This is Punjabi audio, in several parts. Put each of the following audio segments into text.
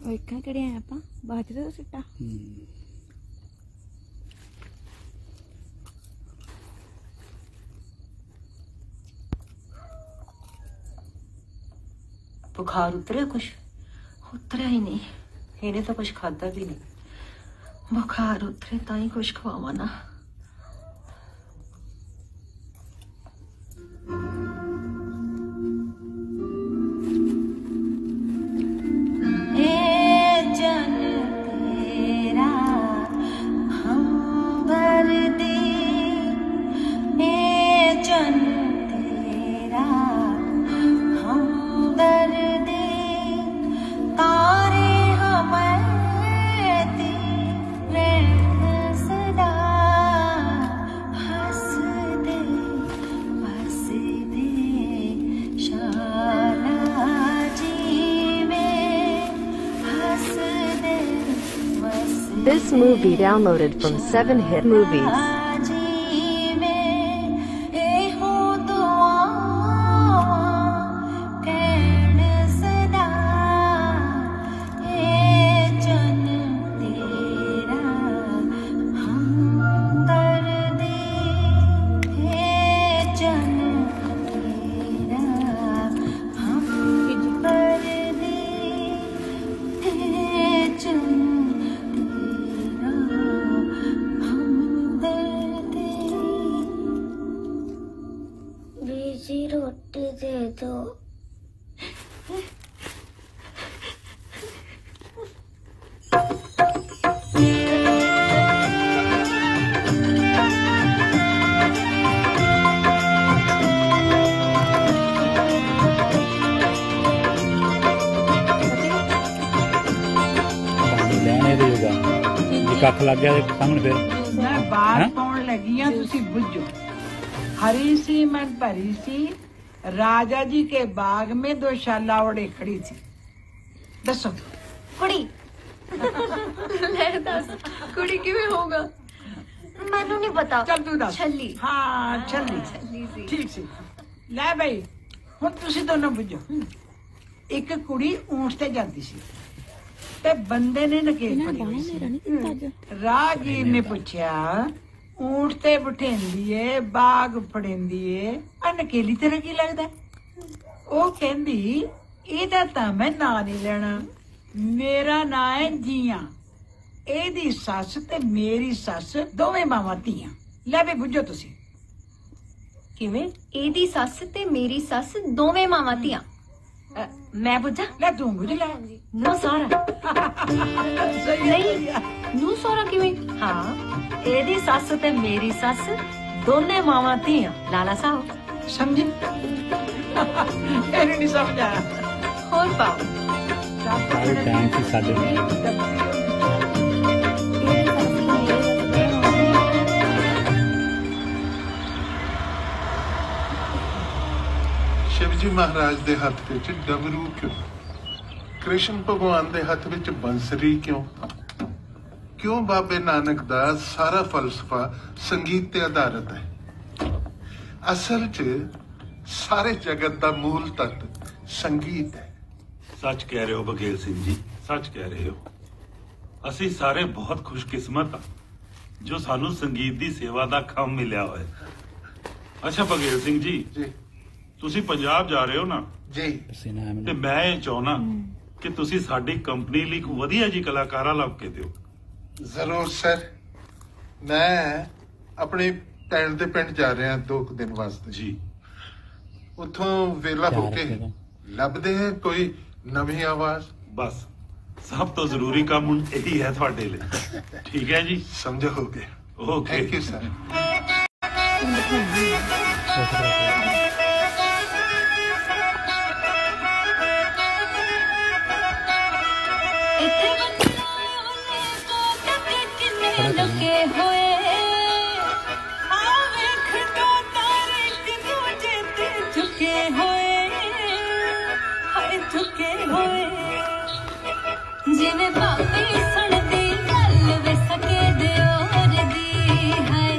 ਵੇਖਾਂ ਕਿਹੜੇ ਆਏ ਆਪਾਂ ਬਾਜਰੇ ਦਾ ਸਿੱਟਾ बुखार उतरे कुछ उतरा ही नहीं इन्हें तो कुछ खादा भी नहीं बुखार उतरे तो ही कुछ खवावा ना This movie downloaded from 7hit Movies. रोटी दे दो कख लग गया सामने फिर मैं बाहर पाउन लगी हाँ तुसी बुझो हरी सी मन भरी सी राजा जी के बाग में दो शाला ओढ़े खड़ी थी दसो कुड़ी ले दस कुड़ी किवें होगा मैनू नहीं पता चल तू दस छल्ली हाँ छल्ली ठीक सी ले भाई हुण तुसी दोनों बुझो एक कुड़ी ऊंट ते जाती सी ते बंदे ने नकेल पड़ी सी राहगीर ने पूछया ऊंट ते बिठेंदी है बाग फड़ेंदी है नकेली तेरा की लगदा ओ कहंदी एदा तां मैं ना नहीं लेना मेरा ना है जिया एदी सस ते मेरी सस दोवें मावां धीआं ले वे बुझो तुसी किवें एदी सस ते मेरी सस दोवें मावां धीआं मैं बुझा ले तू बुझ ले नू सौरा नहीं नू सौरा किवें हाँ एदी सस ते मेरी सस दोने मावां धीआं लाला साहब समझी नहीं समझा होर पाओ टाइम से साढ़े शिवजी महाराज दे हथ विच डमरू क्यों कृष्ण भगवान दे हथ विच बंसरी क्यों क्यों बाबे नानक दा सारा फलसफा संगीत ते आधारित है असल च सारे जगत दा मूल तत्त संगीत है सच कह रहे हो बघेल सिंह जी सच कह रहे हो असी सारे बहुत खुशकिस्मत हाँ जो सानू संगीत दी सेवा दा काम मिलिया होए अच्छा बघेल सिंह जी ਤੁਸੀਂ ਪੰਜਾਬ ਜਾ ਰਹੇ ਹੋ ਨਾ ਜੀ ਤੇ ਮੈਂ ਇਹ ਚਾਹਣਾ ਕਿ ਤੁਸੀਂ ਸਾਡੀ ਕੰਪਨੀ ਲਈ ਇੱਕ ਵਧੀਆ ਜੀ ਕਲਾਕਾਰਾ ਲੱਭ ਕੇ ਦਿਓ ਜ਼ਰੂਰ ਸਰ ਮੈਂ ਆਪਣੇ ਪਿੰਡ ਦੇ ਪਿੰਡ ਜਾ ਰਿਹਾ 2 ਦਿਨ ਵਾਸਤੇ ਜੀ ਉੱਥੋਂ ਵੇਲਾ ਹੋ ਕੇ ਲੱਭਦੇ ਹੈ ਕੋਈ ਨਵੀਂ ਆਵਾਜ਼ ਬਸ ਸਭ ਤੋਂ ਜ਼ਰੂਰੀ ਕੰਮ ਹੁਣ ਇਹੀ ਹੈ ਤੁਹਾਡੇ ਲਈ ਠੀਕ ਹੈ ਜੀ ਸਮਝੋਗੇ ਓਕੇ ਥੈਂਕ ਯੂ ਸਰ लगे होए आवेख दो तारे एक दूजे ते झुके होए हाय झुके होए जिने बापी सुन दी गल वे सके दे और दी हाय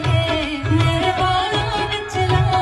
मेरे बालों विच ला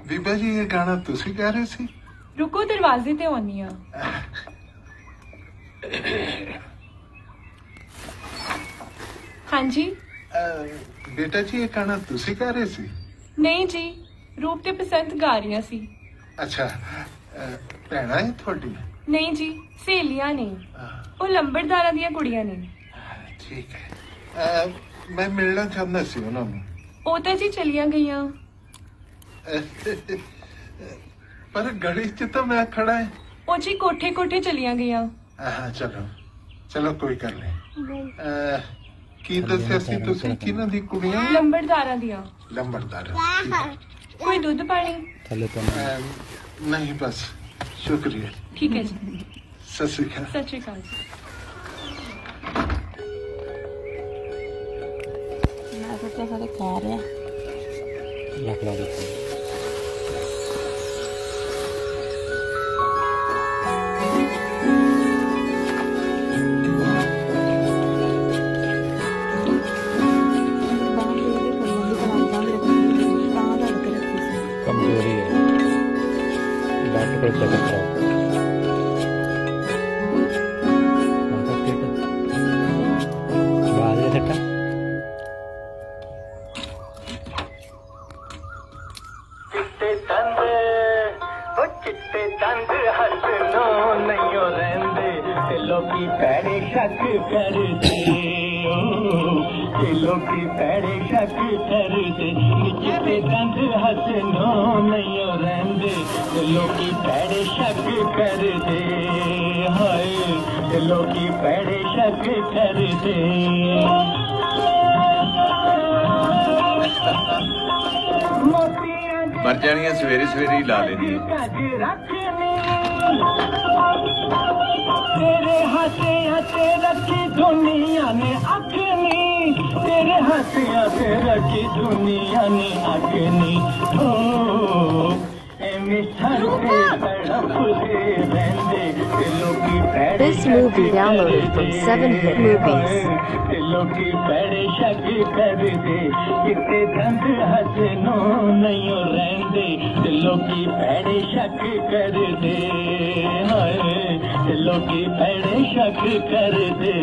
ਬੀਬਾ ਜੀ ਇਹ ਗਾਣਾ ਤੁਸੀਂ ਗਾ ਰਹੇ ਸੀ? रुको दरवाजे ते आनी आ। हाँ जी। बेटा जी ये गाना ਤੁਸੀਂ ਗਾ ਰਹੇ ਸੀ? नहीं जी, रूप ते पसंद गा रही सी। अच्छा भैणा है थोड़ी? नहीं जी, सहेलियां ने, वो लंबड़दारा दियां कुड़ियां ने। ठीक है, मैं मिलना चाहता सी उन्होंने। ओ तां जी चलियां गईयां। पर गली च तो मैं खड़ा है। ओ जी कोठे कोठे चलियां गईयां। हाँ चलो चलो कोई गल नहीं। की दस्या सी तुसीं किन्हां दी कुड़ियां? लंबड़दारा दियां। लंबड़दारा। कोई दूध पानी? थले तो नहीं बस शुक्रिया। ठीक है जी। सत श्री अकाल। सत श्री अकाल। मैं सोचा सारे खा रहे हैं। रख लो कमजोरी है डॉक्टर को चेक कराओ। चिट्टे दंद हसनो नहीं रहंदे लोकी पैरे शक करदे लोकी पैरे शक करदे चिट्टे दंद हसनो नहीं रहंदे लोकी पैरे शक करदे हाय लोकी पैरे शक करदे। मर जानियां सवेरे सवेरे ही ला लेनी। तेरे हाथे हाथे रखी दुनिया ने अखनी तेरे हाथे हाथे रखी दुनिया ने अखनी हो This movie downloaded from 7hit movies. लोकी पैरे शक कर दे किते दंद हसनो नहीं रहंदे लोकी पैरे शक कर दे हाय लोकी पैरे शक कर दे।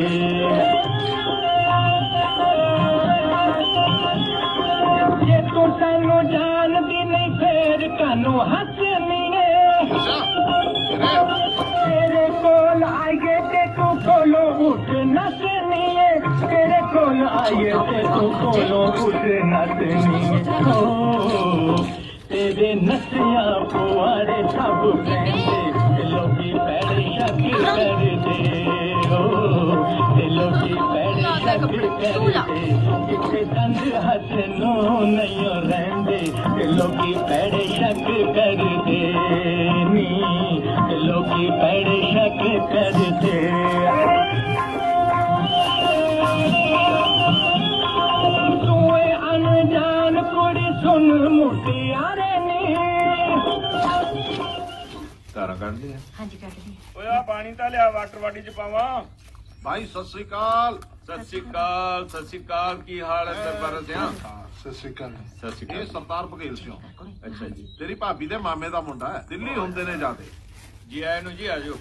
जे तू सानू जानदी नहीं फिर कानू हसनी तेरे कोल आइए ते तू कोलो उठ नसनी तेरे कोल आइए ते तू कोलो उठ नसनी तेरे नसिया पुआरे सब कहते लोकी पैरे शक कर दे लोकी पैरे शक कर दे किते दंद हसनो नहीं रहंदे लोकी पैरे शक कर दे नी लोकी पैरे शक कर दे। तूए अनजान कुड़ी सुन मुटियारे नी तारा ਕੱਢ ਲਿਆ? ਹਾਂਜੀ ਕੱਢ ਲਈ। ਓਏ ਆ ਪਾਣੀ ਤਾਂ ਲਿਆ ਵਾਟਰ ਬਾਡੀ ਚ ਪਾਵਾਂ। भाई सत श्री अकाल। सत श्री अकाल सत श्री अकाल की हाल है सरदार सिंह? सत श्री अकाल। सत श्री अकाल। ਇਹ ਸਰਦਾਰ ਬਘੇਲ ਸਿੰਘ। अच्छा जी ਤੇਰੀ ਭਾਬੀ ਦੇ ਮਾਮੇ ਦਾ ਮੁੰਡਾ ਹੈ ਦਿੱਲੀ ਹੁੰਦੇ ਨੇ ਜਾਦੇ। जी आए नु जी आजो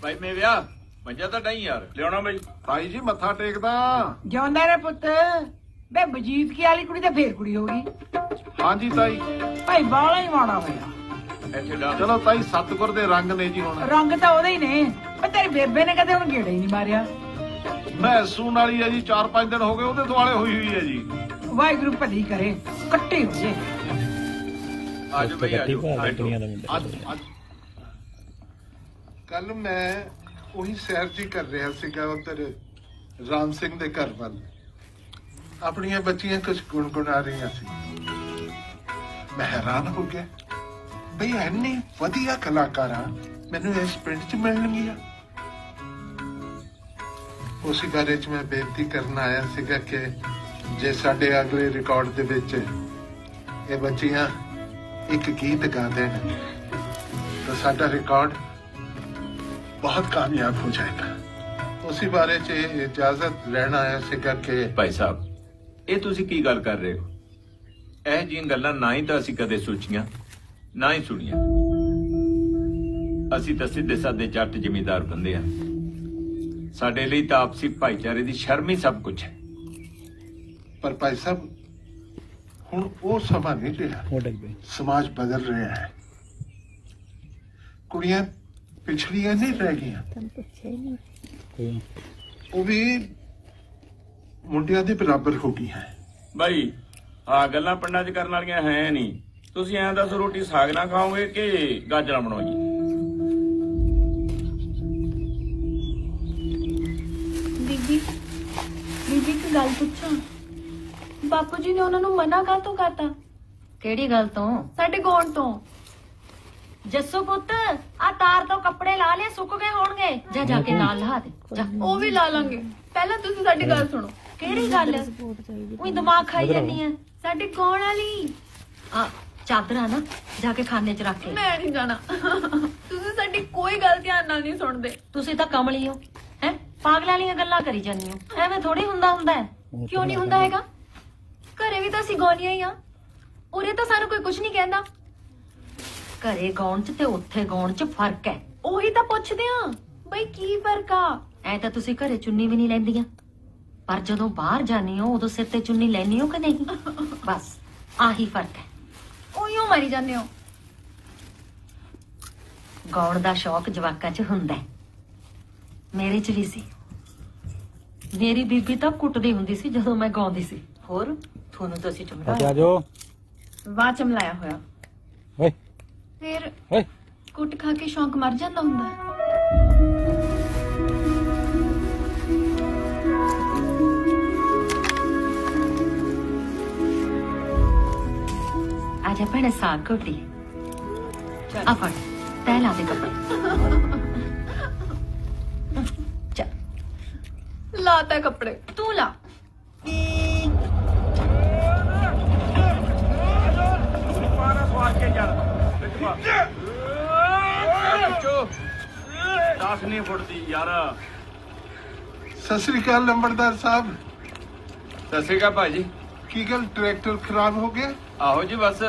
भाई मैं व्याह मंजा तो नहीं यार ਲਿਆਉਣਾ ਬਈ। भाई जी मत्था टेकदा। ਜਿਉਂਦਾ ਰੇ ਪੁੱਤ ਬੇ ਬਜੀਤ ਕੀ ਵਾਲੀ ਕੁੜੀ ਤਾਂ ਫੇਰ ਕੁੜੀ ਹੋ ਗਈ। हाँ जी ताई। ਭਾਈ ਬਾਲਾ ਹੀ ਮਾੜਾ ਹੋਇਆ। ऐसे डाल चलो ताई सतगुर दे रंग ने जी हुण। ਰੰਗ ਤਾਂ ਉਹਦੇ ਹੀ ਨੇ ਪਰ ਤੇਰੀ ਬੇਬੇ ਨੇ ਕਦੇ ਹੁਣ ਗੇੜਾ ਹੀ ਨਹੀਂ ਮਾਰਿਆ। मैं सून वाली है जी 4-5 दिन हो गए ਉਹਦੇ ਦੁਆਲੇ ਹੋਈ ਹੋਈ ਹੈ ਜੀ। ਵਾਹਿਗੁਰੂ ਭਲੀ ਕਰੇ ਕੱਟੀ ਹੋ ਜੇ। आजो भाई आजो ਕੱਲ ਮੈਂ ਉਹੀ ਸੈਰ ਜੀ ਕਰ ਰਿਹਾ ਸੀਗਾ ਉਧਰ ਰਾਮ ਸਿੰਘ ਦੇ ਘਰ ਵੱਲ। ਆਪਣੀਆਂ ਬੱਚੀਆਂ ਕੁਝ ਗੁਣਗੁਣਾ ਰਹੀਆਂ ਸੀ। ਮੈਂ ਹੈਰਾਨ ਹੋ ਗਿਆ ਬਈ ਇੰਨੀ ਵਧੀਆ ਕਲਾਕਾਰਾਂ ਮੈਨੂੰ ਇਸ ਪਿੰਡ 'ਚ ਮਿਲਣਗੀਆਂ। ਉਸੇ ਬਾਰੇ 'ਚ ਮੈਂ ਬੇਨਤੀ ਕਰਨ ਆਇਆ ਸੀਗਾ ਕਿ ਜੇ ਸਾਡੇ ਅਗਲੇ ਰਿਕਾਰਡ ਦੇ ਵਿੱਚ ਇਹ ਬੱਚੀਆਂ ਇੱਕ ਗੀਤ ਗਾ ਦੇਣ ਤਾਂ ਸਾਡਾ ਰਿਕਾਰਡ बहुत कामयाब हो जाएगा। उसी बारे च इजाजत लेना आया सीगा कि भाई साहब ये तुसी की गल कर रहे हो? ਇਹ ਜਿਹੀਆਂ ਗੱਲਾਂ ਨਾ ਹੀ ਤਾਂ ਅਸੀਂ ਕਦੇ ਸੋਚੀਆਂ ਨਾ ਹੀ ਸੁਣੀਆਂ। ਅਸੀਂ ਤਾਂ ਸਿੱਧੇ ਸਾਦੇ ਜੱਟ ਜ਼ਿਮੀਂਦਾਰ ਬੰਦੇ ਆ। ਸਾਡੇ ਲਈ ਤਾਂ ਆਪਸੀ ਭਾਈਚਾਰੇ ਦੀ ਸ਼ਰਮ ਹੀ ਸਭ ਕੁਝ ਹੈ। ਪਰ ਭਾਈ ਸਾਹਿਬ ਹੁਣ ਉਹ ਸਮਾਂ ਨਹੀਂ ਰਿਹਾ, ਸਮਾਜ ਬਦਲ ਰਿਹਾ ਹੈ। ਕੁੜੀਆਂ ਪਿਛੜੀਆਂ ਨਹੀਂ ਰਹਿ ਗਈਆਂ, ਉਹ ਵੀ ਮੁੰਡਿਆਂ ਦੇ ਬਰਾਬਰ ਹੋ ਗਈ ਹੈ। ਬਾਈ ਆ ਗੱਲਾਂ ਪਿੰਡਾਂ 'ਚ ਕਰਨ ਵਾਲੀਆਂ ਹੈ ਨਹੀਂ। ਤੁਸੀਂ ਐਂ ਦੱਸੋ ਰੋਟੀ ਸਾਗ ਨਾਲ ਖਾਓਗੇ ਕਿ ਗਾਜਰਾਂ ਬਣਾਓਗੇ? ਬੀਬੀ ਇੱਕ ਗੱਲ ਪੁੱਛਾਂ, ਬਾਪੂ ਜੀ ਨੇ ਉਹਨਾਂ ਨੂੰ ਮਨਾ ਕਾਹਤੋਂ ਕਰਤਾ? ਕਿਹੜੀ ਗੱਲ ਤੋਂ? ਸਾਡੇ ਗਾਉਣ ਤੋਂ। ਜੱਸੂ ਪੁੱਤ ਆ ਤਾਰ ਤੋਂ ਕੱਪੜੇ ਲਾ ਲੈ, ਸੁੱਕ ਗਏ ਹੋਣਗੇ। ਜਾ ਕੇ ਨਾਲ ਲਾ ਦੇ ਜਾ। ਉਹ ਵੀ ਲਾ ਲਾਂਗੇ, ਪਹਿਲਾਂ ਤੁਸੀਂ ਸਾਡੀ ਗੱਲ ਸੁਣੋ। ਕਿਹੜੀ ਗੱਲ? ਉਹੀ ਦਿਮਾਗ ਖਾਈ ਜਾਂਦੀ ਹੈ। ਸਾਡੀ ਗਾਉਣ ਵਾਲੀ ਆ ਚਾਦਰਾਂ ਨਾ ਜਾ ਕੇ ਖਾਨੇ 'ਚ ਰੱਖ ਕੇ। ਮੈਂ ਨਹੀਂ ਜਾਣਾ। ਤੁਸੀਂ ਸਾਡੀ ਕੋਈ ਗੱਲ ਧਿਆਨ ਨਾਲ ਨਹੀਂ ਸੁਣਦੇ। ਤੁਸੀਂ ਤਾਂ ਕਮਲੀ ਹੋ ਹੈ, ਪਾਗਲਾਂ ਵਾਲੀਆਂ ਗੱਲਾਂ ਕਰੀ ਜਾਂਦੀ ਹੋ। ਐਵੇਂ ਥੋੜੀ ਹੁੰਦਾ ਹੈ। ਕਿਉਂ ਨਹੀਂ ਹੁੰਦਾ ਹੈਗਾ? ਘਰੇ ਵੀ ਤਾਂ ਅਸੀਂ ਗਾਉਣੀਆਂ ਹੀ ਆ। ਉਰੇ ਤਾਂ ਸਾਨੂੰ ਕੋਈ ਕੁਝ ਨਹੀਂ ਕਹਿੰਦਾ। ਘਰੇ ਗਾਉਣ 'ਚ ਤੇ ਉੱਥੇ ਗਾਉਣ 'ਚ ਫਰਕ ਹੈ। ਉਹੀ ਤਾਂ ਪੁੱਛਦੇ ਆ ਬਈ ਕੀ ਫਰਕ ਆ? ਐ ਤਾਂ ਤੁਸੀਂ ਘਰੇ ਚੁੰਨੀ ਵੀ ਨਹੀਂ ਲੈਂਦੀਆਂ, ਪਰ ਜਦੋਂ ਬਾਹਰ ਜਾਨੀ ਹੋ ਉਦੋਂ ਸਿਰ ਤੇ ਚੁੰਨੀ ਲੈਣੀ ਹੋ ਕਿ ਨਹੀਂ? ਬਸ ਆਹੀ ਫਰਕ ਹੈ। ਉਹੀਓ ਮਾਰੀ ਜਾਂਦੇ ਹੋ। ਗਾਉਣ ਦਾ ਸ਼ੌਕ ਜਵਾਕਾਂ 'ਚ ਹੁੰਦਾ ਹੈ, ਮੇਰੇ 'ਚ ਵੀ ਸੀ। ਮੇਰੀ ਬੀਬੀ ਤਾਂ ਕੁੱਟਦੀ ਹੁੰਦੀ ਸੀ ਜਦੋਂ ਮੈਂ ਗਾਉਂਦੀ ਸੀ। ਹੋਰ ਤੁਹਾਨੂੰ ਤਾਂ ਅਸੀਂ ਚਮਲਾਇਆ। ਵਾਹ ਚਮਲਾਇਆ ਹੋਇਆ। ਓਏ ਫਿਰ ਓਏ ਕੁੱਟ ਖਾ ਕੇ ਸ਼ੌਂਕ ਮਰ ਜਾਂਦਾ ਹੁੰਦਾ ਹੈ। ਆਜਾ ਭੈਣੇ ਸਾਗ ਘੋਟੀ ਆ ਫੜ ਤੈ ਲਾ ਦੇ ਕੱਪੜੇ। ਲਾਤਾ ਕੱਪੜੇ ਤੂੰ ਲਾ। ਦੱਸ ਨਹੀਂ ਫੁੱਟਦੀ ਯਾਰ। ਸਤਿ ਸ੍ਰੀ ਅਕਾਲ ਲੰਬੜਦਾਰ ਸਾਹਿਬ। ਸਤਿ ਸ੍ਰੀ ਅਕਾਲ ਭਾਜੀ। ਕੀ ਗੱਲ ਟਰੈਕਟਰ ਖਰਾਬ ਹੋ ਗਿਆ? ਆਹੋ ਜੀ ਬਸ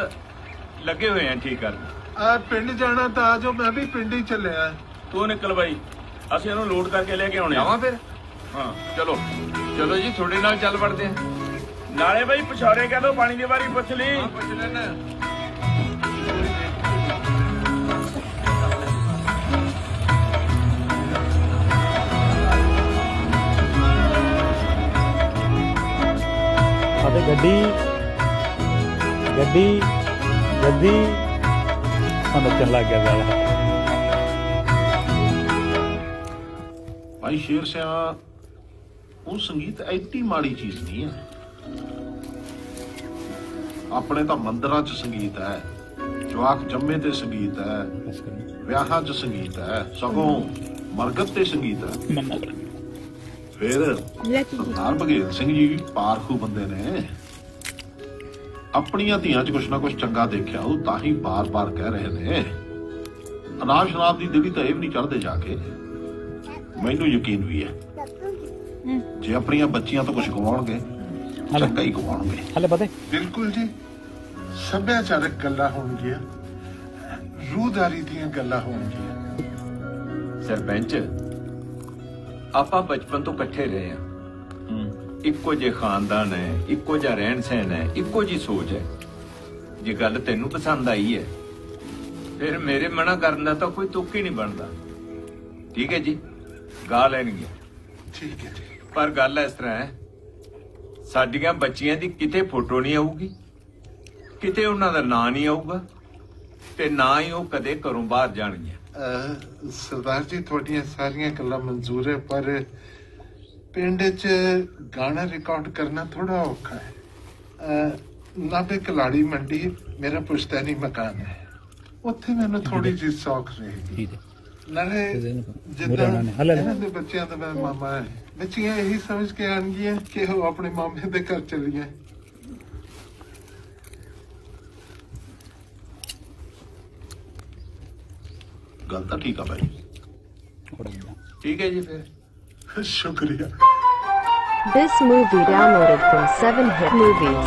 ਲੱਗੇ ਹੋਏ ਆ ਠੀਕ ਕਰਨ। ਪਿੰਡ ਜਾਣਾ ਤਾਂ ਆ ਜਾਓ, ਮੈਂ ਵੀ ਪਿੰਡ ਹੀ ਚੱਲਿਆ। ਤੂੰ ਨਿਕਲ ਬਾਈ, ਅਸੀਂ ਇਹਨੂੰ ਲੋਡ ਕਰਕੇ ਲੈ ਕੇ ਆਉਣੇ ਆਵਾਂ ਫਿਰ। ਹਾਂ ਚਲੋ ਚਲੋ ਜੀ ਤੁਹਾਡੇ ਨਾਲ ਚੱਲ ਵੜਦੇ ਆ। ਨਾਲੇ ਬਾਈ ਪਿਛਾੜੇ ਕਹਿ ਦੋ ਪਾਣੀ ਦੀ ਵਾਰੀ ਪੁੱਛ ਲਈ। ਪੁੱਛ ਲੈਣਾ। ਗੱਡੀ ਗੱਡੀ ਗੱਡੀ ਨੱਚਣ ਲੱਗ ਗਿਆ ਸਾਲਾ। ਭਾਈ ਸ਼ੇਰ ਸਿਆ, ਉਹ ਸੰਗੀਤ ਐਡੀ ਮਾੜੀ ਚੀਜ਼ ਨਹੀਂ ਹੈ। ਆਪਣੇ ਤਾਂ ਮੰਦਰਾਂ 'ਚ ਸੰਗੀਤ ਹੈ, ਜਵਾਕ ਜੰਮੇ ਤੇ ਸੰਗੀਤ ਹੈ, ਵਿਆਹਾਂ 'ਚ ਸੰਗੀਤ ਹੈ, ਸਗੋਂ ਮਰਗਤ ਤੇ ਸੰਗੀਤ ਹੈ। ਫਿਰ ਸਰਦਾਰ ਬਘੇਲ ਸਿੰਘ ਜੀ ਪਾਰਖੂ ਬੰਦੇ ਨੇ, ਆਪਣੀਆਂ ਧੀਆਂ 'ਚ ਕੁਛ ਨਾ ਕੁਛ ਚੰਗਾ ਦੇਖਿਆ ਉਹ ਤਾਂ ਹੀ ਬਾਰ-ਬਾਰ ਕਹਿ ਰਹੇ ਨੇ। ਅਨਾਜ ਸ਼ਰਾਬ ਦੀ ਦਿਲੀ ਤਾਂ ਇਹ ਵੀ ਨਹੀਂ ਚੜ੍ਹਦੇ ਜਾ ਕੇ। ਮੈਨੂੰ ਯਕੀਨ ਵੀ ਹੈ ਜੇ ਆਪਣੀਆਂ ਬੱਚੀਆਂ ਤੋਂ ਕੁਛ ਗਵਾਉਣਗੇ ਚੰਗਾ ਹੀ ਗਵਾਉਣਗੇ। ਹਲੇ ਪਤਾ ਬਿਲਕੁਲ ਜੀ। ਸੱਭਿਆਚਾਰਕ ਗੱਲਾਂ ਹੋਣਗੀਆਂ, ਰੂਹਦਾਰੀ ਦੀਆਂ ਗੱਲਾਂ ਹੋਣਗੀਆਂ। ਸਰਪੰਚ ਆਪਾਂ ਬਚਪਨ ਤੋਂ ਇਕੱਠੇ ਰਹੇ ਆ। ਇੱਕੋ ਜਿਹੇ ਖਾਨਦਾਨ ਹੈ, ਇੱਕੋ ਜਿਹਾ ਰਹਿਣ ਸਹਿਣ ਹੈ, ਇੱਕੋ ਜਿਹੀ ਸੋਚ ਹੈ। ਜੇ ਗੱਲ ਤੈਨੂੰ ਪਸੰਦ ਆਈ ਹੈ ਫਿਰ ਮੇਰੇ ਮਨਾ ਕਰਨ ਦਾ ਤਾਂ ਕੋਈ ਤੁੱਕ ਹੀ ਨਹੀਂ ਬਣਦਾ। ਠੀਕ ਹੈ ਜੀ, ਗਾ ਲੈਣਗੇ। ਠੀਕ ਹੈ ਜੀ। ਪਰ ਗੱਲ ਇਸ ਤਰ੍ਹਾਂ ਹੈ, ਸਾਡੀਆਂ ਬੱਚੀਆਂ ਦੀ ਕਿਤੇ ਫੋਟੋ ਨਹੀਂ ਆਊਗੀ, ਕਿਤੇ ਉਹਨਾਂ ਦਾ ਨਾਂ ਨਹੀਂ ਆਊਗਾ, ਤੇ ਨਾ ਹੀ ਉਹ ਕਦੇ ਘਰੋਂ ਬਾਹਰ ਜਾਣਗੀਆਂ। ਸਰਦਾਰ ਜੀ ਤੁਹਾਡੀਆਂ ਸਾਰੀਆਂ ਗੱਲਾਂ ਮਨਜ਼ੂਰ ਹੈ, ਪਰ ਪਿੰਡ 'ਚ ਗਾਣਾ ਰਿਕਾਰਡ ਕਰਨਾ ਥੋੜਾ ਔਖਾ ਹੈ। ਨਾਭੇ ਕਲਾੜੀ ਮੰਡੀ ਮੇਰਾ ਪੁਸ਼ਤੈਨੀ ਮਕਾਨ ਹੈ, ਉੱਥੇ ਮੈਨੂੰ ਥੋੜੀ ਜਿਹੀ ਸੌਖ ਰਹੇਗੀ। ਨਾਲੇ ਜਿੱਦਾਂ ਇਹਨਾਂ ਦੇ ਬੱਚਿਆਂ ਦਾ ਮੈਂ ਮਾਮਾ ਹੈ, ਬੱਚੀਆਂ ਇਹੀ ਸਮਝ ਕੇ ਆਉਣਗੀਆਂ ਕਿ ਉਹ ਆਪਣੇ ਮਾਮੇ ਦੇ ਘਰ ਚਲੀਆਂ। ਗੱਲ ਤਾਂ ਠੀਕ ਆ ਭਾਈ। ਠੀਕ ਹੈ ਜੀ ਫਿਰ ਸ਼ੁਕਰੀਆ। This movie downloaded from 7 Hit Movies.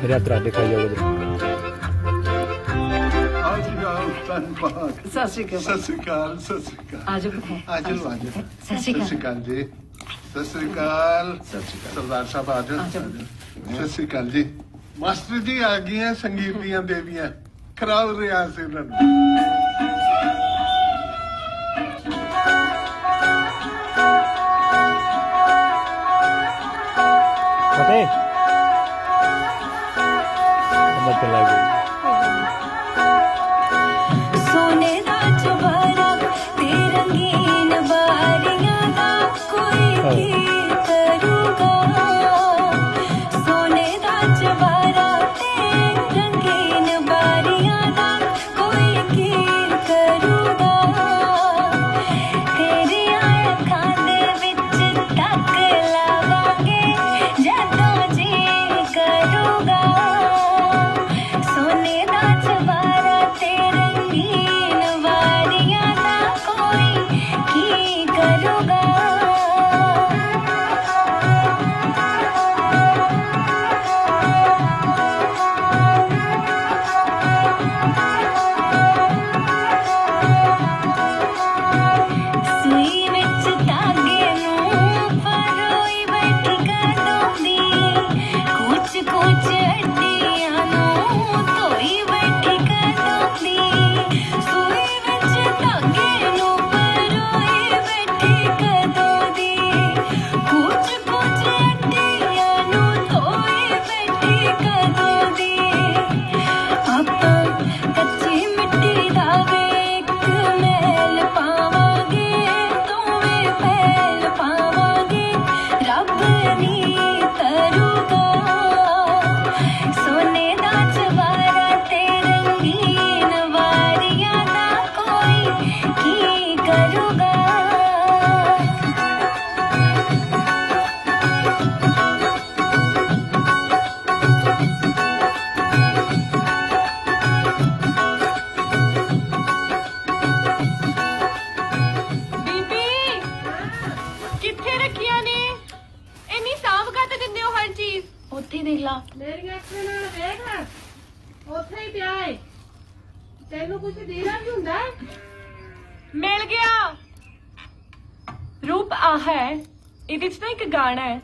मेरे हथ रात दिखाई जाओगे सत श्री अकाल सत श्री अकाल सत श्री अकाल आजो आजो आजो सत श्री सत श्री अकाल जी सत श्री अकाल सरदार साहब आजो सत श्री अकाल जी मास्टर जी आ गई हैं संगीत दियां देवियां खराब रियाज से सोने दा चबारा ते रंगीन बारियां दा कोई की करूगा सोने दा चबारा ते रंगीन बारियां दा कोई की करूगा तेरी अखां दे विच तक लावांगे जदों जी करूगा सोने दा चबारा ते रंगीन वारियां दा कोई की करूगा सुई विच धागे नूं परोई बैठी कदोंदी कुछ कुछ हड्डियां नूं धोई बैठी कदोंदी सुई विच धागे नूं परोई बैठी कदोंदी कुछ कुछ हड्डियां नूं धोई बैठी कदोंदी आपां कच्ची मिट्टी दा वे इक महल पावांगे दोवें महल पावांगे रब नी तरूगा सोने दा चबारा ते रंगीन वारियां दा कोई की करूगा ਬੀਬੀ ਕਿੱਥੇ ਰੱਖੀਆਂ ਨੇ ਇੰਨੀ ਸਾਂਭ ਕੇ ਦਿੰਦੇ ਹੋ ਹਰ ਚੀਜ਼ ਉੱਥੇ ਦੇਖ ਲਾ ਮੇਰੀਆਂ ਅੱਖਾਂ ਨਾਲ ਵੇਖ ਉੱਥੇ ਹੀ ਪਿਆ ਏ ਤੈਨੂੰ ਕੁਝ ਦੇਣਾ ਵੀ ਹੁੰਦਾ ਮਿਲ ਗਿਆ ਰੂਪ ਆ ਹੈ ਇਹਦੇ ਚ ਨਾ ਇੱਕ ਗਾਣਾ ਹੈ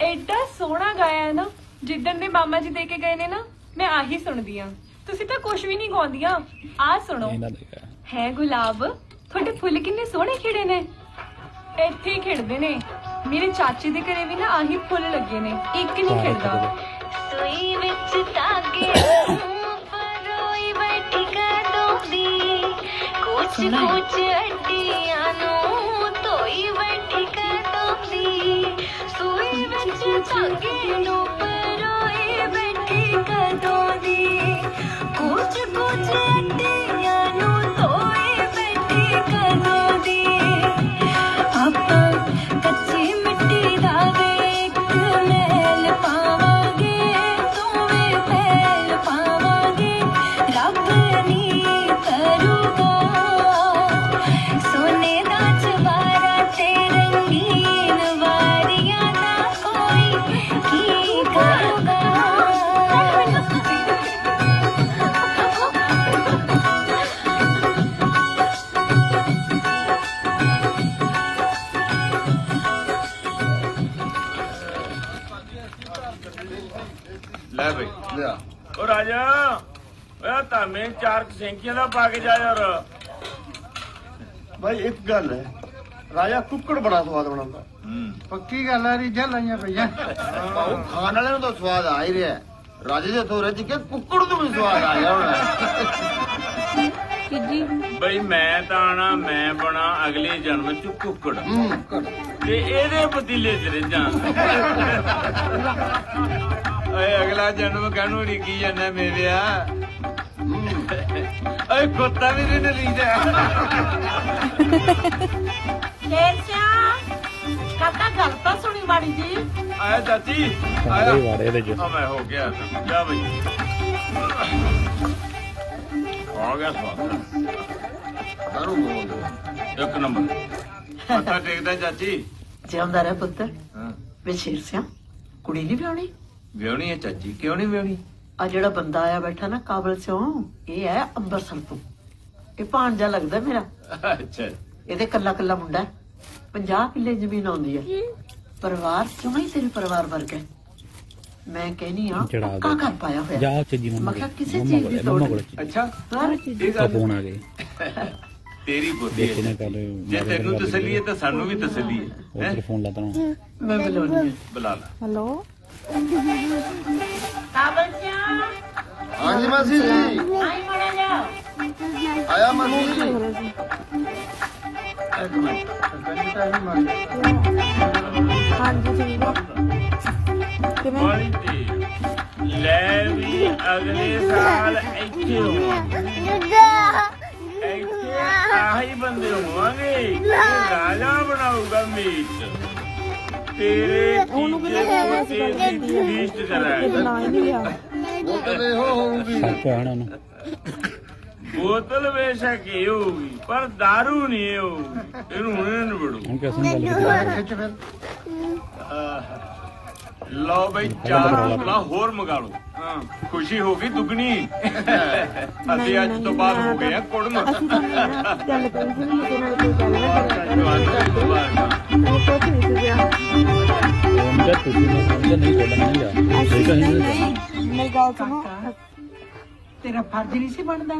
ਐਡਾ ਸੋਹਣਾ ਗਾਇਆ ਹੈ ਨਾ ਜਿੱਦਣ ਦੇ ਮਾਮਾ ਜੀ ਦੇ ਕੇ ਗਏ ਨੇ ਨਾ ਮੈਂ ਆਹੀ ਸੁਣਦੀ ਆ ਤੁਸੀਂ ਤਾਂ ਕੁਝ ਵੀ ਨਹੀਂ ਗਾਉਂਦੀਆਂ ਆ ਸੁਣੋ ਹੈ ਗੁਲਾਬ ਤੁਹਾਡੇ ਫੁੱਲ ਕਿੰਨੇ ਸੋਹਣੇ ਖਿੜੇ ਨੇ ਇੱਥੇ ਹੀ ਖਿੜਦੇ ਨੇ ਮੇਰੇ ਚਾਚੇ ਦੇ ਘਰੇ ਵੀ ਨਾ ਆਹੀ ਫੁੱਲ ਲੱਗੇ ਨੇ ਇੱਕ ਨਹੀਂ ਖਿੜਦਾ सुई विच धागे परोई बैठी कदोंदी कुछ कुछ हड्डियां नूं धोई बैठी कदोंदी सुई विच धागे नूं परोई बैठी कदोंदी कुछ कुछ हड्डियां नूं धोई बैठी कदोंदी आपां कच्ची मिट्टी दा वे इक महल पावांगे दोवें महल पावांगे रब नी तरूगा सोने दा चबारा ते रंगीन वारियां दा कोई की करूगा ਲੈ ਬਈ ਲਿਆ ਓ ਰਾਜਾ ਓਏ ਧਾਮੇ ਚਾਰ ਸੈਂਕੀਆਂ ਦਾ ਪਾ ਕੇ ਜਾ ਯਾਰ भाई एक गल है राजा कुक्कड़ बड़ा स्वाद बनाता ਪੱਕੀ ਗੱਲ ਆ ਰੀਝਾਂ ਲਾਈਆਂ ਪਈਆਂ खाने वाले तो स्वाद आ ही रहा है राजे जो थोड़े जी के कुक्कड़ तो भी स्वाद आ गया होना ਬਈ ਮੈਂ ਤਾਂ ਆਣਾ ਮੈਂ ਬਣਾ ਅਗਲੇ ਜਨਮ ਚ ਕੁੱਕੜ ਤੇ ਇਹਦੇ ਪਤੀਲੇ ਚ ਰਿਝਾਂ ਓਏ ਅਗਲਾ ਜਨਮ ਕਾਹਨੂੰ ਡਿੱਗੀ ਜਾਂਦਾ ਮੇਰਿਆ ਓਏ ਕੁੱਤਾ ਵੀ ਨਹੀਂ ਰੀਝਾਂ ਕਾਕਾ ਗੱਲ ਤਾਂ ਸੁਣੀ ਮਾੜੀ ਜੀ ਆਇਆ ਚਾਚੀ ਆਇਆ ਆ ਮੈਂ ਹੋ ਗਿਆ ਜਾ ਬਈ ਆ ਗਿਆ ਸਵਾਦ ਇੱਕ ਨੰਬਰ ਮੱਥਾ ਟੇਕਦਾ ਚਾਚੀ ਜਿਉਂਦਾ ਰਹਿ ਪੁੱਤਰ ਵੇ ਸ਼ੇਰ ਸਿਆ ਕੁੜੀ ਨਹੀਂ ਵਿਆਹਣੀ ਵਿਆਹਣੀ ਹੈ ਚਾਚੀ ਕਿਉਂ ਨਹੀਂ ਵਿਆਹਣੀ आ जेड़ा बंदा आया बैठा ना काबल से ये है अंबरसर तो ये भांजा लगदा मेरा। अच्छा ਇਹਦੇ ਕੱਲਾ ਕੱਲਾ ਮੁੰਡਾ 50 ਕਿੱਲੇ ਜ਼ਮੀਨ ਆਉਂਦੀ ਹੈ ਪਰਿਵਾਰ ਕਿਉਂ ਹੀ ਤੇਰੇ ਪਰਿਵਾਰ ਵਰਗਾ ਮੈਂ ਕਹਿਨੀ ਆ ਪੱਕਾ ਕਰ ਪਾਇਆ ਹੋਇਆ ਜਾ ਚੱਜੀ ਮੈਂ ਕਿਹਾ ਕਿਸੇ ਚੀਜ਼ ਦੀ ਤੋੜ ਅੱਛਾ ਇਹ ਗੱਲ ਫੋਨ ਆ ਗਏ ਤੇਰੀ ਬੁੱਧੀ ਜੇ ਤੈਨੂੰ ਤਸੱਲੀ ਹੈ ਤਾਂ ਸਾਨੂੰ ਵੀ ਤਸੱਲੀ ਹੈ ਉਧਰ ਫੋਨ ਲਾਤਾ ਮੈਂ ਬੁਲਾਉਣੀ ਬੁਲਾ ਲਾ हेलो ਕਾਬਲ ਸਿਆ हाँ जी मासी जी ਆਈ ਮੜਾ ਜਾ आया मासी जी हाँ जी चंगा ਲੈ ਵੀ ਅਗਲੇ ਸਾਲ ਇੱਥੇ ਹੋਵਾਂਗੇ ਆਹੀ ਬੰਦੇ ਹੋਵਾਂਗੇ ਰਾਜਾ ਬਣਾਊਗਾ ਮੀਟ ਤੇਰੇ ਤੀਜੇ ਦੀ ਲੀਸਟ ਕਰਾਂਗਾ बोतल हो होगी बोतल बेशक ये होगी पर दारू नहीं होगी इन लो भाई 4 बोतल होर मंगा लो खुशी होगी दुगनी अभी आज तो बाद हो गया कुड़न तेरा फर्ज नहीं सी बनता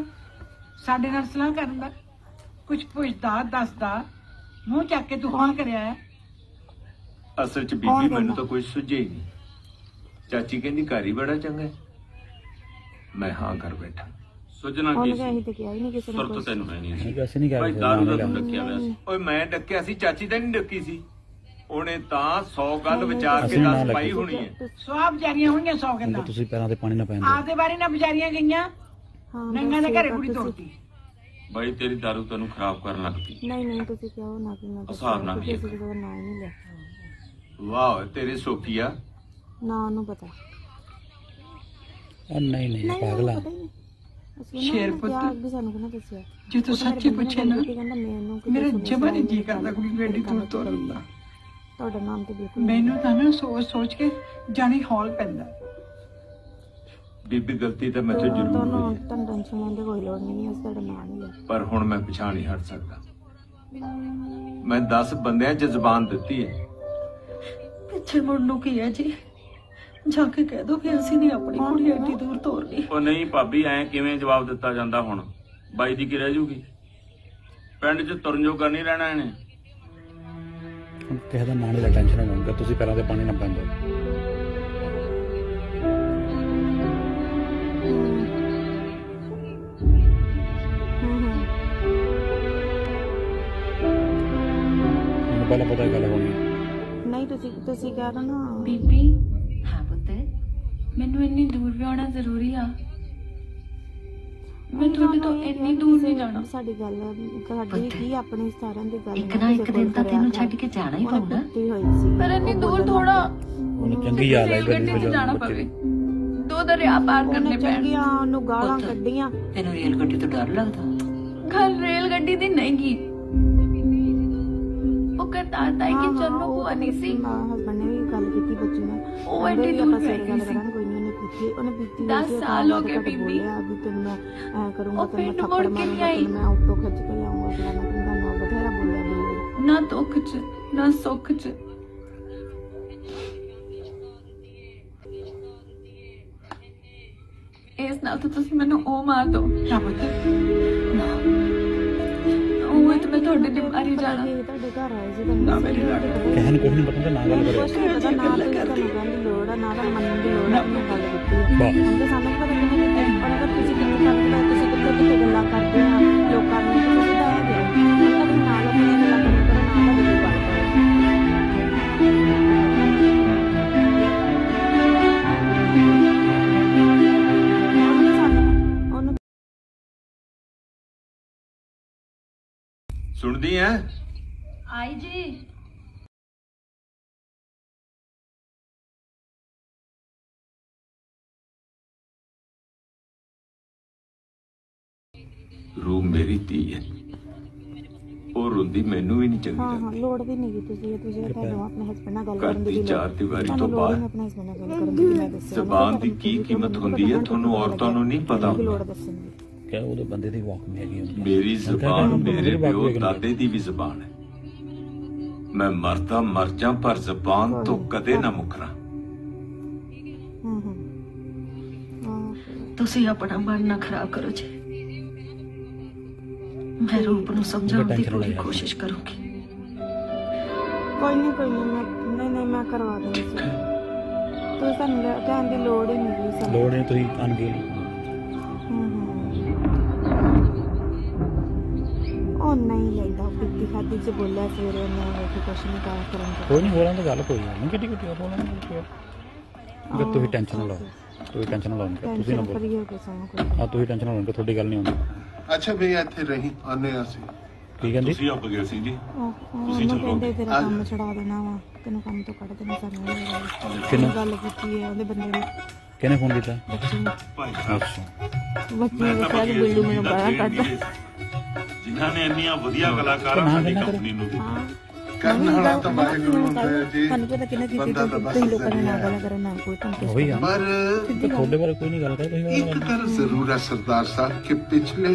साडे नाल सलाह करन दा कुछ पुछदा दसदा मुंह चक के तू हाँ करया है ਅਸਲ ਚ ਬੀਬੀ ਮੈਨੂੰ ਤਾਂ ਕੋਈ ਸੁਝੇ ਹੀ ਨਹੀਂ ਚਾਚੀ ਕਹਿੰਦੀ ਘਰ ਹੀ ਬੜਾ ਚੰਗਾ ਮੈਂ ਹਾਂ ਕਰ ਬੈਠਾ ਸੁਝਣਾ ਕੀ ਸੀ ਸੁਰਤ ਤੈਨੂੰ ਹੈ ਨਹੀਂ ਵੈਸੇ ਨਹੀਂ ਭਾਈ ਦਾਰੂ ਦਾ ਤੂੰ ਡੱਕਿਆ ਹੋਇਆ ਸੀ ਓਏ ਮੈਂ ਡੱਕਿਆ ਸੀ ਚਾਚੀ ਤਾਂ ਨਹੀਂ ਡੱਕੀ ਸੀ ਉਹਨੇ ਤਾਂ 100 ਗੱਲ ਵਿਚਾਰ ਕੇ 10 ਪਾਈ ਹੋਣੀ ਹੈ ਸਵਾਬ ਜਾਰੀਆਂ ਹੋਈਆਂ 100 ਗੱਲਾਂ ਤੁਸੀਂ ਪੈਰਾਂ ਤੇ ਪਾਣੀ ਨਾ ਪੈਣ ਆਪਦੇ ਬਾਰੇ ਨਾ ਵਿਚਾਰੀਆਂ ਗਈਆਂ ਨੰਗਾਂ ਦੇ ਘਰੇ ਕੁੜੀ ਤੋੜਤੀ ਭਾਈ ਤੇਰੀ ਦਾਰੂ ਤੈਨੂੰ ਖਰਾਬ ਕਰਨ ਲੱਗ ਪਈ नहीं तुसी क्या हो ना कि ਹਿਸਾਬ ਨਾਲ ਵੀ ना नहीं ले ਵਾਹ ਤੇਰੇ ਸੋਫੀਆ ना नु पता ਨਹੀਂ ਨਹੀਂ ਪਾਗਲਾ शेर पुत्र भी सानू कहना दसिया जे तू सच्ची पूछे ना मेरा जमा नहीं जी करता कुड़ी बेटी दूर तोड़न दा ਤੁਹਾਡਾ ਨਾਮ ਤੇ ਬਿਲਕੁਲ ਮੈਨੂੰ ਤਾਂ ਨਾ ਸੋਚ ਕੇ ਜਾਣੀ ਹੌਲ ਪੈਂਦਾ ਬੀਬੀ ਗਲਤੀ ਤਾਂ ਮੈਥੋਂ ਜ਼ਰੂਰ ਹੋਈ ਤੁਹਾਨੂੰ ਟੈਨਸ਼ਨ ਲੈਣ ਦੀ ਕੋਈ ਲੋੜ ਨਹੀਂ ਹੈ ਤੁਹਾਡਾ ਨਾਮ ਨਹੀਂ ਲਿਆ ਪਰ ਹੁਣ ਮੈਂ ਪਛਾਣ ਨਹੀਂ ਹਟ ਸਕਦਾ ਮੈਂ 10 ਬੰਦਿਆਂ 'ਚ ਜ਼ੁਬਾਨ ਦਿੱਤੀ ਹੈ ਪਿੱਛੇ ਮੁੜਨ ਨੂੰ ਕੀ ਹੈ ਜੀ ਜਾ ਕੇ ਕਹਿ ਦੋ ਕਿ ਅਸੀਂ ਨਹੀਂ ਆਪਣੀ ਕੁੜੀ ਐਡੀ ਦੂਰ ਤੋਰਨੀ ਉਹ ਨਹੀਂ ਭਾਬੀ ਐ ਕਿਵੇਂ ਜਵਾਬ ਦਿੱਤਾ ਜਾਂਦਾ ਹੁਣ ਬਾਈ ਦੀ ਕੀ ਰਹਿ ਜੂਗੀ ਪਿੰਡ 'ਚ ਤੁਰਨ ਜੋਗਾ ਨਹੀਂ ਰਹਿਣਾ ਇਹਨੇ ਕਿਸੇ ਦਾ ਨਾਂ ਨਹੀਂ ਲੈ ਟੈਨਸ਼ਨ ਨਾ ਲਓ ਤੁਸੀਂ ਪੈਰਾਂ ਤੇ ਪਾਣੀ ਨਾ ਪੈਂਦੋ ਪਹਿਲਾਂ ਪਤਾ ਗੱਲ ਹੋਣੀ ਨਹੀਂ ਤੁਸੀਂ ਕਹਿ ਰਹੇ ਨਾ ਬੀਬੀ ਹਾਂ ਪੁੱਤ ਮੈਨੂੰ ਇੰਨੀ ਦੂਰ ਵਿਆਹਣਾ ਜ਼ਰੂਰੀ ਆ ਮੈਂ ਤੁਹਾਡੇ ਤੋਂ ਇੰਨੀ ਦੂਰ ਨਹੀਂ ਜਾਣਾ ਸਾਡੀ ਗੱਲ ਸਾਡੀ ਕੀ ਆਪਣੀ ਸਾਰਿਆਂ ਦੀ ਗੱਲ ਇੱਕ ਨਾ ਇੱਕ ਦਿਨ ਤਾਂ ਤੈਨੂੰ ਛੱਡ ਕੇ ਜਾਣਾ ਹੀ ਪਊਗਾ ਪਰ ਇੰਨੀ ਦੂਰ ਥੋੜਾ ਉਹਨੂੰ ਚੰਗੀ ਯਾਦ ਆਈ ਗੱਡੀ ਵਿੱਚ ਜਾਣਾ ਪਵੇ 2 ਦਰਿਆ ਪਾਰ ਕਰਨੇ ਪੈਣ ਉਹਨੂੰ ਗਾਲਾਂ ਕੱਢੀਆਂ ਤੈਨੂੰ ਰੇਲ ਗੱਡੀ ਤੋਂ ਡਰ ਲੱਗਦਾ ਗੱਲ ਰੇਲ ਗੱਡੀ ਦੀ ਨਹੀਂ ਗੀ ਉਹ ਕਰਤਾਰ ਤਾਈ ਕਿ ਚੰਨੂ ਭੂਆ ਨਹੀਂ ਸੀ ਹਸਬੰਡ ਨੇ ਵੀ ਗੱਲ ਕੀਤੀ ਬੱਚੇ ਨਾਲ ਉਹ ਐਡੀ ਦੂਰ ਬੈਠ ਗਈ ਸੀ ਕੋਈ ਨਹੀਂ ਉਹਨੇ ਪੀਤੀ 10 ਸਾਲ ਹੋ ਗਏ ਬੀਬੀ ਅਭੀ ਤੈਨੂੰ ਮੈਂ ਕਰੂੰਗਾ ਤੈਨੂੰ ਥੱਪੜ ਮਾਰੂੰਗਾ ਮੈਂ ਆਟੋ ਖਿੱਚ ਕੇ ਲਿਆਉਂਗਾ ਤੇਰਾ ਮੈਂ ਤੈਨੂੰ ਨਾ ਬਥੇਰਾ ਬੋਲਿਆ ਨਾ ਦੁੱਖ ਚ ਨਾ ਸੁੱਖ ਚ ਇਸ ਨਾਲ ਤਾਂ ਤੁਸੀਂ ਮੈਨੂੰ ਉਹ ਮਾਰ ਦੋ ਨਾ ਪੁੱਤ ਉਹ ਤਾਂ ਮੈਂ ਤੁਹਾਡੇ ਤੇ ਮਾਰੀ ਜਾਣਾ ਤੁਹਾਡੇ ਘਰ ਆਏ ਸੀ ਨਾ ਮੇਰੀ ਗੱਲ ਕਹਿਣ ਕੁਝ ਨਹੀਂ ਪਤਾ ਨਾ ਗੱਲ ਕਰੋ ਪਤਾ ਨਾ ਤੁਹਾਨੂੰ ਲੋੜ ਆ ਨਾ ਤਾਂ ਮੰਨਣ ਦੀ ਲੋੜ ਆ ਮੈਂ ਗੱਲ ਕੀਤੀ ਹੈ ਹੁਣ ਤਾਂ ਸਾਨੂੰ ਪਤਾ ਨਹੀਂ ਉਹਨਾਂ ਦਾ ਤੁਸੀਂ ਕਿੱਥੇ ਕਰਦੇ ਤੁਸੀਂ ਕਿੱਥੇ ਗੱਲਾਂ ਕਰਦੇ ਆ ਲੋਕਾਂ ਨੂੰ ਤੁਸੀਂ ਤਾਂ ਇਹ ਦੇ ਕਦੇ ਨਾਲ ਆਪਣੀ ਗੱਲਾਂ ਕਰੋ ਨਾ ਤਾਂ ਗੱਲ ਸੁਣਦੀ ਐ ਆਈ ਜੀ ਰੂ ਮੇਰੀ ਧੀ ਹੈ ਉਹ ਰੋਂਦੀ ਮੈਨੂੰ ਵੀ ਨਹੀਂ ਚੰਗੀ ਹਾਂ ਲੱਗਦੀ। ਲੋੜ ਵੀ ਨਹੀਂ ਗੀ ਤੁਸੀਂ ਤੁਹਾਨੂੰ ਆਪਣੇ ਹਸਬੰਡ ਨਾਲ ਗੱਲ ਘਰ ਕਰਨ ਦੀ ਦੀ ਚਾਰ ਦੀਵਾਰੀ ਤੋਂ ਬਾਹਰ ਆਪਣੇ ਹਸਬੰਡ ਨਾਲ ਗੱਲ ਕਰਨ ਦੀ ਮੈਂ ਦੱਸਿਆ ਜ਼ਬਾਨ ਦੀ ਕੀ ਕੀਮਤ ਹੁੰਦੀ ਹੈ ਤੁਹਾਨੂੰ ਔਰਤਾਂ ਨੂੰ ਨਹੀਂ ਪਤਾ ਲੋੜ ਹੁੰਦਾ। ਦੱਸਣ ਦੀ ਕਿ ਉਹਦੇ ਬੰਦੇ ਦੀ ਵਾਕ ਮੇ ਹੈਗੀ ਹੁੰਦੀ ਮੇਰੀ ਜ਼ਬਾਨ ਮੇਰੇ ਪਿਓ ਦਾਦੇ ਦੀ ਵੀ ਜ਼ਬਾਨ ਹੈ। ਮੈਂ ਮਰਦਾ ਮਰ ਜਾ ਪਰ ਜ਼ਬਾਨ ਤੋਂ ਕਦੇ ਨਾ ਮੁਕਰਾਂ। ਤੁਸੀਂ ਆਪਣਾ ਮਨ ਨਾ ਖਰਾਬ ਕਰੋ ਜੀ। ਮੈਂ ਰੂਪ ਨੂੰ ਸਮਝਾਉਣ ਦੀ ਪੂਰੀ ਕੋਸ਼ਿਸ਼ ਕਰੂੰਗੀ। ਕੋਈ ਨਹੀਂ ਨਹੀਂ ਮੈਂ ਕਰਵਾ ਦੂੰਗੀ ਤੁਸੀਂ ਤੁਹਾਨੂੰ ਕਹਿਣ ਦੀ ਲੋੜ ਹੀ ਨਹੀਂ ਜੀ। ਲੋੜ ਨਹੀਂ ਤੁਸੀਂ ਅਣਗੇ ਉਹ ਨਹੀਂ ਲੈਂਦਾ ਪਿੱਤੀ ਖਾਦੀ ਚ ਬੋਲਿਆ ਸਵੇਰੇ ਮੈਂ ਕੁਛ ਨਹੀਂ ਕਰਨ ਕੋਈ ਨਹੀਂ ਹੋਰਾਂ ਤਾਂ ਗੱਲ ਕੋਈ ਨਹੀਂ ਕਿੱਡੀ ਕਿੱਡੀ ਹੋਰਾਂ ਦੀ ਤੁਸੀਂ ਟੈਨਸ਼ਨ ਨਾ ਲਓ। ਤੁਸੀਂ ਟੈਨਸ਼ਨ ਨਾ ਲਓ ਤੁਸੀਂ ਨਾ ਬੋਲੋ। ਤੁਸੀਂ ਟੈਨਸ਼ਨ ਨਾ ਲਓ ਤੁਹਾਡੀ ਗੱਲ ਨਹੀਂ ਹੁੰਦੀ। ਅੱਛਾ ਵੀ ਇੱਥੇ ਰਹੀ ਆਨੇ ਅਸੀਂ ਕੀ ਕਹਿੰਦੀ ਤੁਸੀਂ ਆਪ ਗਏ ਸਿੰਘ ਜੀ ਤੁਸੀਂ ਚਲੋ ਕਹਿੰਦੇ ਤੇਰਾ ਕੰਮ ਛਡਾ ਦੇਣਾ ਵਾ ਤੈਨੂੰ ਕੰਮ ਤੋਂ ਕੱਢ ਦੇਣਾ ਸਾਨੂੰ ਗੱਲ ਕੀਤੀ ਹੈ ਉਹਦੇ ਬੰਦੇ ਨੇ। ਕਿਹਨੇ ਫੋਨ ਕੀਤਾ? ਭਾਈ ਸਾਹਿਬ ਬੱਚੇ ਨੇ ਕਿਹਾ ਕਿ ਬਿੱਲੂ ਮੈਨੂੰ ਬਾਹਰ ਕੱਢ। ਜਿਨ੍ਹਾਂ ਨੇ ਇੰਨੀਆਂ ਵਧੀਆ ਕਲਾਕਾਰਾਂ ਸਾਡੀ ਕੰਪਨੀ ਨੂੰ ਦਿੱਤੀਆਂ। ਕਰਨ ਵਾਲਾ ਤਾਂ ਵਾਹਿਗੁਰੂ ਹੁੰਦਾ ਹੈ ਜੀ। ਤੁਹਾਨੂੰ ਪਤਾ ਕਿੰਨਾ ਕੀਤੀ ਤੁਸੀਂ ਲੋਕਾਂ ਨੇ ਨਾ ਗੱਲ ਕਰਨ ਨਾ ਕੋਈ ਕੰਮ ਉਹੀ ਆ ਪਰ ਤੁਹਾਡੇ ਬਾਰੇ ਕੋਈ ਨਹੀਂ ਗੱਲ ਕਰ ਤੁਸੀਂ ਇੱਕ ਗੱਲ ਜ਼ਰੂਰ ਹੈ ਸਰਦਾਰ ਸਾਹਿਬ ਕਿ ਪਿਛਲੇ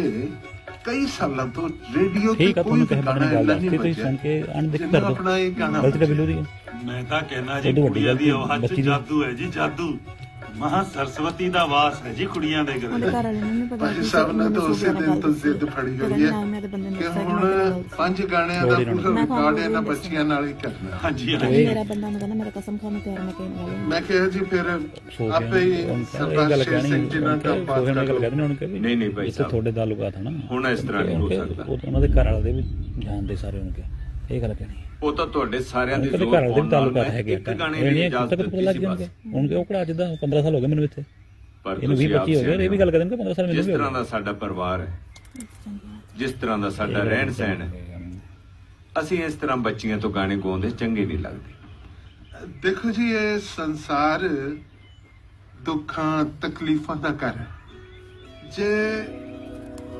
ਕਈ ਸਾਲਾਂ ਤੋਂ ਰੇਡੀਓ ਤੇ ਕੋਈ ਗਾਣਾ ਗੱਲ ਦੱਸਦੀ ਤੁਸੀਂ ਸੁਣ ਕੇ ਅਣਦੇਖ ਕਰ ਦੋ। ਗਲਤੀ ਤਾਂ ਬਿੱਲੂ ਦੀ ਹੈ। ਮੈਂ ਤਾਂ ਕਹਿਣਾ ਜੀ ਕੁੜੀਆਂ ਦੀ ਆਵਾਜ਼ 'ਚ ਜਾਦੂ ਹੈ ਜੀ ਜਾਦੂ। ਮਹਾ ਸਰਸਵਤੀ ਦਾ ਵਾਸ ਹੈ ਜੀ ਕੁੜੀਆਂ ਦੇ ਘਰੇ। ਭਾਈ ਸਾਹਿਬ ਨੇ ਤਾਂ ਉਸੇ ਦਿਨ ਤੋਂ ਜ਼ਿੱਦ ਫੜੀ ਹੋਈ ਹੈ ਕਿ ਹੁਣ 5 ਗਾਣਿਆਂ ਦਾ ਪੂਰਾ ਰਿਕਾਰਡ ਇਹਨਾਂ ਬੱਚੀਆਂ ਨਾਲ ਹੀ ਕਰਨਾ। ਹਾਂਜੀ ਮੇਰਾ ਬੰਦਾ ਨੂੰ ਕਹਿੰਦਾ ਮੇਰਾ ਕਸਮ ਖਾਣ ਨੂੰ ਪਿਆਰ ਨਾ ਕਹਿਣ ਵਾਲੇ। ਮੈਂ ਕਿਹਾ ਜੀ ਫਿਰ ਆਪੇ ਹੀ ਸਰਦਾਰ ਸ਼ੇਰ ਸਿੰਘ ਜੀ ਨਾਲ ਗੱਲ ਬਾਤ ਨਹੀਂ ਨਹੀਂ ਭਾਈ ਸਾਹਿਬ ਤੁਹਾਡੇ ਤਾਲੁਕਾਤ ਹੈ ਨਾ ਹੁਣ ਇਸ ਤਰ੍ਹਾਂ ਨਹੀਂ ਹੋ ਸਕਦਾ। ਉਹਨਾਂ ਦੇ ਘਰ ਵਾਲੇ ਦੇ ਵੀ ਜਾਣਦੇ ਸਾਰੇ ਉਹਨੂੰ ਕਿਹਾ ਇਹ ਗੱਲ ਕਹਿਣੀ ਉਹ ਤਾਂ ਤੁਹਾਡੇ ਸਾਰਿਆਂ ਦੇ ਘਰ ਵਾਲੇ ਦੇ ਤਾਲੁਕਾਤ ਹੈਗੇ ਇੱਕ ਗਾਣੇ ਦੀ ਇਜਾਜ਼ਤ ਦਿੱਤੀ ਲੱਗ ਜਾਣਗੇ। ਹੁਣ ਉਹ ਕਿਹੜਾ ਅੱਜ ਦਾ 15 ਸਾਲ ਹੋ ਗਏ ਮੈਨੂੰ ਇੱਥੇ ਇਹਨੂੰ 20-25 ਹੋ ਗਏ ਇਹ ਵੀ ਗੱਲ ਕਰਦੇ ਨੇ 15 ਸਾਲ ਮੈਨੂੰ ਜਿਸ ਤਰ੍ਹਾਂ ਦਾ ਸਾਡਾ ਪਰਿਵਾਰ ਹੈ ਜਿਸ ਤਰ੍ਹਾਂ ਦਾ ਸਾਡਾ ਰਹਿਣ ਸਹਿਣ ਹੈ ਅਸੀਂ ਇਸ ਤਰ੍ਹਾਂ ਬੱਚੀਆਂ ਤੋਂ ਗਾਣੇ ਗਾਉਂਦੇ ਚੰਗੇ ਨਹੀਂ ਲੱਗਦੇ। ਦੇਖੋ ਜੀ ਇਹ ਸੰਸਾਰ ਦੁੱਖਾਂ ਤਕਲੀਫਾਂ ਦਾ ਘਰ ਹੈ। ਜੇ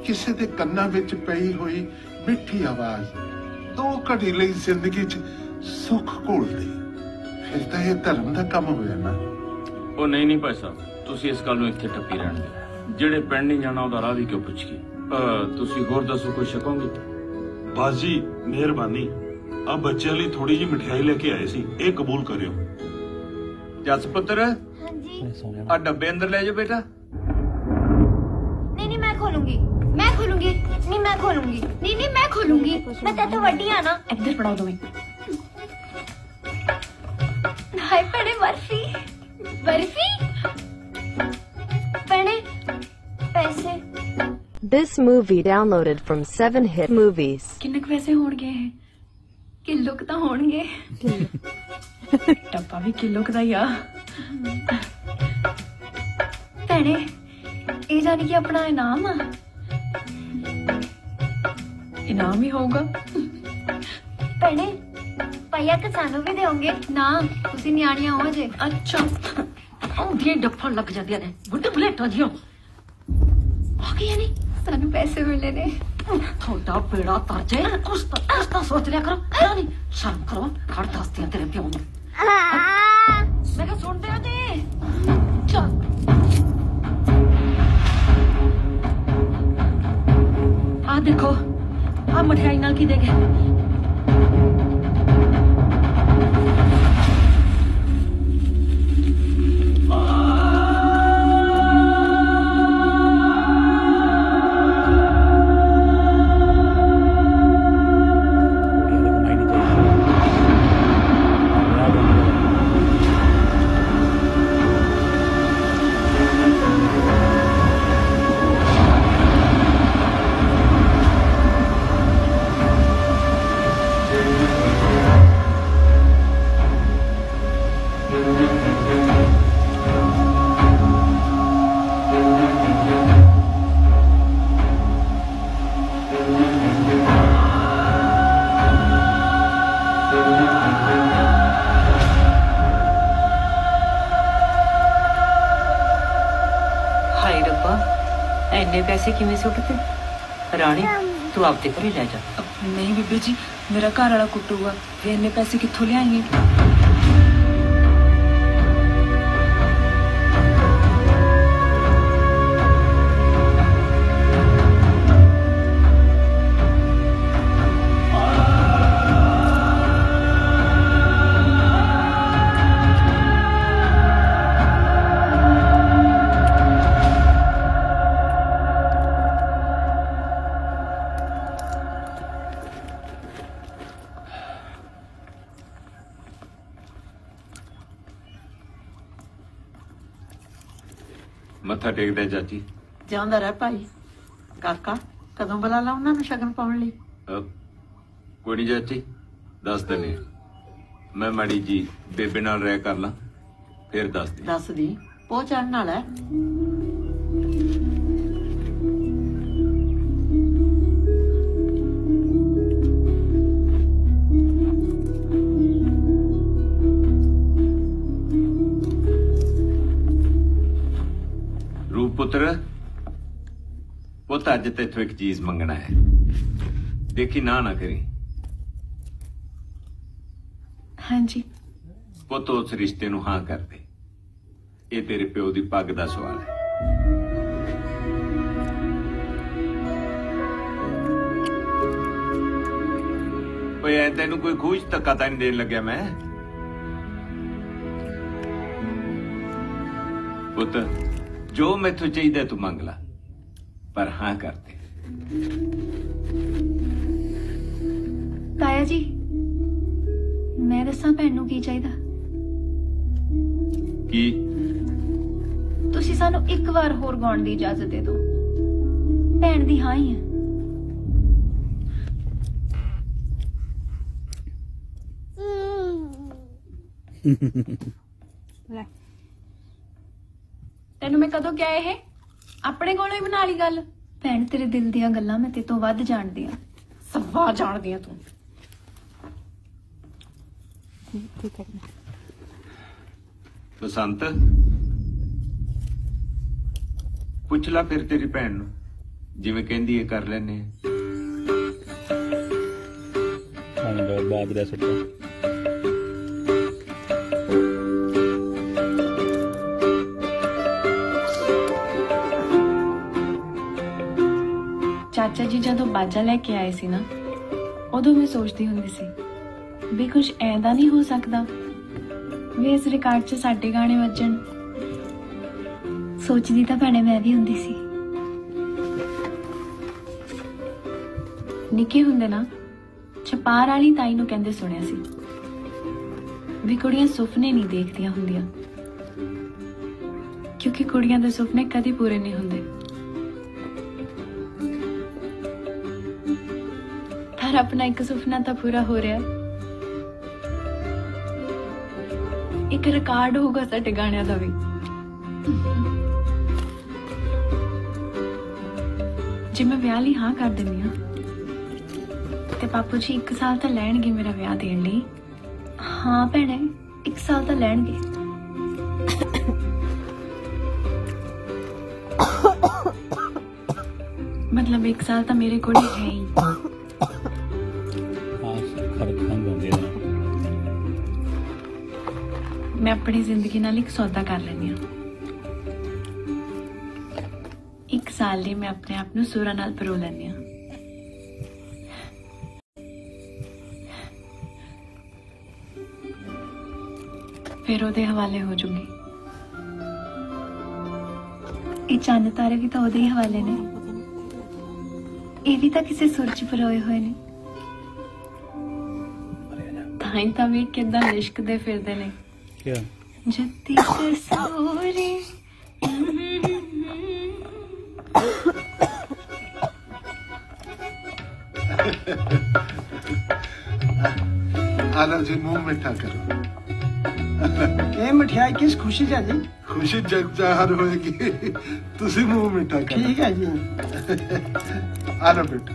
ਕਿਸੇ ਦੇ ਕੰਨਾਂ ਵਿੱਚ ਪਈ ਹੋਈ ਮਿੱਠੀ ਆਵਾਜ਼ 2 ਘੜੀ ਲਈ ਜ਼ਿੰਦਗੀ 'ਚ ਸੁੱਖ ਘੋਲਦੀ ਫਿਰ ਤਾਂ ਇਹ ਧਰਮ ਦਾ ਕੰਮ ਹੋਇਆ ਨਾ। ਉਹ ਨਹੀਂ ਭਾਈ ਸਾਹਿਬ ਤੁਸੀਂ ਇਸ ਗੱਲ ਨੂੰ ਇੱਥੇ ਟੱਪੀ ਰਹਿਣ ਦਿਓ। ਜਿਹੜੇ ਪਿੰਡ ਨਹੀਂ ਜਾਣਾ ਉਹਦਾ ਰਾਹ ਵੀ ਕਿਉਂ ਪੁੱਛੀਏ। ਤੁਸੀਂ ਹੋਰ ਦੱਸੋ ਕੋਈ ਸ਼ਕੋਗੇ? ਬਸ ਜੀ ਮਿਹਰਬਾਨੀ ਆ ਬੱਚਿਆਂ ਲਈ ਥੋੜੀ ਜਿਹੀ ਮਠਿਆਈ ਲੈ ਕੇ ਆਏ ਸੀ ਇਹ ਕਬੂਲ ਕਰਿਓ। ਜਸ ਪੁੱਤਰ ਹਾਂਜੀ ਆ ਡੱਬੇ ਅੰਦਰ ਲੈ ਜਾਓ ਬੇਟਾ। नहीं मैं खोलूंगी नहीं मैं खोलूंगी नहीं मैं खोलूंगी मैं तो वड्डी आ ना इधर पढ़ाओ तुम्हें। हाय पढ़े बर्फी पढ़े पैसे। This movie downloaded from 7hit movies. किन्ने पैसे होणगे किलो क तां होणगे डब्बा भी किलो क दा ही आ भैणे ਇਹ ਜਾਨੀ ਕਿ ਆਪਣਾ ਇਨਾਮ ਆ ਇਨਾਮ ਹੀ ਹੋਊਗਾ ਭੈਣੇ ਪਈਆ ਕਿ ਸਾਨੂੰ ਵੀ ਦੇਵੋਗੇ ਨਾ ਤੁਸੀਂ ਨਿਆਣੀਆਂ ਹੋ ਜੇ। ਅੱਛਾ ਆਉਂਦੀਆਂ ਡੱਫਣ ਲੱਗ ਜਾਂਦੀਆਂ ਨੇ ਬੁੱਢੇ ਬਲੇਟਾਂ ਜੀਓ ਆ ਗਈ ਨਹੀਂ ਸਾਨੂੰ ਪੈਸੇ ਮਿਲੇ ਨੇ ਤੁਹਾਡਾ ਬੇੜਾ ਤਰ ਜਾਏ ਕੁਛ ਤਾਂ ਸੋਚ ਲਿਆ ਕਰੋ ਨਹੀਂ ਸ਼ਰਮ ਕਰੋ ਖੜ ਦੱਸਦੀਆਂ ਤੇਰੇ ਪਿਓ ਨੂੰ ਮੈਂ ਕਿਹਾ ਸੁਣਦੇ ਹੋ ਜੀ ਚੱਲ ਆ ਦੇਖੋ ਆ ਮਠਿਆਈ ਨਾਲ ਕੀ ਦੇ ਗਏ ਇੰਨੇ ਪੈਸੇ ਕਿਵੇਂ ਸੁੱਟਦੇ ਰਾਣੀ? तू आपके घरे ले जा। नहीं बीबी जी, मेरा घर वाला कुटूगा, वे इन्ने पैसे कित्थों लियाएंगे? मत्था टेकदा चाची। जिंदा रह भाई। काका कदों बुला ला उन्होंने शगन पाउण लई? कोई नहीं चाची, दस दिने मैं माड़ी जी बेबे नाल रह कर ला, फिर दस दी पो चढ़न वाला है। पुत्र पुत अज तेथों एक चीज मंगना है, देखी ना ना करी। हाँ जी पुत उस रिश्ते नूं हाँ कर दे, ये तेरे प्यो दी पग दा सवाल है। तेनू कोई खूज धक्का तां नहीं देन लग्या मैं। पुत जो मैथों चाहिए तू मंग ला, पर हाँ कर दे। ताया जी मैं दसा भैन नूं की चाहिदा? की तुसी सानू एक बार होर गाउण दी इजाजत दे दो, भैन दी हाँ ही है। तेनू मैं कदों क्या है अपने कोलों ही बना ली गल? भैन तेरे दिल दियां गल्लां मैं ते तो वध जाणदी हां, सवा जाणदी हां तू। ठीक है बसंत पुछ ला फिर तेरी भैन नूं, जिवें कहंदी है कर लैने। बाग दा सुट्टा चाचा जी जदों बाजा लैके आए सी ना, उदों मैं सोचती हुंदी सी भी कुछ ऐदा नहीं हो सकता भी इस रिकॉर्ड च साडे गाने वजन। सोचदी तां भैणे मैं भी हुंदी सी। निक्के हुंदे ना छपार वाली ताई नूं कहंदे सुणिया सी भी कुड़ियां सुपने नहीं देखदियां हुंदियां, क्योंकि कुड़ियां दे सुपने कदी पूरे नहीं हुंदे। पर अपना एक सुपना तो पूरा हो रहा है, एक रिकॉर्ड होगा साडे गाणियां दा भी। जे मैं ब्याह लई हाँ कर दिंदी हां ते बापू जी 1 साल तो लैणगे मेरा ब्याह देण लई। हाँ भैणे 1 साल तो लैणगे। मतलब 1 साल तो मेरे कोल ही है ही। मैं अपनी जिंदगी नाल एक सौदा कर लैनी हां। 1 साल लिए मैं अपने आप नूं सुरां नाल परो लैनी हां। फिर ओदे हवाले हो जूंगी। ये चंद तारे भी तो ओदे ही हवाले ने, ये भी तो किसी सुर च परोए हुए ने। ताई तां भी किदां लिशकदे फिरदे ने। क्या जत्ती कसूरी आला जी मुंह मिठा करो। ये मिठाई किस खुशी च जी? खुशी जग जाहर होएगी, तुसी मुंह मिठा करो। ठीक है जी। आलो बेटा।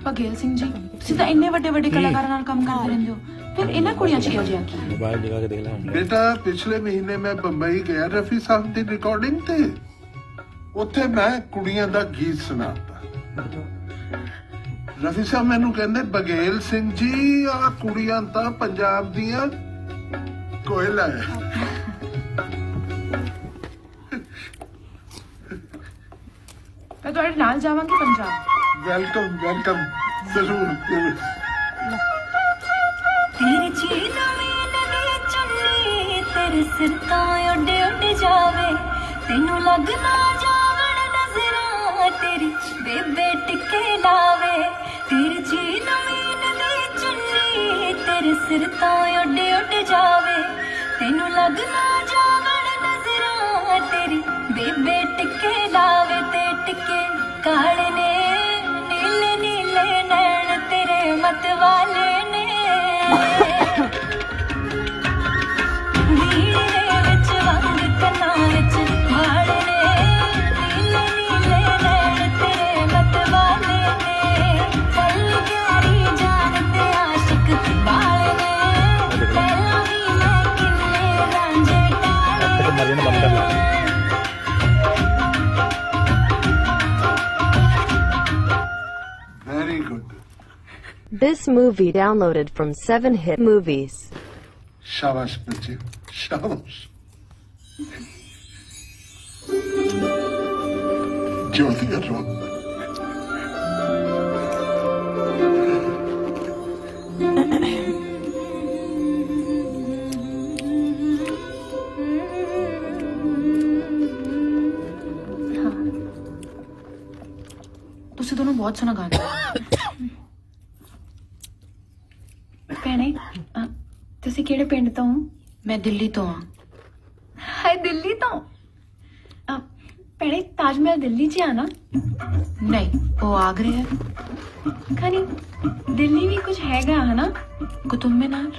भगेल सिंह जी तुसी तां इन्ने वड्डे वड्डे कलाकारां नाल काम करदे रहिंदे हो, फिर इन्हां कुड़ियां च किहो जिहा की? मोबाइल जगा के देख ला बेटा। पिछले महीने मैं बंबई गया रफी साहब की रिकॉर्डिंग ते, उत्थे मैं कुड़ियां दा गीत सुनाता। रफी साहब मैनू कहंदे बघेल सिंह जी आ कुड़ियां तां पंजाब दियां कोयला है। मैं तुहाडे नाल जावांगी पंजाब। वेलकम वेलकम जरूर जरूर। तेरी चीज नवी चुन्नी तेरे सिर तो उड़ उड़ जावे तेनू लगना जावण नजरां तेरी बेबे टिके लावे। तेरी चीज नवी चुन्नी तेरे सिर तो उड़ उड़ जावे तेनू लगना जावण नजरां तेरी बेबे टिके लावे। ते टिके काले ने नीले नीले नैन तेरे मत वाले ने Very good. This movie downloaded from 7hit movies. शाबाश बच्चे शाबाश। ज्योति कर रहा हूँ। ਤੁਸੀਂ ਦੋਨੋਂ ਬਹੁਤ ਸੋਹਣਾ ਗਾਉਂਦੇ ਹੋ। ਭੈਣੇ ਤੁਸੀਂ ਕਿਹੜੇ ਪਿੰਡ ਤੋਂ? ਮੈਂ ਦਿੱਲੀ ਤੋਂ ਆ। ਹਾਏ ਦਿੱਲੀ ਤੋਂ? ਭੈਣੇ ਤਾਜ ਮਹਿਲ ਦਿੱਲੀ 'ਚ ਆ ਨਾ? ਨਹੀਂ ਉਹ ਆਗਰੇ ਹੈ। ਖਾਨੀ ਦਿੱਲੀ ਵੀ ਕੁਝ ਹੈਗਾ ਹਨਾ? ਕੁਤੁਬ ਮੀਨਾਰ।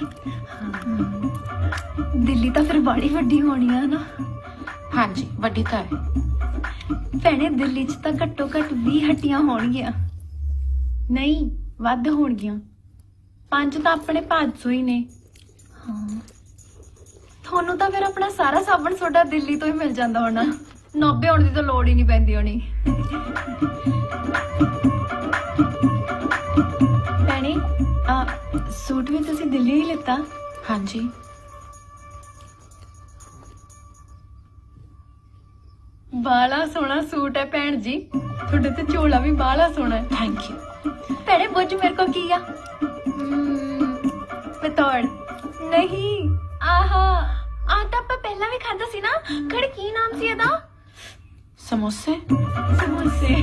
ਦਿੱਲੀ ਤਾਂ ਫਿਰ ਬੜੀ ਵੱਡੀ ਹੋਣੀ ਆ ਨਾ? ਹਾਂਜੀ ਵੱਡੀ ਤਾਂ ਹੈ। ਭੈਣੇ ਦਿੱਲੀ 'ਚ ਤਾਂ ਘੱਟੋ ਘੱਟ 20 ਹੱਟੀਆਂ ਹੋਣਗੀਆਂ। ਨਹੀਂ ਵੱਧ ਹੋਣਗੀਆਂ। 5 ਤਾਂ ਆਪਣੇ ਭਾਜਸੋ ਹੀ ਨੇ। ਹਾਂ ਤੁਹਾਨੂੰ ਤਾਂ ਫਿਰ ਆਪਣਾ ਸਾਰਾ ਸਾਬਣ ਸੋਡਾ ਦਿੱਲੀ ਤੋਂ ਹੀ ਮਿਲ ਜਾਂਦਾ ਹੋਣਾ। 90 ਆਉਣ ਦੀ ਤਾਂ ਲੋੜ ਹੀ ਨਹੀਂ ਪੈਂਦੀ ਹੋਣੀ। ਭੈਣੇ ਸੂਟ ਵੀ ਤੁਸੀਂ ਦਿੱਲੀ ਹੀ ਲਿੱਤਾ? ਹਾਂਜੀ। ਬਾਲਾ ਸੋਹਣਾ ਸੂਟ ਹੈ ਭੈਣ ਜੀ। ਤੁਹਾਡੇ ਤੇ ਝੋਲਾ ਵੀ ਬਾਲਾ ਸੋਹਣਾ ਹੈ। Thank you. ਭੈਣੇ ਪੁੱਛ ਮੇਰੇ ਕੋਲ ਕੀ ਆ? ਪਤੌੜ ਨਹੀਂ ਆਹਾ ਆ ਤਾਂ ਆਪਾਂ ਪਹਿਲਾਂ ਵੀ ਖਾਧਾ ਸੀ ਨਾ। ਖੜ ਕੀ ਨਾਮ ਸੀ ਇਹਦਾ? ਸਮੋਸੇ। ਸਮੋਸੇ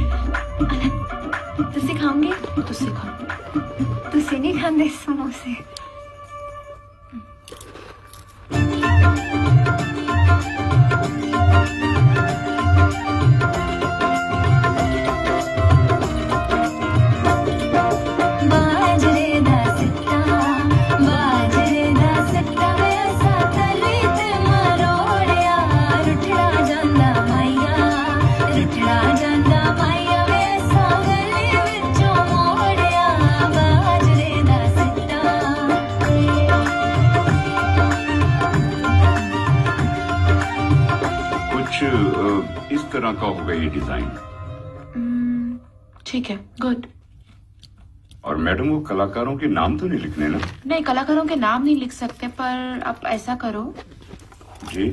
ਤੁਸੀਂ ਖਾਓਗੇ? ਤੁਸੀਂ ਖਾਓ। ਤੁਸੀਂ ਨਹੀਂ ਖਾਂਦੇ ਸਮੋਸੇ? इस तरह का होगा ये डिजाइन। ठीक है गुड। और मैडम वो कलाकारों के नाम तो नहीं लिखने ना? नहीं कलाकारों के नाम नहीं लिख सकते पर आप ऐसा करो जी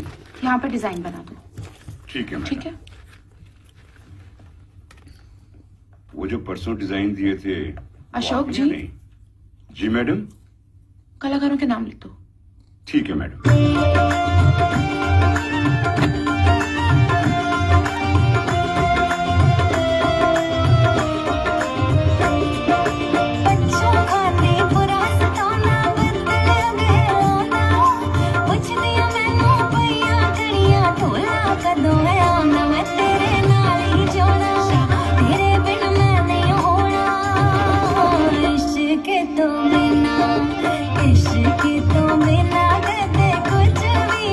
यहाँ पे डिजाइन बना दो। ठीक है। ठीक है। वो जो परसों डिजाइन दिए थे अशोक जी। जी मैडम। कलाकारों के नाम लिख दो। ठीक है मैडम। इश्क तो बिना कुछ भी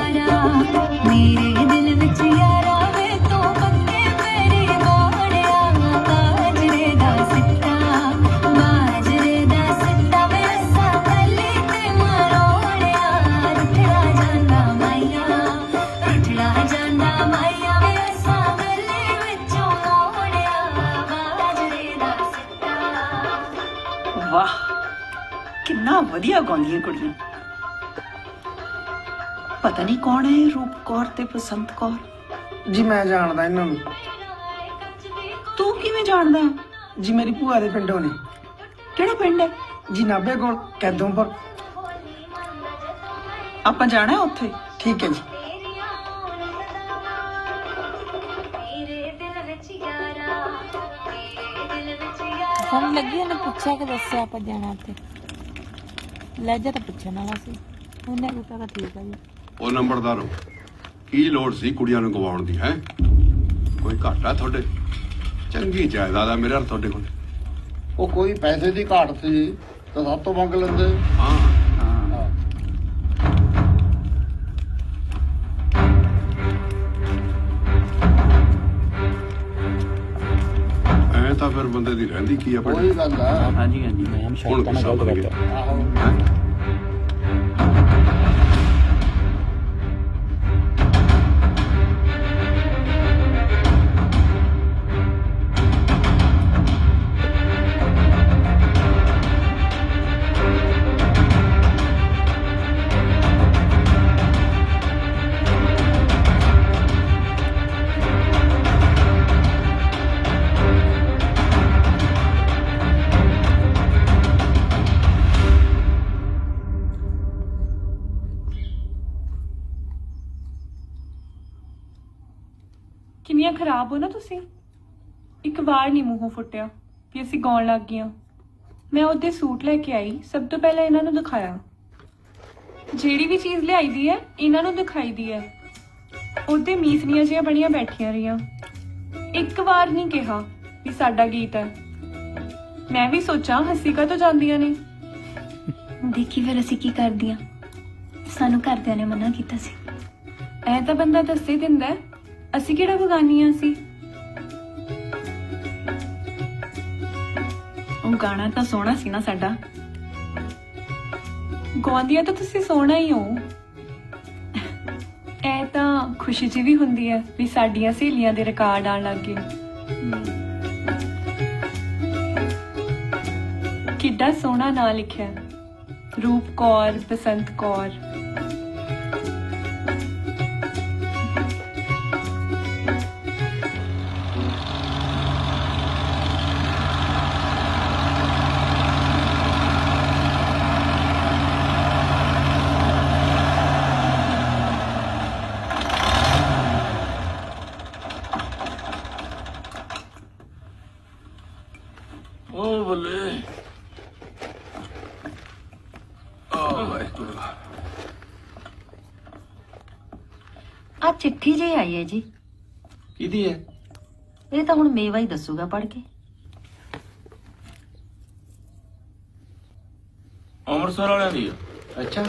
यारा मेरे दिल विच यारा वे तू पक्के मेरी बाणिया बाजरे दा सिट्टा वे असा गली ते मरोड़िया रुठड़ा जांदा माइया वे असा गली विचों मोड़िया बाजरे दा सिट्टा। वाह कितना वधिया गाउंदियां कुड़ियां। पता नहीं कौन है रूप कौर ते बसंत कौर। जी मैं जानदा इन्हां नूं। तू किवें जानदा? जी मेरी भूआ दे पिंडों ने। किहड़ा पिंड है? जी नाभे कोल कैदोंपुर। आपां जाना है उत्थे। ठीक है जी। ਸਾਨੂੰ ਲੱਗੀ ਉਹਨੇ ਪੁੱਛਿਆ ਕਿ ਦੱਸਿਆ ਆਪਾਂ ਜਾਣਾ ਉੱਥੇ ਲਹਿਜਾ ਤਾਂ ਪੁੱਛਣ ਵਾਲਾ ਸੀ ਉਹਨੇ ਕਿਹਾ ਤਾਂ ਠੀਕ ਆ ਜੀ। ਉਹ ਨੰਬਰਦਾਰੋ ਕੀ ਲੋੜ ਸੀ ਕੁੜੀਆਂ ਨੂੰ ਗਵਾਉਣ ਦੀ ਹੈ? ਕੋਈ ਘਾਟਾ ਤੁਹਾਡੇ? ਚੰਗੀ ਜਾਇਦਾਦ ਆ ਮੇਰੇ ਨਾਲ ਤੁਹਾਡੇ ਕੋਲ। ਉਹ ਕੋਈ ਪੈਸੇ ਦੀ ਘਾਟ ਸੀ ਤਾਂ ਸਭ ਤੋਂ ਮੰਗ ਲੈਂਦੇ। ਹਾਂ ਤਾਂ ਫਿਰ ਬੰਦੇ ਦੀ ਰਹਿੰਦੀ ਕੀ ਆ ਬੜੀ। ਕੋਈ ਗੱਲ ਆ। ਹਾਂਜੀ ਹਾਂਜੀ ਹੁਣ ਗੁੱਸਾ ਬਣ ਗਿਆ। ਕਿੰਨੀਆਂ ਖਰਾਬ ਹੋ ਨਾ ਤੁਸੀਂ। ਇੱਕ ਵਾਰ ਨਹੀਂ ਮੂੰਹੋਂ ਫੁੱਟਿਆ ਵੀ ਅਸੀਂ ਗਾਉਣ ਲੱਗ ਗਈਆਂ। ਮੈਂ ਉਹਦੇ ਸੂਟ ਲੈ ਕੇ ਆਈ, ਸਭ ਤੋਂ ਪਹਿਲਾਂ ਇਹਨਾਂ ਨੂੰ ਦਿਖਾਇਆ। ਜਿਹੜੀ ਵੀ ਚੀਜ਼ ਲਿਆਈ ਦੀ ਹੈ ਇਹਨਾਂ ਨੂੰ ਦਿਖਾਈ ਦੀ ਹੈ। ਉਹਦੇ ਮੀਸਨੀਆਂ ਜਿਹੀਆਂ ਬਣੀਆਂ ਬੈਠੀਆਂ ਰਹੀਆਂ। ਇੱਕ ਵਾਰ ਨਹੀਂ ਕਿਹਾ ਵੀ ਸਾਡਾ ਗੀਤ ਹੈ। ਮੈਂ ਵੀ ਸੋਚਾਂ ਹੱਸੀ ਕਾ ਤੋਂ ਜਾਂਦੀਆਂ ਨੇ। ਦੇਖੀ ਫਿਰ ਅਸੀਂ ਕੀ ਕਰਦੀਆਂ। ਸਾਨੂੰ ਘਰਦਿਆਂ ਨੇ ਮਨਾ ਕੀਤਾ ਸੀ। ਐ ਤਾਂ ਬੰਦਾ ਦੱਸੇ ਦਿੰਦਾ, ਅਸੀਂ ਕਿਹੜਾ ਬਗਾਨੀਆਂ ਸੀ। ਉਹ ਗਾਣਾ ਤਾਂ ਸੋਹਣਾ ਸੀ ਨਾ ਸਾਡਾ। ਗਾਉਂਦੀਆਂ ਤਾਂ ਤੁਸੀਂ ਸੋਹਣਾ ਹੀ ਹੋ। ਐ ਤਾਂ ਖੁਸ਼ੀ ਜੀ ਵੀ ਹੁੰਦੀ ਹੈ ਵੀ ਸਾਡੀਆਂ ਸਹੇਲੀਆਂ ਦੇ ਰਿਕਾਰਡ ਆਉਣ ਲੱਗ ਗਏ। ਕਿੱਡਾ ਸੋਹਣਾ ਨਾਂ ਲਿਖਿਆ, ਰੂਪ ਕੌਰ, ਬਸੰਤ ਕੌਰ। ਆ ਚਿੱਠੀ ਜਿਹੀ ਆਈ ਹੈ ਜੀ। ਕਿਹਦੀ ਹੈ? ਇਹ ਤਾਂ ਹੁਣ ਮੇਵਾ ਹੀ ਦੱਸੂਗਾ ਪੜ੍ਹ ਕੇ। ਅੰਮ੍ਰਿਤਸਰ ਵਾਲਿਆਂ ਦੀ ਆ। ਅੱਛਾ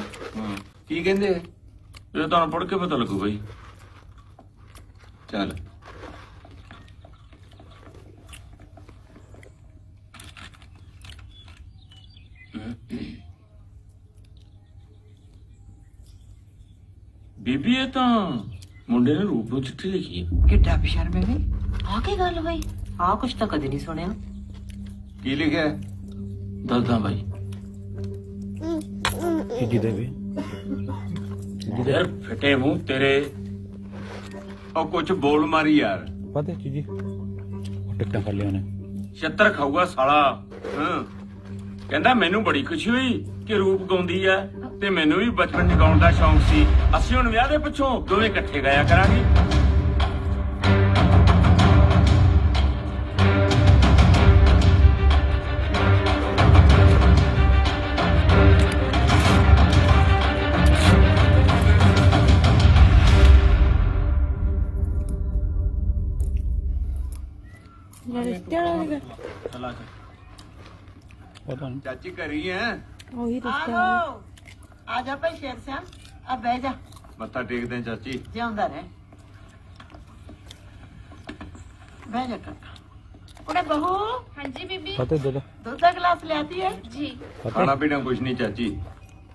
ਕੀ ਕਹਿੰਦੇ? ਇਹ ਤੁਹਾਨੂੰ ਪੜ੍ਹ ਕੇ ਪਤਾ ਲੱਗੂ ਬਈ। ਚੱਲ ਬੀਬੀ ਇਹ ਤਾਂ ਮੁੰਡੇ ਨੇ ਰੂਪ ਨੂੰ ਚਿੱਠੀ ਲਿਖੀ ਹੈ। ਕਿੱਡਾ ਬੇਸ਼ਰਮੇ ਵੇ। ਆ ਕੀ ਗੱਲ ਹੋਈ? ਆ ਕੁਛ ਤਾਂ ਕਦੇ ਨਹੀਂ ਸੁਣਿਆ। ਕੀ ਲਿਖਿਆ? ਦੱਸਦਾ ਬਾਈ। ਜੀ ਦੇਵੇ ਯਾਰ ਫਟੇ ਮੂੰਹ ਤੇਰੇ। ਉਹ ਕੁਛ ਬੋਲ ਮਾਰੀ ਯਾਰ। ਪਤਾ ਜੀ ਟਿਕਟਾਂ ਕਰ ਲਿਆ ਉਹਨੇ। ਛੱਤਰ ਖਾਊਗਾ ਸਾਲਾ। ਕਹਿੰਦਾ ਮੈਨੂੰ ਬੜੀ ਖੁਸ਼ੀ ਹੋਈ ਕਿ ਰੂਪ ਗਾਉਂਦੀ ਐ ਤੇ ਮੈਨੂੰ ਵੀ ਬਚਪਨ 'ਚ ਗਾਉਣ ਦਾ ਸ਼ੌਂਕ ਸੀ। ਅਸੀਂ ਹੁਣ ਵਿਆਹ ਦੇ ਪਿੱਛੋਂ ਦੋਵੇਂ ਇਕੱਠੇ ਗਾਇਆ ਕਰਾਂਗੇ। ਚਾਚੀ ਘਰੀ ਹੈ। ਉਹੀ आ जा भाई शेर श्याम, अब बह जा। ਮੱਥਾ ਟੇਕਦੇ ਆਂ ਚਾਚੀ। ਜਿਉਂਦਾ ਰਹਿ। ਬਹਿ ਜਾ ਕਾਕਾ। ਉਹਨੇ ਬਹੂ। ਹਾਂਜੀ ਬੀਬੀ। ਫਤਿਹ ਦੇ ਦੇ। ਦੁੱਧ ਦਾ ਗਲਾਸ ਲਿਆਤੀ ਹੈ ਜੀ। ਖਾਣਾ ਪੀਣਾ ਕੁਛ ਨਹੀਂ ਚਾਚੀ।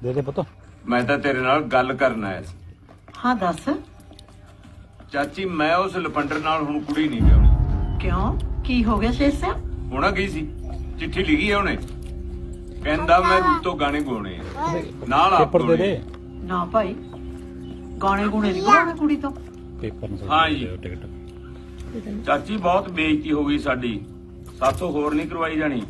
ਦੇ ਦੇ ਪੁੱਤ। ਮੈਂ ਤਾਂ ਤੇਰੇ ਨਾਲ ਗੱਲ ਕਰਨ ਆਇਆ ਸੀ। ਹਾਂ ਦੱਸ। ਚਾਚੀ ਮੈਂ ਉਸ ਲਪੰਡਰ ਨਾਲ ਹੁਣ ਕੁੜੀ ਨਹੀਂ ਵਿਆਹਣੀ। ਕਿਉਂ ਕੀ ਹੋ ਗਿਆ ਸ਼ੇਸ਼ਾ? ਹੋਣਾ ਕੀ ਸੀ, ਚਿੱਠੀ ਲਿਖੀ ਹੈ ਉਹਨੇ, ਕਹਿੰਦਾ ਮੈਂ ਰੂਪ ਤੋਂ ਗਾਣੇ ਗਾਉਣੇ ਆ ਨਾਲ ਆਪ ਪੇਪਰ ਦੇ ਦੇ। ਨਾ ਭਾਈ ਗਾਣੇ ਗੁਣੇ ਨਹੀਂ ਗਾਉਣੇ ਕੁੜੀ ਤੋਂ। ਪੇਪਰ ਨੂੰ ਹਾਂ ਜੀ। ਟਿਕਟ ਚਾਚੀ ਬਹੁਤ ਬੇਇੱਜ਼ਤੀ ਹੋ ਗਈ ਸਾਡੀ, ਸਾਥੋਂ ਹੋਰ ਨਹੀਂ ਕਰਵਾਈ ਜਾਣੀ।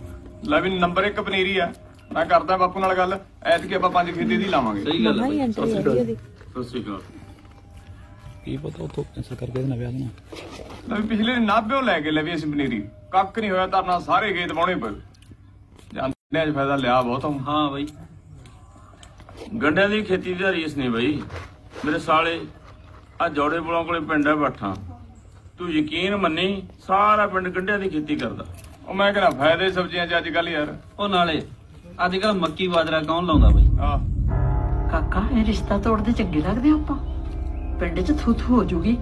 ਲੈ ਵੀ ਨੰਬਰ 1 ਪਨੀਰੀ ਆ। ਮੈਂ ਕਰਦਾ ਬਾਪੂ ਨਾਲ ਗੱਲ, ਐਤਕੀ ਆਪਾਂ 5 ਖੇਤੀ ਦੀ ਲਾਵਾਂਗੇ। ਸਹੀ ਗੱਲ ਹੈ। ਸਤਿ ਸ਼੍ਰੀ ਅਕਾਲ। ਕੀ ਪਤਾ ਉਥੋਂ ਕੈਂਸਲ ਕਰਕੇ ਇਹਦੇ ਨਾਲ ਵਿਆਹ ਦੇਣਾ। ਲੈ ਵੀ ਪਿਛਲੇ ਨਾਭਿਓਂ ਲੈ ਕੇ ਲੈ ਵੀ ਅਸੀਂ ਪਨੀਰੀ, ਕੱਖ ਨਹੀਂ ਹੋਇਆ ਧਰਨਾ, ਸਾਰੇ ਖੇਤ ਵਾਹੁਣੇ ਪਏ। ਜਾਂਦੇ ਅੱਜ ਫਾਇਦਾ ਲਿਆ ਬਹੁਤ। ਹਾਂ ਬਈ, ਗੰਡਿਆਂ ਦੀ ਖੇਤੀ ਦੀ ਰੀਸ ਨਹੀਂ ਬਈ। ਮੇਰੇ ਸਾਲੇ ਆ ਜੋੜੇ ਬੁਲਾਂ ਕੋਲੇ ਪਿੰਡ ਹੈ ਬੱਠਾ, ਤੂੰ ਯਕੀਨ ਮੰਨੀ ਸਾਰਾ ਪਿੰਡ ਗੰਡਿਆਂ ਦੀ ਖੇਤੀ ਕਰਦਾ। ਉਹ ਮੈਂ ਕਹਿੰਦਾ ਫਾਇਦੇ ਸਬਜ਼ੀਆਂ ਚ ਅੱਜ ਕੱਲ ਯਾਰ। ਉਹ ਨਾਲੇ ਅੱਜ ਕੱਲ ਮੱਕੀ ਬਾਜਰਾ ਕੌਣ ਲਾਉਂਦਾ ਬਈ? ਕਾਕਾ ਇਹ ਰਿਸ਼ਤਾ ਤੋੜਦੇ ਚੰਗੇ ਲੱਗਦੇ ਆਪਾਂ? ਪਿੰਡ 'ਚ ਥੂ ਥੂ ਹੋ ਜੂਗੀ।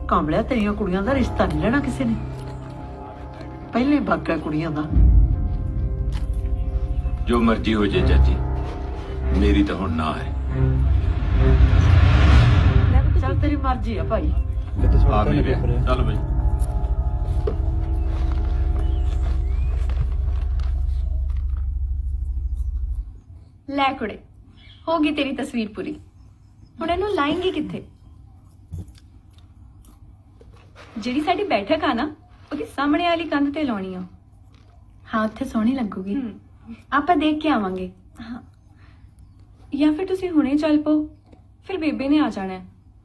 ਕਾਂਬਲਿਆ ਤੇਰੀਆਂ ਕੁੜੀਆਂ ਦਾ ਰਿਸ਼ਤਾ ਨਹੀਂ ਲੈਣਾ ਕਿਸੇ ਨੇ, ਪਹਿਲੇ ਬਾਗਾ ਕੁੜੀਆਂ ਦਾ। ਜੋ ਮਰਜ਼ੀ ਹੋ ਜਾਏ ਚਾਚੀ, ਮੇਰੀ ਤਾਂ ਹੁਣ ਨਾ ਹੈ। ਚੱਲ ਤੇਰੀ ਮਰਜ਼ੀ ਆ ਭਾਈ। ਆ ਮੇਰੇ ਚੱਲ ਬਈ। ਲੈ ਕੁੜੇ, ਹੋ ਗਈ ਤੇਰੀ ਤਸਵੀਰ ਪੂਰੀ। ਹੁਣ ਇਹਨੂੰ ਲਾਏਂਗੀ ਕਿੱਥੇ? ਜਿਹੜੀ ਸਾਡੀ ਬੈਠਕ ਆ ਨਾ, ਉਹਦੀ ਸਾਹਮਣੇ ਵਾਲੀ ਕੰਧ ਤੇ ਲਾਉਣੀ ਆ। ਹਾਂ ਉੱਥੇ ਸੋਹਣੀ ਲੱਗੂਗੀ। ਆਪਾਂ ਦੇਖ ਕੇ ਆਵਾਂਗੇ। ਹਾਂ, ਜਾਂ ਫਿਰ ਤੁਸੀਂ ਹੁਣੇ ਚੱਲ ਪੋ, ਫਿਰ ਬੇਬੇ ਨੇ ਆ ਜਾਣਾ।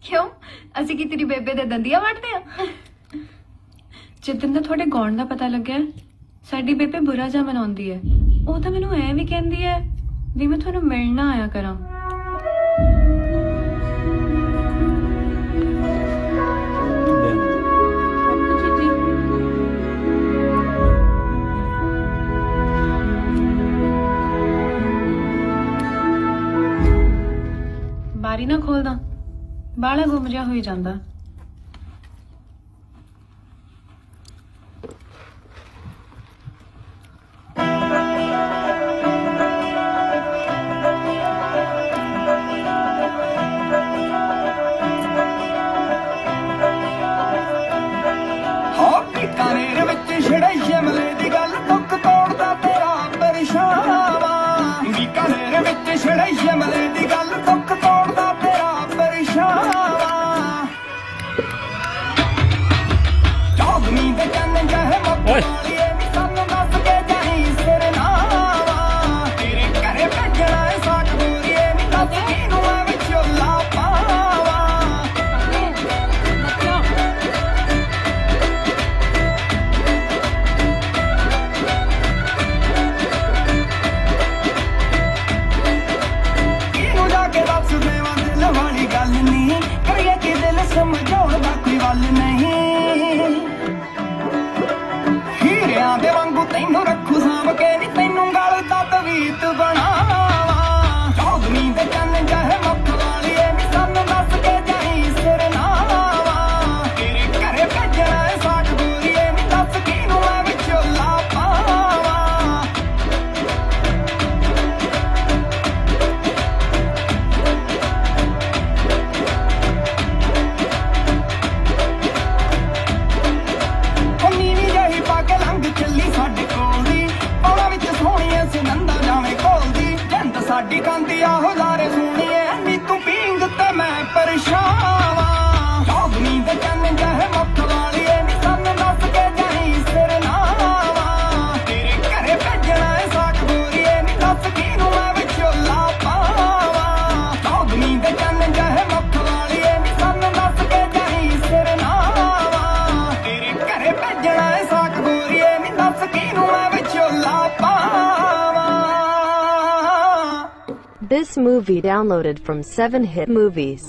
ਕਿਉਂ, ਅਸੀਂ ਕੀ ਤੇਰੀ ਬੇਬੇ ਦੇ ਦੰਦੀਆਂ ਵੱਢਦੇ ਆ? ਜਿੱਦਣ ਦਾ ਤੁਹਾਡੇ ਗਾਉਣ ਦਾ ਪਤਾ ਲੱਗਿਆ, ਸਾਡੀ ਬੇਬੇ ਬੁਰਾ ਜਾ ਮਨਾਉਂਦੀ ਹੈ। ਉਹ ਤਾਂ ਮੈਨੂੰ ਐ ਵੀ ਕਹਿੰਦੀ ਹੈ ਵੀ ਮੈਂ ਤੁਹਾਨੂੰ ਮਿਲਣਾ ਆਇਆ ਕਰਾਂ। ਬਾਰੀ ਨਾ ਖੋਲਦਾ, ਬਾਲਾ ਗੁੰਮ ਜਾ ਹੋਈ ਜਾਂਦਾ। ਬੀਕਾਨੇਰ ਵਿੱਚ ਛੜੇ ਸ਼ਿਮਲੇ ਦੀ ਗੱਲ, ਦੁੱਖ ਤੋੜਦਾ ਤੇਰਾ ਪਰਛਾਵਾਂ। ਬੀਕਾਨੇਰ ਵਿੱਚ ਛੜੇ ਸ਼ਿਮਲੇ ਦੀ ਗੱਲ, ਦੁੱਖ ਤੋੜਦਾ ਤੇਰਾ ਪਰਛਾਵਾਂ। ਚੌਗਨੀ ਦੇ ਚੰਨ ਜਹ ਮੱਕੀਏ ਨੀ ਸਾਨੂੰ ਦੱਸ ਕੇ ਜਾਈ ਸਿਰਨਾਵਾ। ਤੇਰੇ ਘਰੇ ਭੇਜਣਾ ਏ ਸਾਕ ਬੂਰੀਏ ਨੀ ਦੱਸ ਕਿਨੂੰ ਮੈਂ ਵਿਚੋਲਾ ਪਾਵਾਂ। ਵਾਲੀ ਗੱਲ ਨਹੀਂ ਕਰੀਏ ਕਿ ਦਿਲ ਸਮਝਾਉਣ ਦਾ ਕੋਈ ਵੱਲ ਨਹੀਂ। ਹੀਰਿਆਂ ਦੇ ਵਾਂਗੂ ਤੈਨੂੰ ਰੱਖੂ ਸਾਂਭ ਕੇ ਨੀ, ਤੈਨੂੰ ਗਲ ਦਾ ਤਵੀਤ ਬਣਾਵਾਂ। ਚੌਗਨੀ ਦੇ ਚੰਨ ਜਹ ਮੁੱਖ ਵਾਲੀਏ ਨੀ ਸਾਨੂੰ ਦੱਸ ਕੇ ਜਾਈ ਸਿਰਨਾਵਾ। ਤੇਰੇ ਘਰੇ ਭੇਜਣਾ ਏ ਸਾਕ ਬੂਰੀਏ ਨੀ ਦੱਸ ਕਿਨੂੰ ਮੈਂ ਵਿਚੋਲਾ ਪਾਵਾਂ। ਚੱਲੀ ਸਾਡੇ ਕੋਲ ਦੀ ਪੌੜਾ ਵਿੱਚ ਸੋਹਣੀਏ ਸੁਗੰਧਾ ਜਾਵੇਂ ਘੋਲਦੀ। ਜਿੰਦ ਸਾਡੀ ਕੰਦੀ ਆਹੋ ਲਾਰੇ ਸੋਹਣੀਏ ਨੀ ਤੂੰ ਪੀਂਗ ਤੇ ਮੈਂ ਪਰਛਾਵਾਂ। ਚੌਗਨੀ ਦੇ ਚੰਨ ਜਹ ਮੁੱਖ ਵਾਲੀਏ ਨੀ ਸਾਨੂੰ ਦੱਸ ਕੇ ਜਾਈ ਸਿਰਨਾਵਾ। ਤੇਰੇ ਘਰੇ ਭੇਜਣਾ ਏ ਸਾਕ ਬੂਰੀਏ ਨੀ ਦੱਸ ਕਿਨੂੰ ਮੈਂ ਵਿਚੋਲਾ ਪਾਵਾਂ। ਚੌਗਨੀ ਦੇ ਚੰਨ ਜਹ ਮੁੱਖ ਵਾਲੀਏ ਨੀ ਸਾਨੂੰ ਦੱਸ ਕੇ ਜਾਈ ਸਿਰਨਾਵਾ। ਤੇਰੇ ਘਰੇ ਭੇਜਣਾ ਏ ਸਾਕ ਬੂਰੀਏ ਨੀ ਦੱਸ ਕਿਨੂੰ ਮੈਂ ਵਿਚੋਲਾ ਪਾਵਾਂ। This movie downloaded from 7hit movies.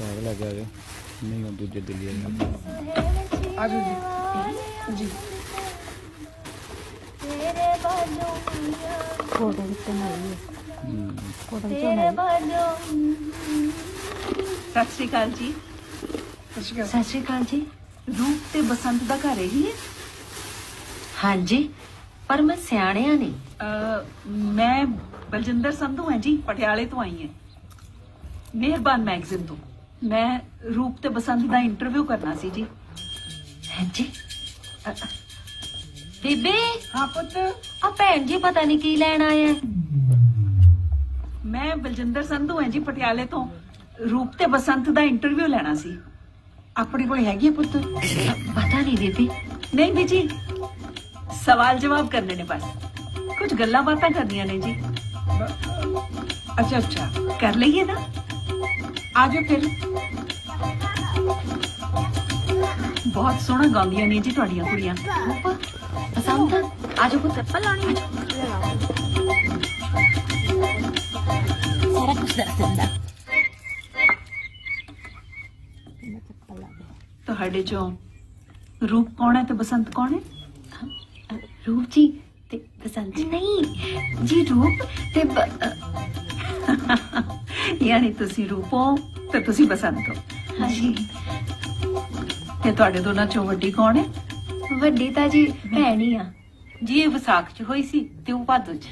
ਅਗਲਾ ਗਿਆ ਨਹੀਂ, ਉਹ ਦੂਜੇ ਦਿੱਲੀ ਆਜੋ ਜੀ। ਜੀ फोटो कितने आई है फोटो सत श्री अकाल जी। सत श्री अकाल जी। रूप ते बसंत दा घर ही है? हाँ जी, पर मैं सियाणिया नहीं। मैं बलजिंदर संधू है जी, पटियाले तो आई है, मेहरबान मैगजीन तो। मैं रूप ते बसंत दा इंटरव्यू करना सी जी। है जी। बेबे। हाँ पुत। आ भैन जी पता नहीं की लैन आए हैं। मैं बलजिंदर संधू है जी, पटियाले तो। रूप ते बसंत दा इंटरव्यू लेना सी। अपने को हैगी पुत? पता नहीं बेबी। नहीं बीजी, सवाल जवाब करने ने बस, कुछ गल्ला बातें करनिया ने जी। अच्छा अच्छा, कर लइए ना, आजो फिर। बहुत सोहना गाउंदियां ने जी तुहाडियां कुड़ियां। पसंद आजो पुत्र पलानी सारा कुछ दस दिंदा। तुहाडे चो रूप कौन है ते बसंत कौन है? रूप जी ते बसंत जी नहीं जी, रूप ते यानी तुसी रूप हो ते तुसी बसंत हो। हाँ जी। ते तुहाडे दोनां चो वड्डी कौन है? वड्डी ता जी भैन ही आ जी। विसाख च होई सी ते ओ भादो च।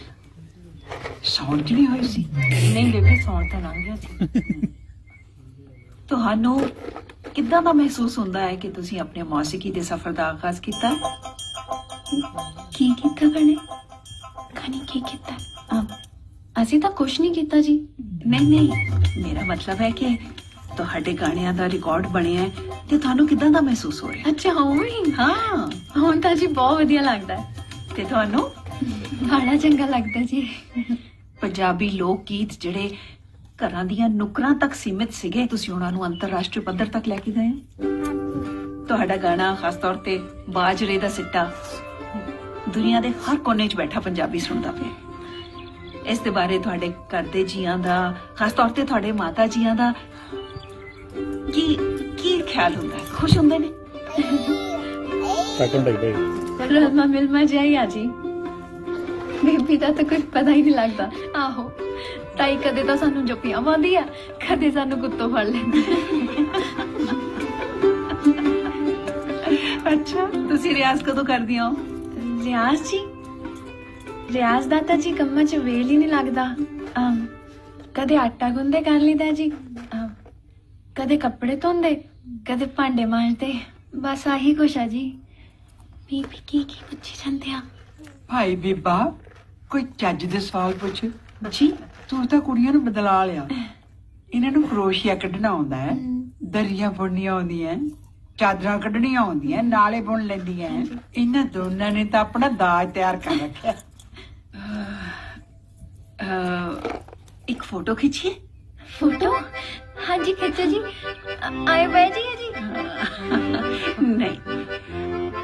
सौण च नहीं होई सी? नहीं बेबी, सौण तां लंघ गया सी। ਤੁਹਾਨੂੰ ਕਿੱਦਾਂ ਦਾ ਮਹਿਸੂਸ ਹੁੰਦਾ ਹੈ ਕਿ ਤੁਸੀਂ ਆਪਣੇ ਮੌਸੀਕੀ ਦੇ ਸਫ਼ਰ ਦਾ ਆਗਾਜ਼ ਕੀਤਾ? ਕੀ ਕੀਤਾ ਭੈਣੇ? ਖਾਣੀ ਕੀ ਕੀਤਾ? ਅਸੀਂ ਤਾਂ ਕੁਛ ਨਹੀਂ ਕੀਤਾ ਜੀ। ਨਹੀਂ ਨਹੀਂ, ਮੇਰਾ ਮਤਲਬ ਹੈ ਕਿ ਤੁਹਾਡੇ ਗਾਣਿਆਂ ਦਾ ਰਿਕਾਰਡ ਬਣਿਆ ਹੈ ਤੇ ਤੁਹਾਨੂੰ ਕਿੱਦਾਂ ਦਾ ਮਹਿਸੂਸ ਹੋ ਰਿਹਾ? ਅੱਛਾ ਹੋਵੇ। ਹਾਂ, ਹੁਣ ਤਾਂ ਜੀ ਬਹੁਤ ਵਧੀਆ ਲੱਗਦਾ ਹੈ। ਤੇ ਤੁਹਾਨੂੰ? ਬੜਾ ਚੰਗਾ ਲੱਗਦਾ ਜੀ। ਪੰਜਾਬੀ ਲੋਕ ਗੀਤ ਜਿਹੜੇ ਘਰਾਂ ਦੀਆਂ ਨੁਕਰਾਂ ਤੱਕ ਸੀਮਿਤ ਸੀਗੇ, ਤੁਸੀਂ ਉਹਨਾਂ ਨੂੰ ਅੰਤਰਰਾਸ਼ਟਰੀ ਪੱਧਰ ਤੱਕ ਲੈ ਕੇ ਗਏ। ਤੁਹਾਡਾ ਗਾਣਾ ਖਾਸ ਤੌਰ ਤੇ ਬਾਜਰੇ ਦਾ ਸਿੱਟਾ ਦੁਨੀਆ ਦੇ ਹਰ ਕੋਨੇ 'ਚ ਬੈਠਾ ਪੰਜਾਬੀ ਸੁਣਦਾ ਪਿਆ। ਇਸ ਦੇ ਬਾਰੇ ਤੁਹਾਡੇ ਘਰ ਦੇ ਜੀਆਂ ਦਾ, ਖਾਸ ਤੌਰ ਤੇ ਤੁਹਾਡੇ ਮਾਤਾ ਜੀਆਂ ਦਾ ਕੀ ਖਿਆਲ ਹੁੰਦਾ ਹੈ? ਖੁਸ਼ ਹੁੰਦੇ ਨੇ? ਰਲਮਾ ਮਿਲਮਾ ਜਾਈਆ ਜੀ। ਬੇਬੀ ਦਾ ਤਾਂ ਕੁਝ ਪਤਾ ਹੀ ਨਹੀਂ ਲੱਗਦਾ। ਆਹੋ, ਤਾਈ ਕਦੇ ਤਾਂ ਸਾਨੂੰ ਜੱਪੀਆਂ ਪਾਉਂਦੀ ਆ, ਕਦੇ ਸਾਨੂੰ ਕੁੱਤੋਂ ਫੜ ਲੈਂਦੀ। ਅੱਛਾ, ਤੁਸੀਂ ਰਿਆਜ਼ ਕਦੋਂ ਕਰਦੀਆਂ ਹੋ? ਰਿਆਜ਼ ਜੀ, ਰਿਆਜ਼ ਦਾ ਤਾਂ ਜੀ ਕੰਮਾਂ 'ਚ ਵੇਲ ਹੀ ਨਹੀਂ ਲੱਗਦਾ। ਕਦੇ ਆਟਾ ਗੁੰਦੇ ਕਰ ਲਈਦਾ ਜੀ, ਕਦੇ ਕੱਪੜੇ ਧੋਂਦੇ, ਕਦੇ ਭਾਂਡੇ ਮਾਂਜਦੇ, ਬਸ ਆਹੀ ਕੁਛ ਆ ਜੀ। ਬੀਬੀ ਕੀ ਪੁੱਛੀ ਜਾਂਦੇ ਆ? ਭਾਈ ਬੀਬਾ, ਕੋਈ ਚੱਜ ਦੇ ਸਵਾਲ ਪੁੱਛ ਜੀ। ਤੂੰ ਤਾਂ ਕੁੜੀਆਂ ਨੂੰ ਬਦਲਾ ਲਿਆ। ਇਹਨਾਂ ਨੂੰ ਕਰੋਸ਼ੀਆ ਕੱਢਣਾ ਆਉਂਦਾ ਹੈ, ਦਰੀਆਂ ਬੁਣਨੀਆਂ ਆਉਂਦੀਆਂ, ਚਾਦਰਾਂ ਕੱਢਣੀਆਂ ਆਉਂਦੀਆਂ, ਨਾਲੇ ਬੁਣ ਲੈਂਦੀਆਂ। ਇਹਨਾਂ ਦੋਨਾਂ ਨੇ ਤਾਂ ਆਪਣਾ ਦਾਜ ਤਿਆਰ ਕਰ ਰੱਖਿਆ। ਇੱਕ ਫੋਟੋ ਖਿੱਚੀਏ। फोटो? हाँ जी खिंचो जी। आए बैठ जाइए जी। नहीं,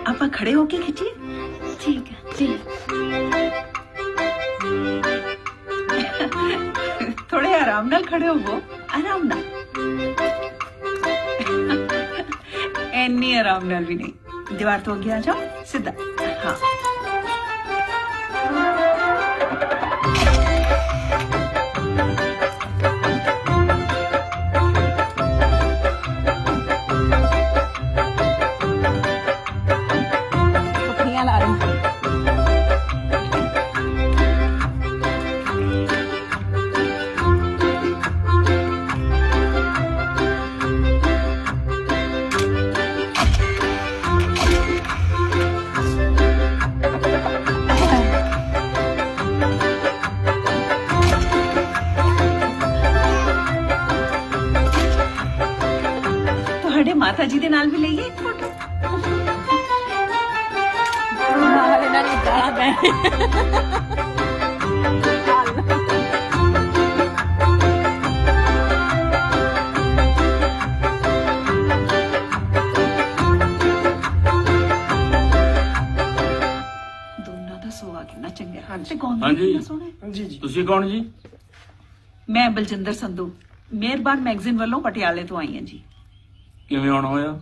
आप खड़े होके खींचिए। ठीक है जी। थोड़े आराम नाल खड़े होवो, आराम नाल। इन्नी आराम नाल भी नहीं। दीवार तो आगे आ जाओ, सीधा। हाँ, माता जी दे नाल भी लईए एक फोटो। ਦੋਨਾਂ ਦਾ ਸੁਭਾਅ ਕਿੰਨਾ ਚੰਗਾ ਹੈ। ਹਾਂਜੀ ਜੀ ਤੁਸੀਂ ਕੌਣ ਜੀ? ਮੈਂ ਬਲਜਿੰਦਰ ਸੰਧੂ, ਮਿਹਰਬਾਨ ਮੈਗਜ਼ੀਨ ਵੱਲੋਂ ਪਟਿਆਲੇ ਤੋਂ ਆਈ ਹਾਂ ਜੀ। ਕਿਵੇਂ ਆਉਣਾ ਹੋਇਆ?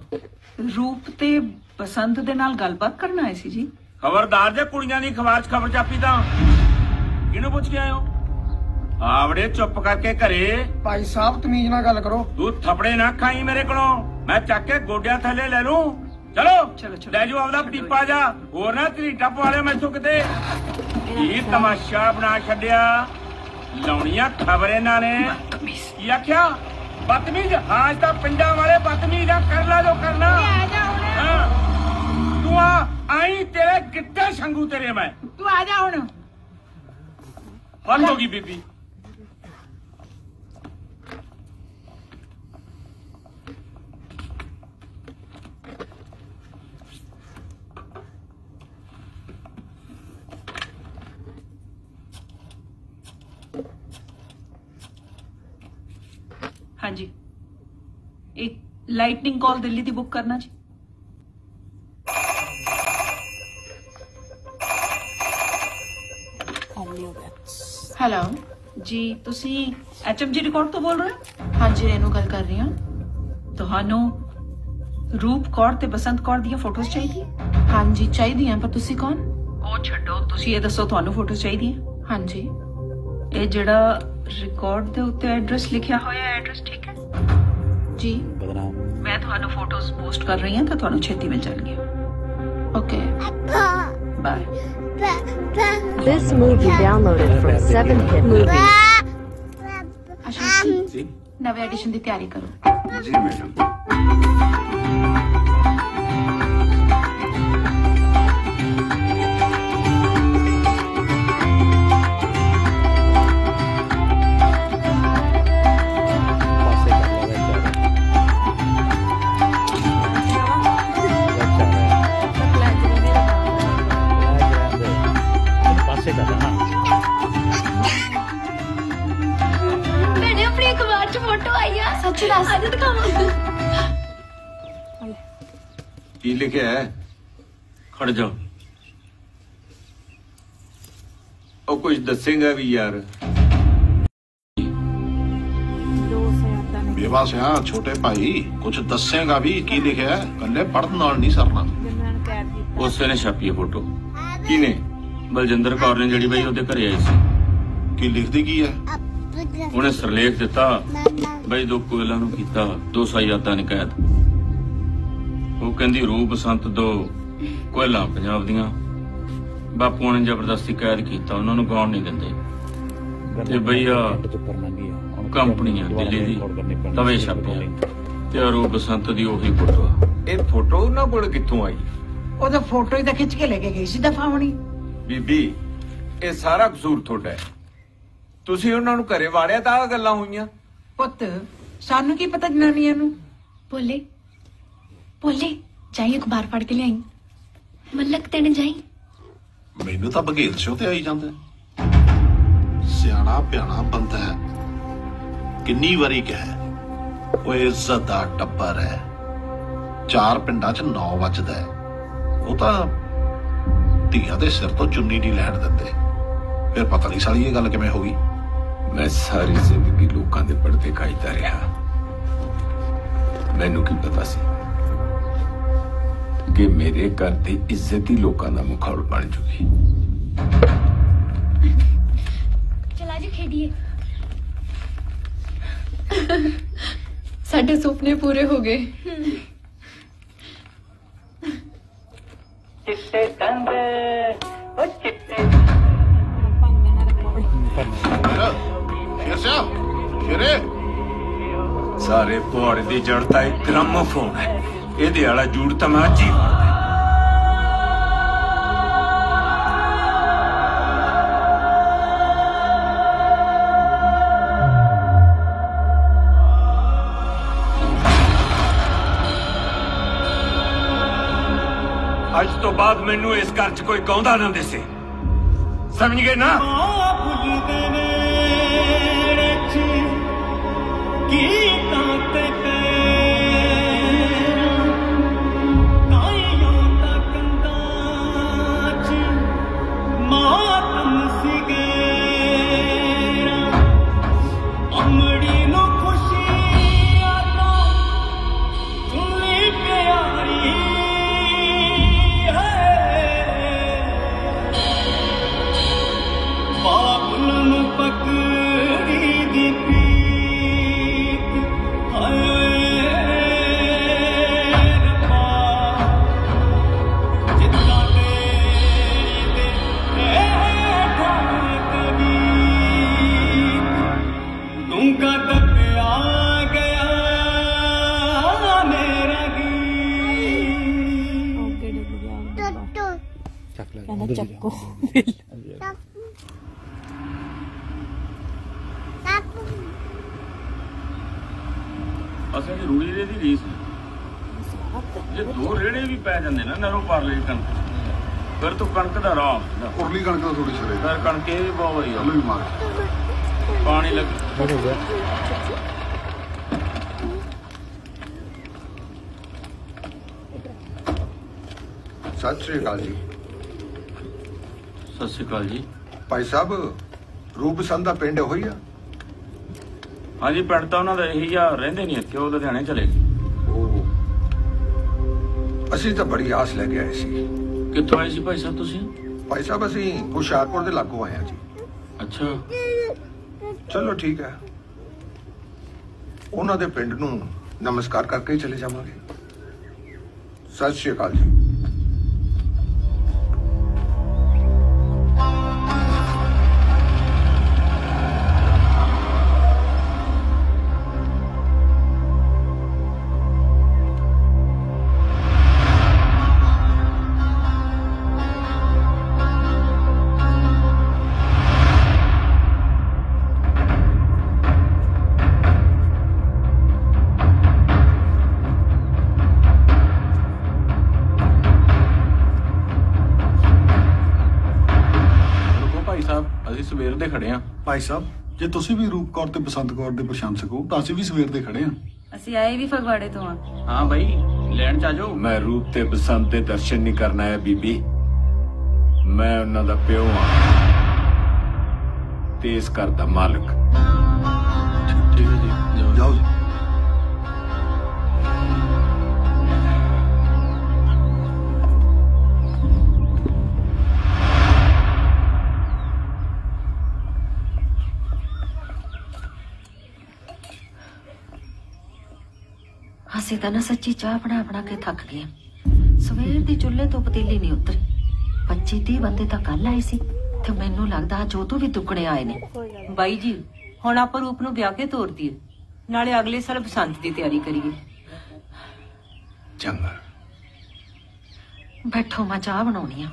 ਰੂਪ ਤੇ ਬਸੰਤ ਦੇ ਨਾਲ ਗੱਲਬਾਤ ਕਰਨ ਆਏ ਸੀ ਜੀ। खबरदार जे कुड़ियां दी अखबार च खबर छापी तां किहनूं पुछ के आए हो? आवड़े चुप करके घरे। भाई साहब तमीज नाल गल करो। तू थपड़े ना खाई मेरे कोलों, मैं चक के गोडियां थले ले लूं। चलो ले जाओ आपदा पीपा जा, होर ना तरीटा पवा लियो मैथों किते। की तमाशा बना छड्डिया, लाउणियां खबर इन्हां ने। की आख्या? बदतमीज। हाँ इस तां पिंडां वाले बदतमीज आ, कर ला जो करना। हाँ तू आई तेरे गिट्टे छंगू तेरे मैं। तू आ जा हुण। हद होगी बीबी। हाँ जी, एक लाइटनिंग कॉल दिल्ली दी बुक करना जी। ਹੈਲੋ ਜੀ ਤੁਸੀਂ HMG ਰਿਕਾਰਡ ਤੋਂ ਬੋਲ ਰਹੇ ਹੋ? ਹਾਂਜੀ ਰੇਨੂ ਗੱਲ ਕਰ ਰਹੀ ਹਾਂ। ਤੁਹਾਨੂੰ ਰੂਪ ਕੌਰ ਤੇ ਬਸੰਤ ਕੌਰ ਦੀਆਂ ਫੋਟੋਜ਼ ਚਾਹੀਦੀਆਂ? ਹਾਂਜੀ ਚਾਹੀਦੀਆਂ, ਪਰ ਤੁਸੀਂ ਕੌਣ? ਉਹ ਛੱਡੋ, ਤੁਸੀਂ ਇਹ ਦੱਸੋ ਤੁਹਾਨੂੰ ਫੋਟੋਜ਼ ਚਾਹੀਦੀਆਂ? ਹਾਂਜੀ। ਇਹ ਜਿਹੜਾ ਰਿਕਾਰਡ ਦੇ ਉੱਤੇ ਐਡਰੈਸ ਲਿਖਿਆ ਹੋਇਆ ਹੈ, ਐਡਰੈਸ ਠੀਕ ਹੈ ਜੀ? ਮੈਂ ਤੁਹਾਨੂੰ ਫੋਟੋਜ਼ ਪੋਸਟ ਕਰ ਰਹੀ ਹਾਂ ਤਾਂ ਤੁਹਾਨੂੰ ਛੇਤੀ ਮਿਲ ਜਾਣਗੀਆਂ। Okay bye. This movie downloaded from 7hit movies. Ashish ji नवे एडिशन की तैयारी करो। जी मैडम। की लिखा है? खड़ जाओ। और कुछ दसेगा भी यार। बेवा सिया छोटे भाई, कुछ दसेगा भी की लिखा है? कल्ले पढ़न नाल नहीं सरना। उसे ने छापी है फोटो। किने? बलजिंदर कौर ने जड़ी बई ओदे घरे आई सी। की लिखदी की है? उन्हें सरलेख दिता बई दो कोयला नूं कीता 200 यादां ने कैद। ਉਹ ਕਹਿੰਦੀ ਰੂਪ ਬਸੰਤ ਦੋ ਕੋਇਲਾਂ ਪੰਜਾਬ ਦੀਆਂ। ਬਾਪੂ ਨੇ ਜ਼ਬਰਦਸਤੀ ਕੈਦ ਕੀਤਾ, ਉਹਨਾਂ ਨੂੰ ਗਾਉਣ ਨਹੀਂ ਦਿੰਦੇ। ਤੇ ਬਈਆ ਕੰਪਨੀਆਂ ਦਿੱਲੀ ਦੀ ਤਵੇ ਛਾਪਿਆ ਤੇ ਰੂਪ ਬਸੰਤ ਦੀ ਉਹੀ ਫੋਟੋ ਆ। ਇਹ ਫੋਟੋ ਉਹਨਾਂ ਕੋਲ ਕਿੱਥੋਂ ਆਈ? ਉਹਦਾ ਫੋਟੋ ਹੀ ਤਾਂ ਖਿੱਚ ਕੇ ਲੈ ਕੇ ਗਈ ਸੀ ਦਫਾ ਹੋਣੀ। ਬੀਬੀ ਇਹ ਸਾਰਾ ਕਸੂਰ ਤੁਹਾਡਾ ਹੈ, ਤੁਸੀਂ ਉਹਨਾਂ ਨੂੰ ਘਰੇ ਵਾੜਿਆ ਤਾਂ ਆ ਗੱਲਾਂ ਹੋਈਆਂ। ਪੁੱਤ ਸਾਨੂੰ ਕੀ ਪਤਾ ਜਨਾਨੀਆਂ ਨੂੰ। बोले बोले जाई अखबार पढ़ के ले आई मलक तेने जाई। ਮੈਨੂੰ ਤਾਂ ਬਘੇਲ ਸਿਓ ਤੇ ਆਈ ਜਾਂਦਾ। ਸਿਆਣਾ ਪਿਆਣਾ ਬੰਦਾ ਹੈ, ਕਿੰਨੀ ਵਾਰੀ ਕਹੇ ਉਹ ਇੱਜ਼ਤ ਦਾ ਟੱਬਰ ਹੈ, 4 ਪਿੰਡਾਂ 'ਚ 9 ਵੱਜਦਾ ਹੈ। ਉਹ ਤਾਂ ਧੀਆਂ ਦੇ ਸਿਰ ਤੋਂ ਚੁੰਨੀ ਨਹੀਂ ਲੈਣ ਦਿੰਦੇ। ਫਿਰ ਪਤਾ ਨਹੀਂ ਸਾਲੀ ਇਹ ਗੱਲ ਕਿਵੇਂ ਹੋ ਗਈ। ਮੈਂ ਸਾਰੀ ਜ਼ਿੰਦਗੀ ਲੋਕਾਂ ਦੇ ਪਰਦੇ ਕਾਇਦਾ ਰਿਹਾ, ਮੈਨੂੰ ਕੀ ਪਤਾ ਸੀ ਕਿ ਮੇਰੇ ਘਰ ਦੀ ਇੱਜ਼ਤ ਹੀ ਲੋਕਾਂ ਦਾ ਮੁਖੌਲ ਬਣ ਚੁੱਕੀ। चला जी खेडिए साडे सुपने पूरे हो गए। चिट्टे कंदे ओ चिट्टे सारे पौड़ दी जड़ता एक ग्रामोफोन है, ਇਹਦੇ ਵਾਲਾ ਜੂੜ ਤਾਂ ਮੈਂ ਅੱਜ ਹੀ ਮਾਰਦਾ। ਅੱਜ ਤੋਂ ਬਾਅਦ ਮੈਨੂੰ ਇਸ ਘਰ 'ਚ ਕੋਈ ਗਾਉਂਦਾ ਨਾ ਦਿਸੇ, ਸਮਝ ਗਏ ਨਾ? ਚੱਕੋ ਅਸਾਂ ਦੀ ਰੂੜੀ ਦੇ ਦੀ ਰੀਸ ਜੇ 2 ਰੇੜੇ ਵੀ ਪੈ ਜਾਂਦੇ ਨਾ ਨਰੋਂ ਪਾਰ ਲਈ ਕਣਕ ਫਿਰ ਤੂੰ ਕਣਕ ਦਾ ਰਾਹ ਉਰਲੀ ਕਣਕ ਦਾ ਥੋੜੀ ਛਰੇ ਫਿਰ ਕਣਕ ਇਹ ਬਹੁਤ ਵਧੀਆ ਹਲੋ ਵੀ ਮਾਰ ਪਾਣੀ ਲੱਗ ਸਤਿ ਸ਼੍ਰੀ ਅਕਾਲ ਜੀ। ਸਤਿ ਸ਼੍ਰੀ ਅਕਾਲ ਜੀ। ਭਾਈ ਸਾਹਿਬ ਰੂਪ ਬਸੰਤ ਦਾ ਪਿੰਡ ਹੋਈ ਆ? ਹਾਂਜੀ ਪਿੰਡ ਤਾਂ ਉਹਨਾਂ ਦਾ ਇਹੀ ਆ, ਰਹਿੰਦੇ ਨਹੀਂ ਇੱਥੇ, ਉਹ ਲੁਧਿਆਣੇ ਚਲੇ ਗਏ। ਅਸੀਂ ਤਾਂ ਬੜੀ ਆਸ ਲੈ ਕੇ ਆਏ ਸੀ। ਕਿੱਥੋਂ ਆਏ ਸੀ ਭਾਈ ਸਾਹਿਬ ਤੁਸੀਂ? ਭਾਈ ਸਾਹਿਬ ਅਸੀਂ ਹੁਸ਼ਿਆਰਪੁਰ ਦੇ ਲਾਗੋਂ ਆਏ ਆ ਜੀ। ਅੱਛਾ ਚਲੋ ਠੀਕ ਹੈ, ਉਹਨਾਂ ਦੇ ਪਿੰਡ ਨੂੰ ਨਮਸਕਾਰ ਕਰਕੇ ਹੀ ਚਲੇ ਜਾਵਾਂਗੇ। ਸਤਿ ਸ਼੍ਰੀ ਅਕਾਲ ਜੀ। ਸਵੇਰ ਦੇ ਖੜੇ ਆ। ਭਾਈ ਸਾਹਿਬ ਜੇ ਤੁਸੀਂ ਵੀ ਰੂਪ ਕੌਰ ਤੇ ਬਸੰਤ ਕੌਰ ਦੇ ਪ੍ਰਸ਼ੰਸਕ ਹੋ ਤਾਂ ਅਸੀਂ ਵੀ ਸਵੇਰ ਦੇ ਖੜੇ ਆ। ਅਸੀਂ ਆਏ ਵੀ ਫਗਵਾੜੇ ਤੋਂ ਆ। ਹਾਂ ਬਾਈ ਲੈਣ ਚ ਆਜੋ। ਮੈਂ ਰੂਪ ਤੇ ਬਸੰਤ ਦੇ ਦਰਸ਼ਨ ਨਹੀਂ ਕਰਨ ਆਇਆ ਬੀਬੀ, ਮੈਂ ਉਹਨਾਂ ਦਾ ਪਿਓ ਆ ਤੇ ਇਸ ਘਰ ਦਾ ਮਾਲਕ। ਠੀਕ ਹੈ ਜੀ, ਜਾਓ ਜੀ। ਅਸੀਂ ਤਾਂ ਨਾ ਸੱਚੀ ਚਾਹ ਬਣਾ ਕੇ ਥੱਕ ਗਏ। ਸਵੇਰ ਦੀ ਚੁੱਲ੍ਹੇ ਤੋਂ ਪਤੀਲੀ ਨਹੀਂ ਉਤਰੀ। 25-30 ਬੰਦੇ ਤਾਂ ਕੱਲ ਆਏ ਸੀ ਤੇ ਮੈਨੂੰ ਲੱਗਦਾ ਅੱਜ ਉਹ ਤੋਂ ਵੀ ਦੁੱਗਣੇ ਆਏ ਨੇ। ਬਾਈ ਜੀ ਹੁਣ ਆਪਾਂ ਰੂਪ ਨੂੰ ਵਿਆਹ ਕੇ ਤੋਰ ਦਈਏ, ਨਾਲੇ ਅਗਲੇ ਸਾਲ ਬਸੰਤ ਦੀ ਤਿਆਰੀ ਕਰੀਏ। ਚੰਗਾ ਬੈਠੋ, ਮੈਂ ਚਾਹ ਬਣਾਉਣੀ ਆ।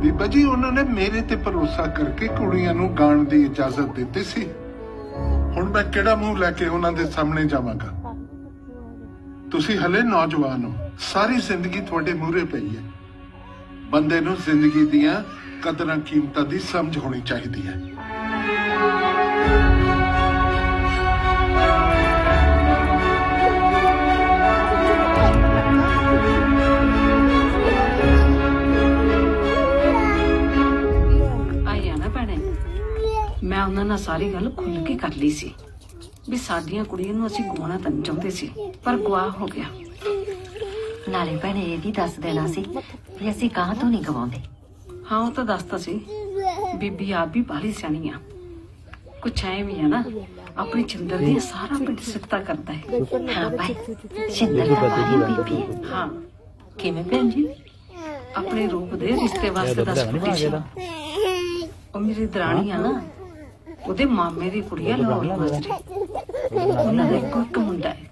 ਬੀਬਾ ਜੀ ਉਹਨਾਂ ਨੇ ਮੇਰੇ ਤੇ ਭਰੋਸਾ ਕਰਕੇ ਕੁੜੀਆਂ ਨੂੰ ਗਾਣ ਦੀ ਇਜਾਜ਼ਤ ਦਿੱਤੀ ਸੀ। ਹੁਣ ਮੈਂ ਕਿਹੜਾ ਮੂੰਹ ਲੈ ਕੇ ਉਹਨਾਂ ਦੇ ਸਾਹਮਣੇ ਜਾਵਾਂਗਾ? ਤੁਸੀਂ ਹਲੇ ਨੌਜਵਾਨ ਹੋ, ਸਾਰੀ ਜ਼ਿੰਦਗੀ ਤੁਹਾਡੇ ਮੂਹਰੇ ਪਈ ਹੈ। ਬੰਦੇ ਨੂੰ ਜ਼ਿੰਦਗੀ ਦੀਆਂ ਕਦਰਾਂ ਕੀਮਤਾਂ ਦੀ ਸਮਝ ਹੋਣੀ ਚਾਹੀਦੀ ਹੈ। ਮੈਂ ਉਹਨਾਂ ਨਾਲ ਸਾਰੀ ਗੱਲ ਖੁੱਲ ਕੇ ਕਰ ਲਈ ਸੀ ਵੀ ਸਾਡੀਆਂ ਕੁੜੀਆਂ ਨੂੰ ਅਸੀਂ ਗਵਾਉਣਾ ਤਾਂ ਨਹੀਂ ਚਾਹੁੰਦੇ ਸੀ, ਪਰ ਗਵਾਹ ਹੋ ਗਿਆ। ਨਾਲੇ ਭੈਣੇ ਇਹ ਵੀ ਦੱਸ ਦੇਣਾ ਸੀ ਵੀ ਅਸੀਂ ਕਾਹ ਤੋਂ ਨਹੀਂ ਗਵਾਉਂਦੇ। ਹਾਂ ਉਹ ਤਾਂ ਦੱਸਤਾ ਸੀ। ਬੀਬੀ ਆਪ ਵੀ ਬਾਹਲੀ ਸਿਆਣੀ ਆ। ਕੁਛ ਐ ਵੀ ਆ ਨਾ, ਆਪਣੀ ਚੰਦਰ ਦੀ ਸਾਰਾ ਪਿੰਡ ਸਿਫਤਾਂ ਕਰਦਾ ਹੈ। ਹਾਂ ਭਾਈ ਚੰਦਰ ਦਾ ਬਾਹਲੀ ਬੀਬੀ ਹੈ। ਹਾਂ ਕਿਵੇਂ ਭੈਣ ਜੀ? ਆਪਣੇ ਰੂਪ ਦੇ ਰਿਸ਼ਤੇ ਵਾਸਤੇ ਦੱਸ ਪੁੱਛੀ ਸੀ। ਉਹ ਮੇਰੀ ਦਰਾਣੀ ਆ ਨਾ, ਉਹਦੇ ਮਾਮੇ ਦੀ ਕੁੜੀ ਆ ਲਾਹੌਰ ਮਾਜਰੀ। ਉਹਨਾਂ ਦਾ ਇੱਕ ਮੁੰਡਾ ਹੈ।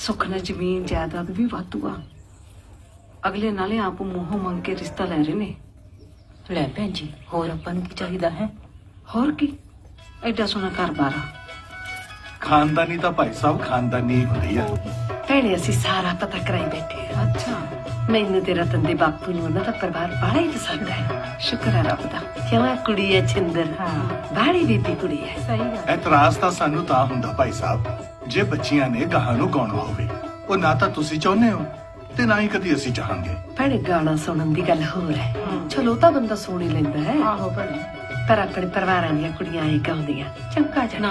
ਸੁੱਖ ਨਾਲ ਜ਼ਮੀਨ ਜਾਇਦਾਦ ਵੀ ਵਾਧੂ ਆ। ਅਗਲੇ ਨਾਲੇ ਆਪ ਮੂੰਹੋਂ ਮੰਗ ਕੇ ਰਿਸ਼ਤਾ ਲੈ ਰਹੇ ਨੇ। ਲੈ ਭੈਣ ਜੀ ਹੋਰ ਆਪਾਂ ਨੂੰ ਕੀ ਚਾਹੀਦਾ ਹੈ? ਹੋਰ ਕੀ, ਐਡਾ ਸੋਹਣਾ ਘਰ-ਬਾਰ ਆ। ਖਾਨਦਾਨੀ ਤਾਂ ਭਾਈ ਸਾਹਿਬ ਖਾਨਦਾਨੀ ਹੀ ਹੁੰਦੀ ਆ। ਭੈਣੇ ਅਸੀਂ ਸਾਰਾ ਪਤਾ ਕਰਾਈ ਬੈਠੇ। ਅੱਛਾ ਮੈਨੂੰ ਤੇ ਰਤਨ ਦੇ ਬਾਪੂ ਨੂੰ ਉਹਨਾਂ ਦਾ ਪਰਿਵਾਰ ਬੜਾ ਹੀ ਪਸੰਦ ਹੈ। ਸ਼ੁਕਰ ਹੈ ਰੱਬ ਦਾ। ਕਿਉਂ ਕੁੜੀ ਹੈ ਚੰਦਰ? ਹਾਂ ਬਾੜੀ ਬੀਬੀ ਕੁੜੀ ਹੈ। ਸਹੀ ਗੱਲ। ਇਤਰਾਜ਼ ਤਾਂ ਸਾਨੂੰ ਤਾਂ ਹੁੰਦਾ ਭਾਈ ਸਾਹਿਬ ਜੇ ਬੱਚੀਆਂ ਨੇ ਗਾਹਾਂ ਨੂੰ ਗਾਉਣਾ ਹੋਵੇ। ਉਹ ਨਾ ਤਾਂ ਤੁਸੀਂ ਚਾਹੁੰਦੇ ਹੋ ਤੇ ਨਾ ਹੀ ਕਦੀ ਅਸੀਂ ਚਾਹਾਂਗੇ। ਭੈਣੇ ਗਾਣਾ ਸੁਣਨ ਦੀ ਗੱਲ ਹੋਰ ਹੈ। ਚਲੋ ਤਾਂ ਬੰਦਾ ਸੁਣ ਹੀ ਲੈਂਦਾ ਹੈ। ਆਹੋ ਭੈਣੇ, ਪਰ ਆਪਣੇ ਪਰਿਵਾਰਾਂ ਦੀਆਂ ਕੁੜੀਆਂ ਇਹ ਗਾਉਂਦੀਆਂ ਚੰਗਾ ਜਣਾ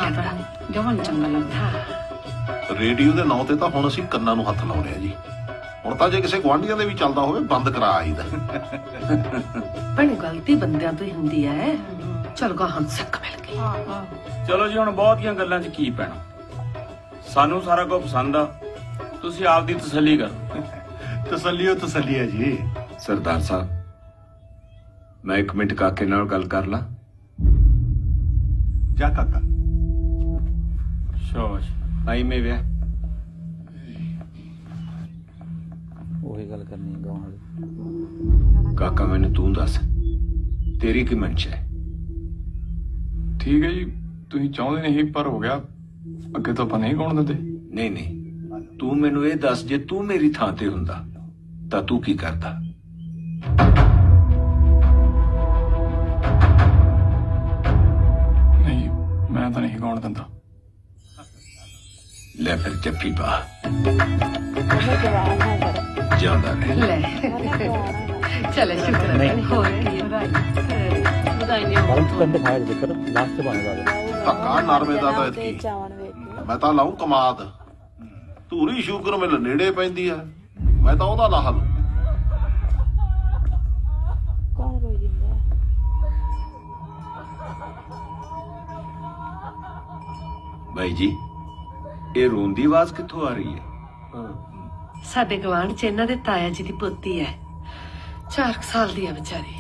ਜਵਨ ਚੰਗਾ ਲੱਗਦਾ। ਰੇਡੀਓ ਦੇ ਨਾਂ ਤੇ ਤਾਂ ਹੁਣ ਅਸੀਂ ਕੰਨਾਂ ਨੂੰ ਹੱਥ ਲਾਉਣੇ ਆ ਜੀ। ਹੁਣ ਤਾਂ ਜੇ ਕਿਸੇ ਗੁਆਂਢੀਆਂ ਦੇ ਵੀ ਚੱਲਦਾ ਹੋਵੇ ਬੰਦ ਕਰਾ ਆਈਦਾ। ਭੈਣੇ ਗਲਤੀ ਬੰਦਿਆਂ ਤੋਂ ਹੀ ਹੁੰਦੀ ਹੈ। ਚਲ ਗਾ ਹਮ ਸਿੱਖ ਮਿਲ ਗਈ। ਚਲੋ ਜੀ ਹੁਣ ਬਹੁਤੀਆਂ ਗੱਲਾਂ 'ਚ ਕੀ ਪੈਣਾ, ਸਾਨੂੰ ਸਾਰਾ ਕੁਝ ਪਸੰਦ ਆ। ਤੁਸੀਂ ਆਪ ਦੀ ਤਸੱਲੀ ਕਰੋ। ਤਸੱਲੀ ਹੈ ਜੀ। ਸਰਦਾਰ ਸਾਹਿਬ ਮੈਂ 1 ਮਿੰਟ ਕਾਕੇ ਨਾਲ ਗੱਲ ਕਰ ਲਾਂ। ਜਾ ਕਾਕਾ। ਸ਼ਾਬਾਸ਼ ਆਈ ਮੈਂ ਵਿਆਹ ਗੱਲ ਕਰਨੀ ਹੈ ਗਾਉਣ ਵਾਲੀ। ਕਾਕਾ ਮੈਨੂੰ ਤੂੰ ਦੱਸ ਤੇਰੀ ਕੀ ਮਨਸ਼ਾ ਹੈ? ਠੀਕ ਹੈ ਜੀ, ਤੁਸੀਂ ਚਾਹੁੰਦੇ ਨਹੀਂ ਪਰ ਹੋ ਗਿਆ, ਅੱਗੇ ਤੋਂ ਆਪਾਂ ਨਹੀਂ ਗਾਉਣ ਦਿੰਦੇ। ਨਹੀਂ ਨਹੀਂ, ਤੂੰ ਮੈਨੂੰ ਇਹ ਦੱਸ, ਜੇ ਤੂੰ ਮੇਰੀ ਥਾਂ ਤੇ ਹੁੰਦਾ ਤਾਂ ਤੂੰ ਕੀ ਕਰਦਾ? ਨਹੀਂ, ਮੈਂ ਤਾਂ ਨਹੀਂ ਗਾਉਣ ਦਿੰਦਾ। ਲੈ ਫਿਰ ਜੱਫੀ ਪਾ, ਜਿਉਂਦਾ ਰਹਿ। ਲੈ ਚਲੇ ਸ਼ੁਕਰ ਹੈ। ਹੋਰ ਕੀ ਵਧਾਈਆਂ ਗਰਮ ਚਿਕਨ ਦਿਖਾਇਆ ਜੇਕਰ ਲਾਸਟ ਤੇ ਬਣੇਗਾ ਧੱਕਾ ਨਰਮੇ ਦਾ ਤਾਂ ਇਤਕੀ ਮੈਂ ਤਾਂ ਲਾਉਂ ਕਮਾਦ, ਧੂਰੀ ਸ਼ੂਗਰ ਮਿਲ ਨੇੜੇ ਪੈਂਦੀ ਆ, ਮੈਂ ਤਾਂ ਉਹਦਾ ਲਾਹ ਲੂੰ। ਬਾਈ ਜੀ, ਇਹ ਰੋਣ ਦੀ ਆਵਾਜ਼ ਕਿੱਥੋਂ ਆ ਰਹੀ ਹੈ? ਸਾਡੇ ਗਵਾਂਢ ਚ ਇਹਨਾਂ ਦੇ ਤਾਇਆ ਜੀ ਦੀ ਪੋਤੀ ਹੈ, 4 ਸਾਲ ਦੀ ਹੈ ਵਿਚਾਰੀ।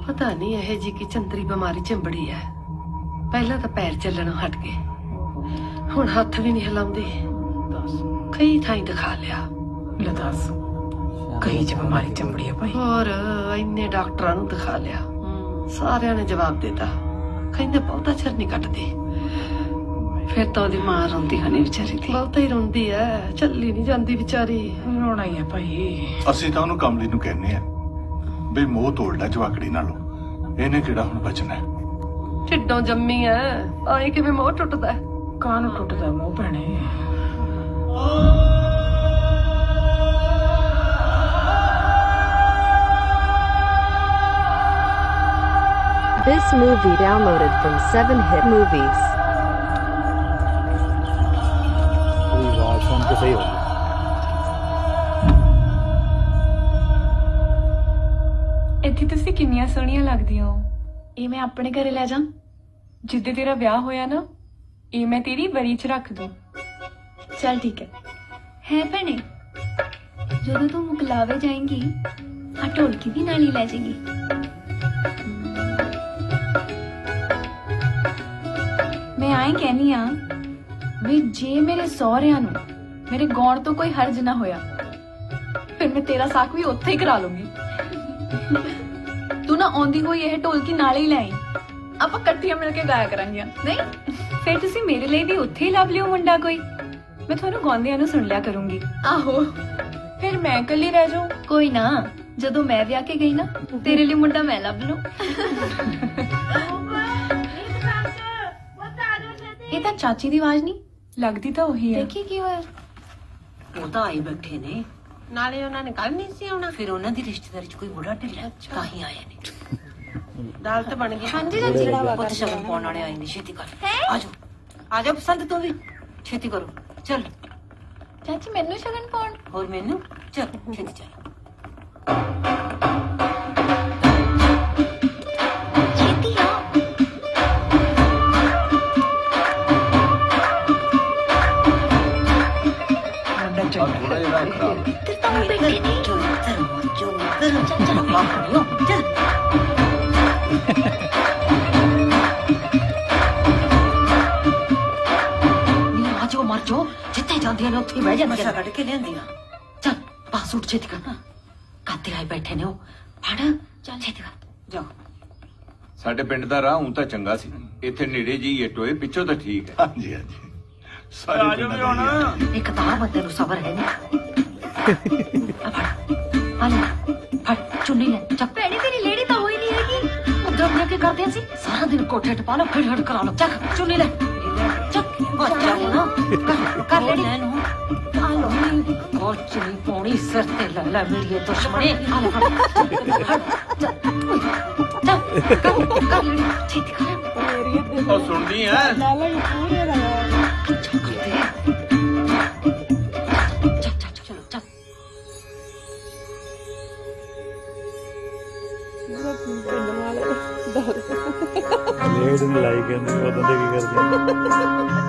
ਪਤਾ ਨਹੀਂ ਇਹ ਜੀ ਕੀ ਚੰਦਰੀ ਬਿਮਾਰੀ ਚੰਬੜੀ ਹੈ। ਪਹਿਲਾਂ ਤਾਂ ਪੈਰ ਚੱਲਣੋਂ ਹਟ ਗਏ, ਹੁਣ ਹੱਥ ਵੀ ਨਹੀਂ ਹਿਲਾਉਂਦੀ। ਕਈ ਥਾਈਂ ਦਿਖਾ ਲਿਆ। ਲੈ ਦੱਸ, ਕਈ ਚ ਬਿਮਾਰੀ ਚੰਬੜੀ ਹੈ ਭਾਈ। ਹੋਰ ਇੰਨੇ ਡਾਕਟਰਾਂ ਨੂੰ ਦਿਖਾ ਲਿਆ, ਸਾਰਿਆਂ ਨੇ ਜਵਾਬ ਦਿੱਤਾ, ਕਹਿੰਦੇ ਬਹੁਤਾ ਚਿਰ ਨਹੀਂ ਕੱਟਦੀ। ਫਿਰ ਤਾਂ ਉਹਦੀ ਮਾਂ ਰੋਂਦੀ ਹਨੀ ਵਿਚਾਰੀ ਦੀ, ਬਹੁਤਾ ਹੀ ਰੋਂਦੀ ਐ, ਚੱਲੀ ਨਹੀਂ ਜਾਂਦੀ ਵਿਚਾਰੀ। ਰੋਣਾ ਹੀ ਹੈ ਭਾਈ। ਅਸੀਂ ਤਾਂ ਉਹਨੂੰ ਕਮਲੀ ਨੂੰ ਕਹਿੰਦੇ ਆ ਵੀ ਮੋਹ ਤੋੜ ਲੈ ਜਵਾਕੜੀ ਨਾਲੋਂ, ਇਹਨੇ ਕਿਹੜਾ ਹੁਣ ਬਚਣਾ। ਢਿੱਡੋਂ ਜੰਮੀ ਐ, ਆਏ ਕਿਵੇਂ ਮੋਹ ਟੁੱਟਦਾ? ਕਾਹਨੂੰ ਟੁੱਟਦਾ ਮੋਹ ਭੈਣੇ? This movie downloaded from 7hit movies. पूरी आवाज सुन के सही हो गई। ਇੱਥੇ ਤੁਸੀਂ ਕਿੰਨੀਆਂ ਸੋਹਣੀਆਂ ਲੱਗਦੀਆਂ ਹੋ। ਇਹ ਮੈਂ ਆਪਣੇ ਘਰੇ ਲੈ ਜਾ, ਜਿੱਦੇ ਤੇਰਾ ਵਿਆਹ ਹੋਇਆ ਨਾ, ਇਹ ਮੈਂ ਤੇਰੀ ਵਰੀ 'ਚ ਰੱਖ ਦੂੰ। चल ठीक है। है भैने, ਜਦੋਂ ਤੂੰ ਮੁਕਲਾਵੇ ਜਾਏਂਗੀ ਆ ਢੋਲਕੀ ਵੀ ਨਾਲ ਹੀ ਲੈ ਜਾਏਂਗੀ। ਮੈਂ ਆਏ ਕਹਿਨੀ ਆ ਵੀ ਜੇ ਮੇਰੇ ਸਹੁਰਿਆਂ ਨੂੰ ਮੇਰੇ ਗਾਉਣ ਤੋਂ ਕੋਈ ਹਰਜ ਨਾ ਹੋਇਆ, ਫਿਰ ਮੈਂ ਤੇਰਾ ਸਾਕ ਵੀ ਉੱਥੇ ਹੀ ਕਰਾ ਲੂੰਗੀ। ਤੂੰ ਨਾ ਆਉਂਦੀ ਹੋਈ ਇਹ ਢੋਲਕੀ ਨਾਲ ਹੀ ਲੈ ਆਈ, ਆਪਾਂ ਇਕੱਠੀਆਂ ਮਿਲ ਕੇ ਗਾਇਆ ਕਰਾਂਗੀਆਂ। ਨਹੀਂ ਫਿਰ ਤੁਸੀਂ ਮੇਰੇ ਲਈ ਵੀ ਉੱਥੇ ਹੀ ਲੱਭ ਲਿਓ ਮੁੰਡਾ ਕੋਈ, ਮੈਂ ਤੁਹਾਨੂੰ ਗਾਉਂਦਿਆਂ ਨੂੰ ਸੁਣ ਲਿਆ ਕਰੂੰਗੀ। ਆਹੋ ਫਿਰ ਮੈਂ ਇਕੱਲੀ ਰਹਿ ਜਾਊਂ। ਕੋਈ ਨਾ, ਜਦੋਂ ਮੈਂ ਵਿਆਹ ਕੇ ਗਈ ਨਾ, ਤੇਰੇ ਲਈ ਮੁੰਡਾ ਮੈਂ ਲੱਭ ਲੂੰ। ਇਹ ਤਾਂ ਚਾਚੀ ਦੀ ਆਵਾਜ਼ ਨਹੀਂ ਲੱਗਦੀ, ਤਾਂ ਉਹੀ ਹੈ। ਦੇਖੀ ਕੀ ਹੋਇਆ? ਉਹ ਤਾਂ ਆਈ ਬੈਠੇ ਨੇ, ਨਾਲੇ ਉਹਨਾਂ ਨੇ ਕੱਲ ਨਹੀਂ ਸੀ ਆਉਣਾ, ਫਿਰ ਉਹਨਾਂ ਦੀ ਰਿਸ਼ਤੇਦਾਰੀ ਚ ਕੋਈ ਬੁੜਾ ਢਿੱਲਾ ਤਾਂ ਹੀ ਆਏ ਨੇ। ਦਾਲ ਤਾਂ ਬਣ ਗਈ। ਹਾਂਜੀ ਚਾਚੀ, ਬਹੁਤ ਸ਼ਗਨ ਪਾਉਣ ਵਾਲੇ ਆਏ ਨੇ, ਛੇਤੀ ਕਰ। ਆਜੋ ਆਜੋ ਪਸੰਦ, ਤੂੰ ਵੀ ਛੇਤੀ ਕਰੋ। ਚੱਲ ਚਾਚੀ ਮੈਨੂੰ ਸ਼ਗਨ ਪਾਉਣ? ਹੋਰ ਮੈਨੂੰ, ਚੱਲ ਛੇਤੀ ਚੱਲ। ਛੇਤੀ ਆ। ਮੁੰਡਾ ਚੰਗਾ ਜਿਹੜਾ ਖਰਾਬ ਤੇ ਤਾਂ ਬੈਠੇ ਨੇ। ਜੋ ਚੱਲ ਮਾਪਿਓ ਚੱਲ। ਆਜੋ ਮਰ ਜੋ, ਜਿੱਥੇ ਜਾਂਦੀਆਂ ਨੇ ਉੱਥੇ ਹੀ ਬਹਿ ਜਾਂਦੀਆਂ। ਕੱਢ ਕੇ ਲਿਆਂਦੀਆਂ। ਚੱਲ ਬਾਸ ਉੱਠ, ਛੇਤੀ ਕਰ। ਕਾਤੇ ਆਏ ਬੈਠੇ ਨੇ ਉਹ, ਫੜ ਚੱਲ ਛੇਤੀ ਕਰ ਜਾਓ। ਸਾਡੇ ਪਿੰਡ ਦਾ ਰਾਹ ਊਂ ਤਾਂ ਚੰਗਾ ਸੀ, ਇੱਥੇ ਨੇੜੇ ਜੀ ਇਹ ਟੋਏ, ਪਿੱਛੋਂ ਤਾਂ ਠੀਕ ਹੈ। ਹਾਂਜੀ ਹਾਂਜੀ, ਆ ਜਾਓ ਵੀ ਹੁਣ। ਇੱਕ ਤਾਂ ਬੰਦੇ ਨੂੰ ਸਬਰ ਹੈ ਨਹੀਂ। ਆ ਫੜ, ਆ ਲੈ ਫੜ ਚੁੰਨੀ ਲੈ, ਚੱਕ। ਭੈਣੇ ਤੇਰੀ ਲੇੜੀ ਤਾਂ ਹੋਈ ਨਹੀਂ ਹੈਗੀ। ਉਧਰ ਨੇ ਕੀ ਕਰਦੇ ਸੀ, ਸਾਰਾ ਦਿਨ ਕੋਠੇ ਟਪਾ ਲਓ, ਫਿਰ ਹੜ ਕਰਾ ਲਓ। ਚੱਕ ਚੁੰਨੀ ਲੈ, ਚੱਕ। ਬੱਚਾ ਨਾ ਕਰ ਲੈਣੀ ਨੂੰ ਆ ਲੋ, ਕੋਚ ਨਹੀਂ ਪਾਉਣੀ ਸਿਰ ਤੇ ਲੈ ਲੈ ਮੇਰੀ ਦੁਸ਼ਮਣੀ। ਆ ਲੈ ਫੜ, ਚੱਲ ਕਰ ਲੈਣੀ, ਛੇਤੀ ਕਰ। ਉਹ ਸੁਣਦੀ ਐ ਚੱਲ ਚਲੋ ਚੱਲ। ਲੇਡ ਨਹੀਂ ਲਾਈ ਕਹਿੰਦੀ, ਉਦੋਂ ਦੇ ਕੀ ਕਰਦੀ।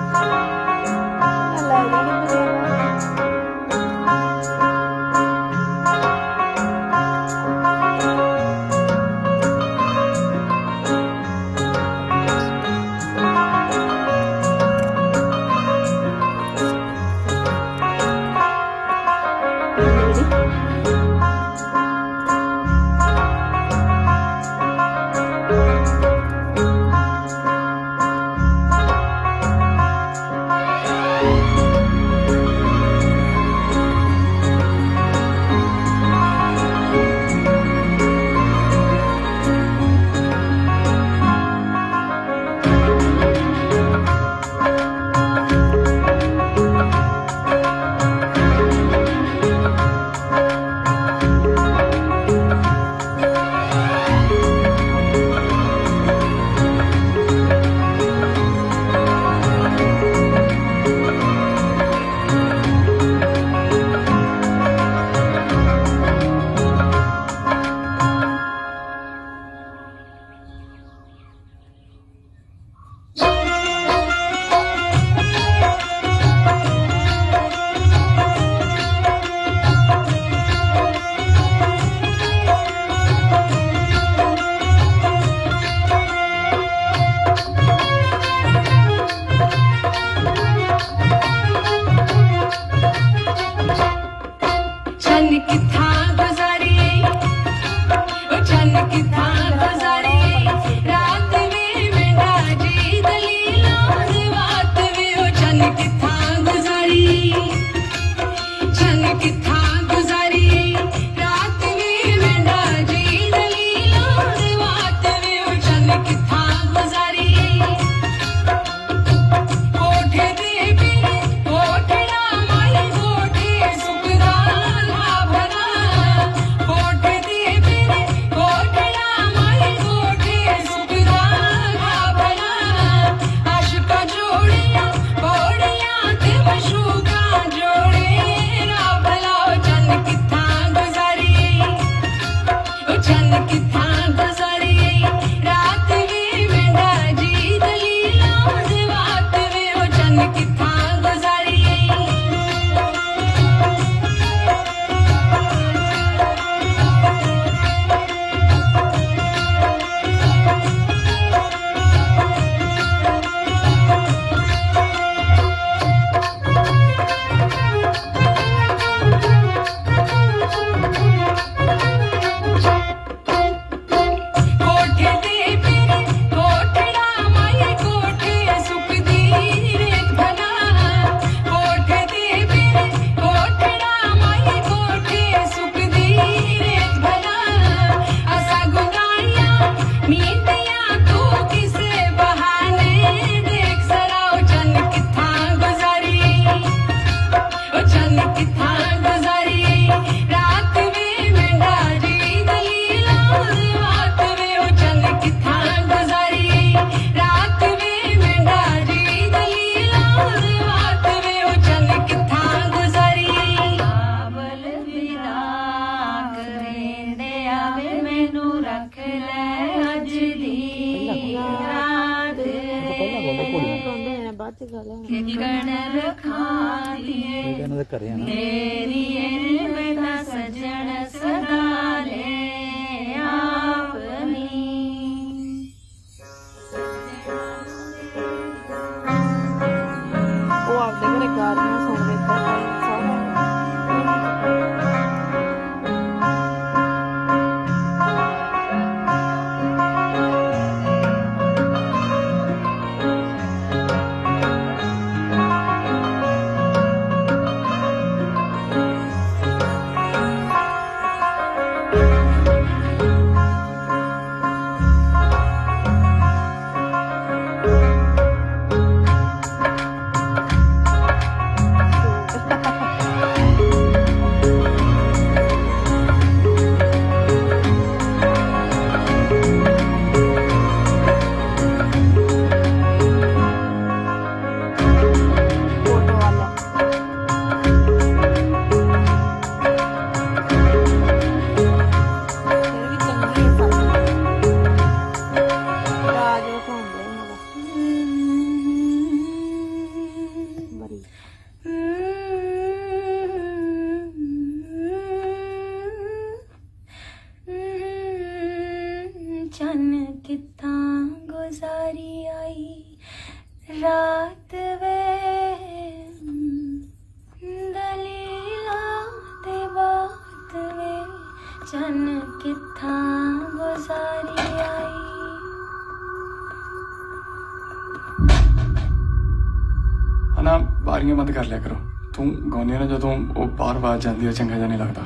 बारियां बंद कर लिया करो। तू गाने ना जो वो बार बार जाती है चंगा जा नहीं लगता।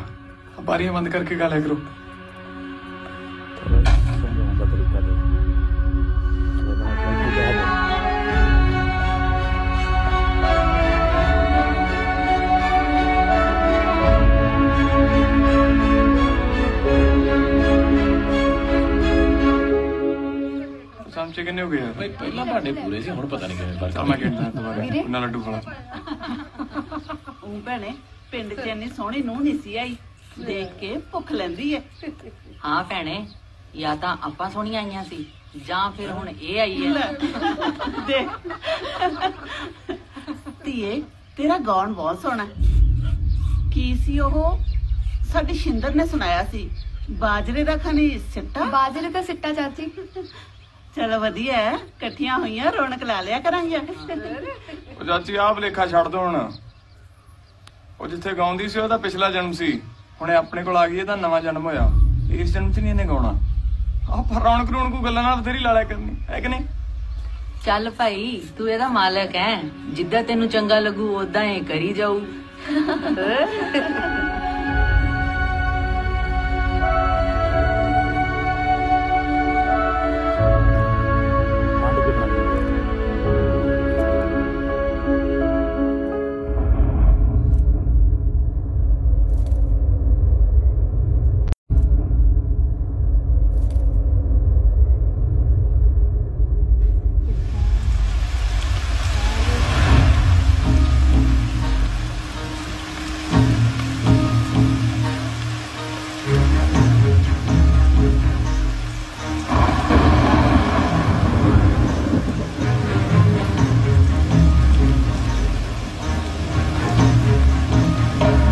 बारियां बंद करके गा लिया करो। चमचे किन्ने हो गए यार? भाई पहला भांडे पूरे सी, हुण पता नहीं किवें पर मैं कहना दोबारा ना लड्डू खा ਉਹ ਭੈਣੇ ਪਿੰਡ 'ਚ ਇੰਨੀ ਸੋਹਣੀ ਨੂੰਹ ਨਹੀਂ ਸੀ ਆਈ, ਦੇਖ ਕੇ ਭੁੱਖ ਲੈਂਦੀ ਹੈ। ਹਾਂ ਭੈਣੇ, ਜਾਂ ਤਾਂ ਆਪਾਂ ਸੋਹਣੀਆਂ ਆਈਆਂ ਸੀ ਜਾਂ ਫਿਰ ਹੁਣ ਇਹ ਆਈ ਹੈ। ਦੇਖ ਧੀਏ, ਤੇਰਾ ਗਾਉਣ ਬਹੁਤ ਸੋਹਣਾ। ਕੀ ਸੀ ਉਹ? ਸਾਡੀ ਸ਼ਿੰਦਰ ਨੇ ਸੁਣਾਇਆ ਸੀ, ਬਾਜਰੇ ਦਾ ਖਣੀ ਸਿੱਟਾ। ਬਾਜਰੇ ਦਾ ਸਿੱਟਾ ਚਾਚੀ। ਚਲੋ ਵਧੀਆ, ਇਕੱਠੀਆਂ ਹੋਈਆਂ ਰੌਣਕ ਲਾ ਲਿਆ ਕਰਾਂਗੇ। ਚਾਚੀ ਆਪ ਲੇਖਾ ਛੱਡ ਦੋ ਹੁਣ। ਉਹ ਜਿੱਥੇ ਗਾਉਂਦੀ ਸੀ ਉਹਦਾ ਪਿਛਲਾ ਜਨਮ ਸੀ, ਹੁਣੇ ਆਪਣੇ ਕੋਲ ਆ ਗਈ, ਇਹਦਾ ਨਵਾਂ ਜਨਮ ਹੋਇਆ। ਇਸ ਜਨਮ 'ਚ ਨਹੀਂ ਇਹਨੇ ਗਾਉਣਾ। ਆਹ ਰੌਣਕ ਰੌਣਕ ਨੂੰ ਗੱਲਾਂ ਨਾਲ ਬਥੇਰੀ ਲਾ ਲਿਆ ਕਰਨੀ ਹੈ ਕਿ ਨਹੀਂ? ਚੱਲ ਭਾਈ, ਤੂੰ ਇਹਦਾ ਮਾਲਕ ਹੈ, ਜਿੱਦਾਂ ਤੈਨੂੰ ਚੰਗਾ ਲੱਗੂ ਓਦਾਂ ਇਹ ਕਰੀ ਜਾਊ।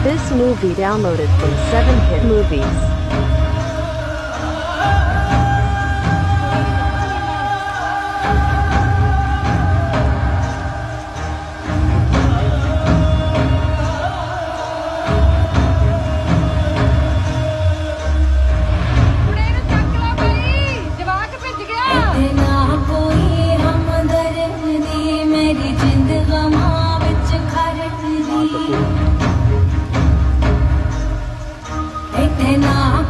This movie downloaded from 7hit Movies. ना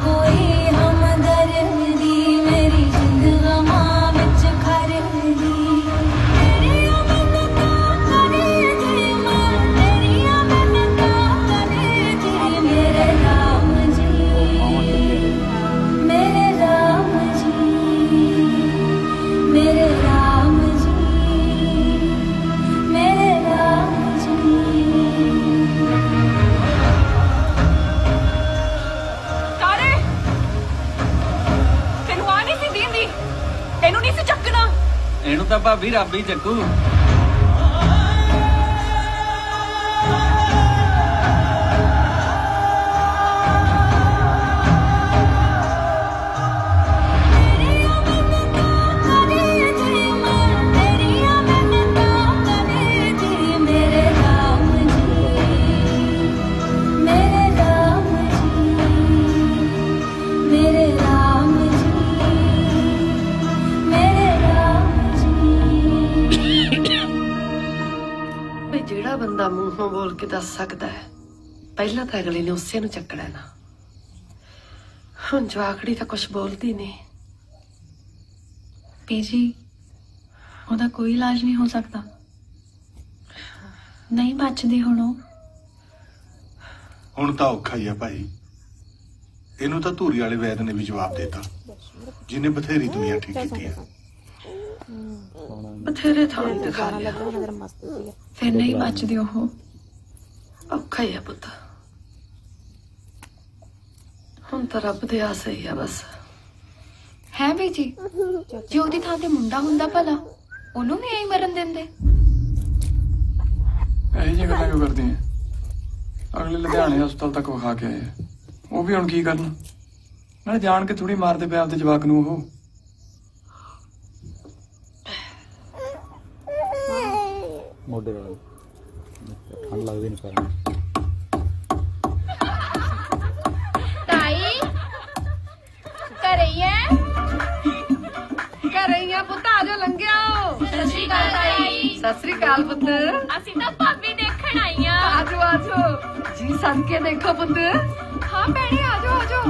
ਇਹਨੂੰ ਤਾਂ ਭਾਬੀ ਰੱਬ ਹੀ ਚੱਕੂ। बंदा मूंहों बोल के दस सकता है, पहला तो अगले ने उसे नूं चकना ना। हुण जवाकड़ी तो कुछ बोलती नहीं। पीजी ओदा कोई इलाज नहीं हो सकता, नहीं बचदी हुण तां औखा ही है भाई। इनू तो धूरी वाले वैद ने भी जवाब देता, जिन्हें बथेरी दुनिया ठीक की है। बथेरे थां दिखा लिया, फिर नहीं बचदी ओह। औखा ही है पुत्त, हुण तां रब दे आस ही है बस। है भी जी, जे ओदी थां ते मुंडा हुंदा भला ओनू भी यही मरन देंदे। यही जी गल्लां क्यों करदी हैं? अगले लुधियाने हस्पताल तक विखा के आए, वो भी हुण की करन? नाले जान के थोड़ी मारदे पे आपदे जवाक नूं ओह। मोटे वाला ठंड लगती नहीं पर ताई करैया पुत्त आ जाओ लंघिया। सत श्री अकाल ताई। सत श्री अकाल पुत्त। ਅਸੀਂ ਤਾਂ ਭਾਬੀ ਦੇਖਣ ਆਈਆਂ। आजो आजो जी सन के देखो पुत्त। हाँ भैणे आजो आजो।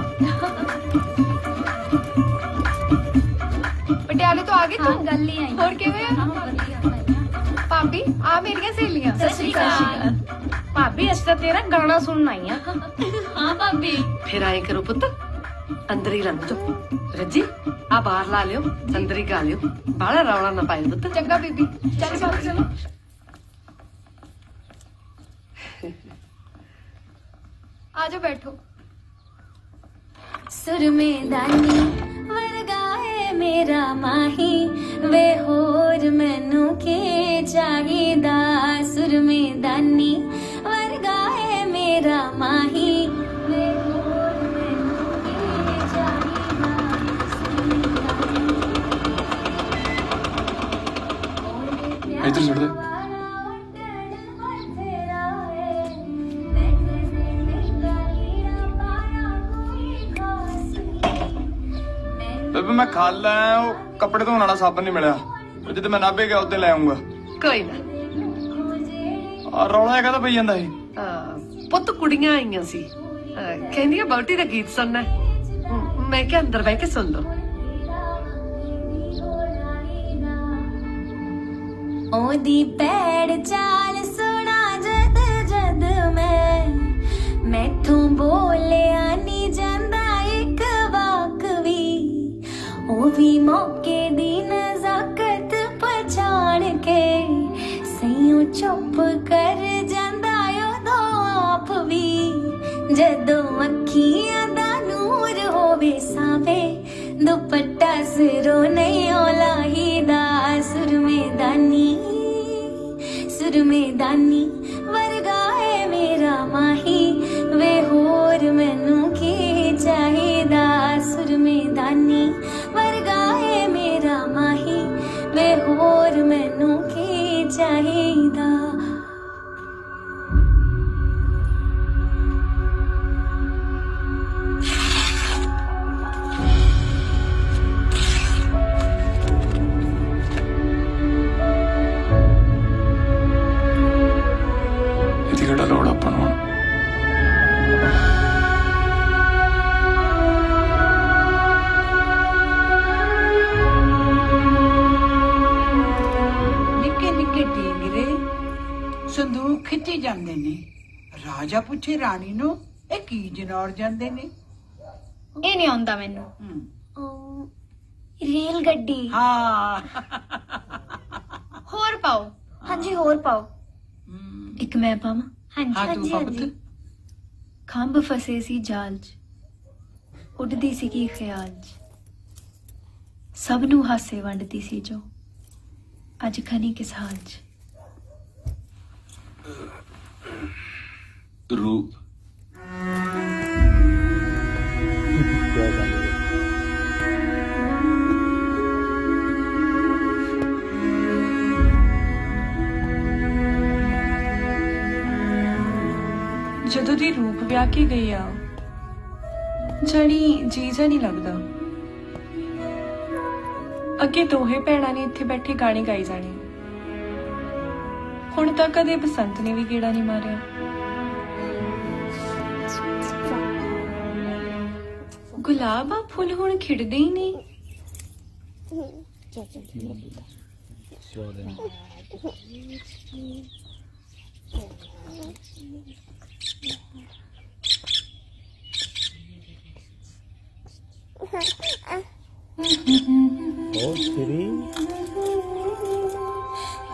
पटियाले तो आ गई तू? गल ही आई। होर किवें? भाभी आ मेरिया सहेलियां। सत श्री अकाल। भाभी अस तां तेरा गाना सुनन आई हां। हाँ भाभी। फिर आए करो पुत्त, अंदर ही लंघ जाओ। रजी आ बाहर ला लियो, अंदर ही गा लियो, बाहला रौला ना पाए पुत्त। चंगा बीबी, चल भाभी चलो। आजो बैठो। सुर में दानी वर्गा है मेरा माही, वे होर मैनू के चाहिदा। सुर में दानी वर्गा है मेरा माही, वे होर मैनू के चाहिदा। इधर छोड़ दे। बेबे मैं खा ला, वो कपड़े धोने वाला साबन नहीं मिला, जिद्द मैं नाभे गया उदे ले आऊंगा। कोई ना। रौला कहता पई जांदा ਸੀ। पुत्त कुड़ियां आईयां सी, कहंदियां बहुती दा गीत सुनना है। मैं क्या अंदर बह के सुन लो। ओदी पैड़ चाल सुना जद जद मैथों बोलिया नी जांदा एक वाक भी, ओ भी मौके दी नजाकत पछाण के सईयों चुप कर जांदा ओदो आप भी। जदों अखियां दा नूर होवे सावे, दुपट्टा सिरों नहीं लाहीदा। सुर में दानी वर्गा है मेरा माही, वे होर मैनू की चाहिदा। सुर में दानी वर्गा है मेरा माही, वे होर मैनू की चाहिदा। संदूक खिच्चे जाते ने, राजा पूछे रानी नो ए की जनौर जाते ने। ਇਹ ਨਹੀਂ ਆਉਂਦਾ ਮੈਨੂੰ। ਰੇਲ ਗੱਡੀ। हाँ ਹੋਰ ਪਾਓ। ਹਾਂਜੀ ਹੋਰ ਪਾਓ। ਇੱਕ ਮੈਂ ਪਾਵਾਂ? हाँ तू पुत्त। ਖੰਭ ਫਸੇ ਸੀ ਜਾਲ 'ਚ, ਉੱਡਦੀ ਸੀ ਕੀ ਖਿਆਲ 'ਚ, ਸਭ ਨੂੰ ਹਾਸੇ ਵੰਡਦੀ ਸੀ ਜੋ आज खनी किस हाल च? रूप ਜਦੋਂ ਦੀ ਰੂਪ ਵਿਆਹ ਕੇ ਗਈ ਆ ਜਾਣੀ ਜੀ ਜਾ ਨਹੀਂ ਲੱਗਦਾ। ਅੱਗੇ ਦੋਹੇ ਭੈਣਾਂ ਨੇ ਇੱਥੇ ਬੈਠੇ ਗਾਣੇ ਗਾਈ ਜਾਣੇ, ਹੁਣ ਤੱਕ ਕਦੇ ਬਸੰਤ ਨੇ ਵੀ ਗੇੜਾ ਨਹੀਂ ਮਾਰਿਆ। ਗੁਲਾਬ ਆ ਫੁੱਲ ਹੁਣ ਖਿੜਦੇ ਹੀ ਨਹੀਂ।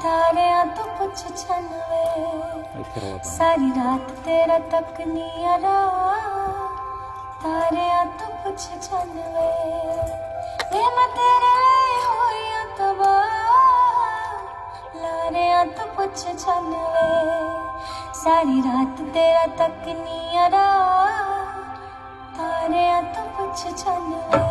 तारियां तो कुछ छनवे सारी रात तेरा तक नियरा। तारियां तो कुछ छनवे ये मैं तेरे लिए होया तबा। लारियां तो कुछ छनवे सारी रात तेरा तक नियरा। तारियां तो कुछ छनवे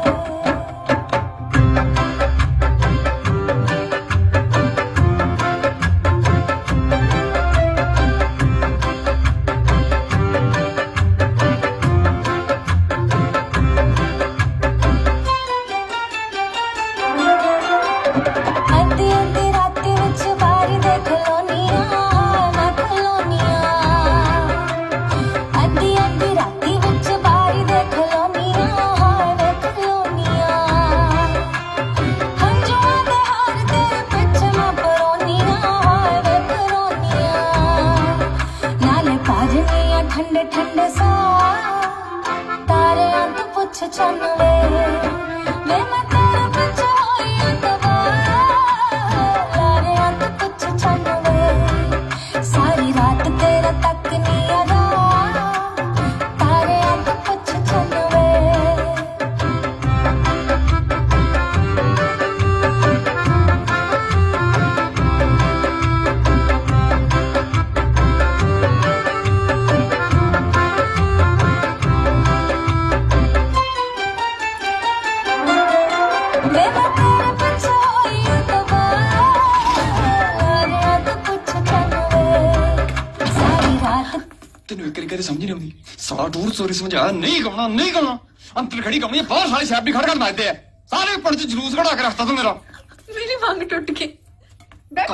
ठंडे ठंडे सा। तारियां तो पुछ छनवे वे मैं तेरे पिछ होई तबा। तारियां तो पुछ छनवे सारी रात तेरा तक नियरा। तारियां तो पुछ छनवे समझ नहीं आती। सारा टूर स्टोरी समझा नहीं गाना नहीं गाना अंतर खड़ी गानी बाहर सारे शहर भी खड़ खड़ नाचते हैं। सारे पिंड च जलूस कढ़ा के रखता तू मेरा। मेरी मांग टूट गई। मैं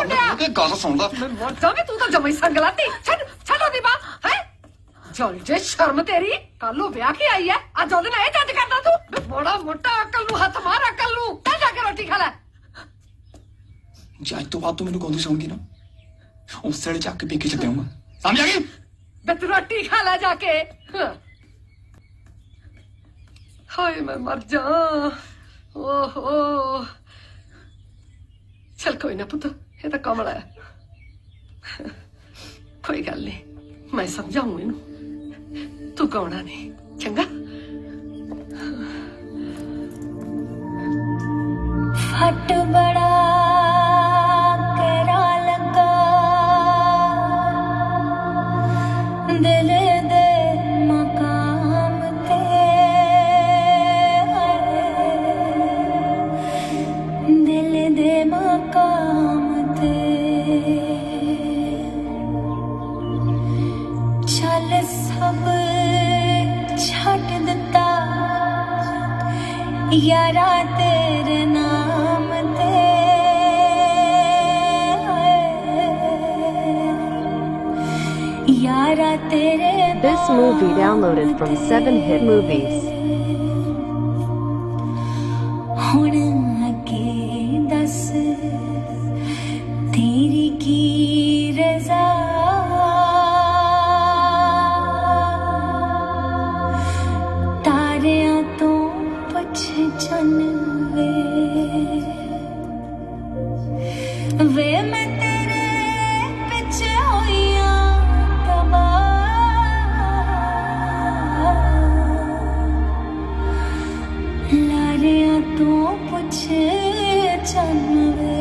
गल सुनदा मैं मर जावे तू तो जमाई संगलाती। छड़ छड़ो दी बात है चल जे शर्म तेरी कल ब्याह के आई है आज ओदे नाल जज करदा तू। बड़ा मोटा अकल नु हाथ मार अकल नु जाके रोटी खा ले। जज तो बात तू मेनू कोंदी सुनगी ना उस वेले चक पी के चल देऊंगा समझ आ गई। बस रोटी खा ले जाके। हाय मैं मर जा। ओहो चल कोई ना पुत्र ये तो कमला है कोई गल नहीं मैं समझाऊं इनू तू कौना नहीं चंगा। फट बड़ा करा लगा दिल दे मकाम ते। दिल दे मकाम ते चल सब छट दिता यारा तेरे नाम ते। यारा तेरे This movie downloaded from 7hit movies. हुण अगे दस तेरी की रजा। तारियां तो पुछ छनवे वे मैं तेरे पिछे होइया तबा। लारियां तो पुछ छनवे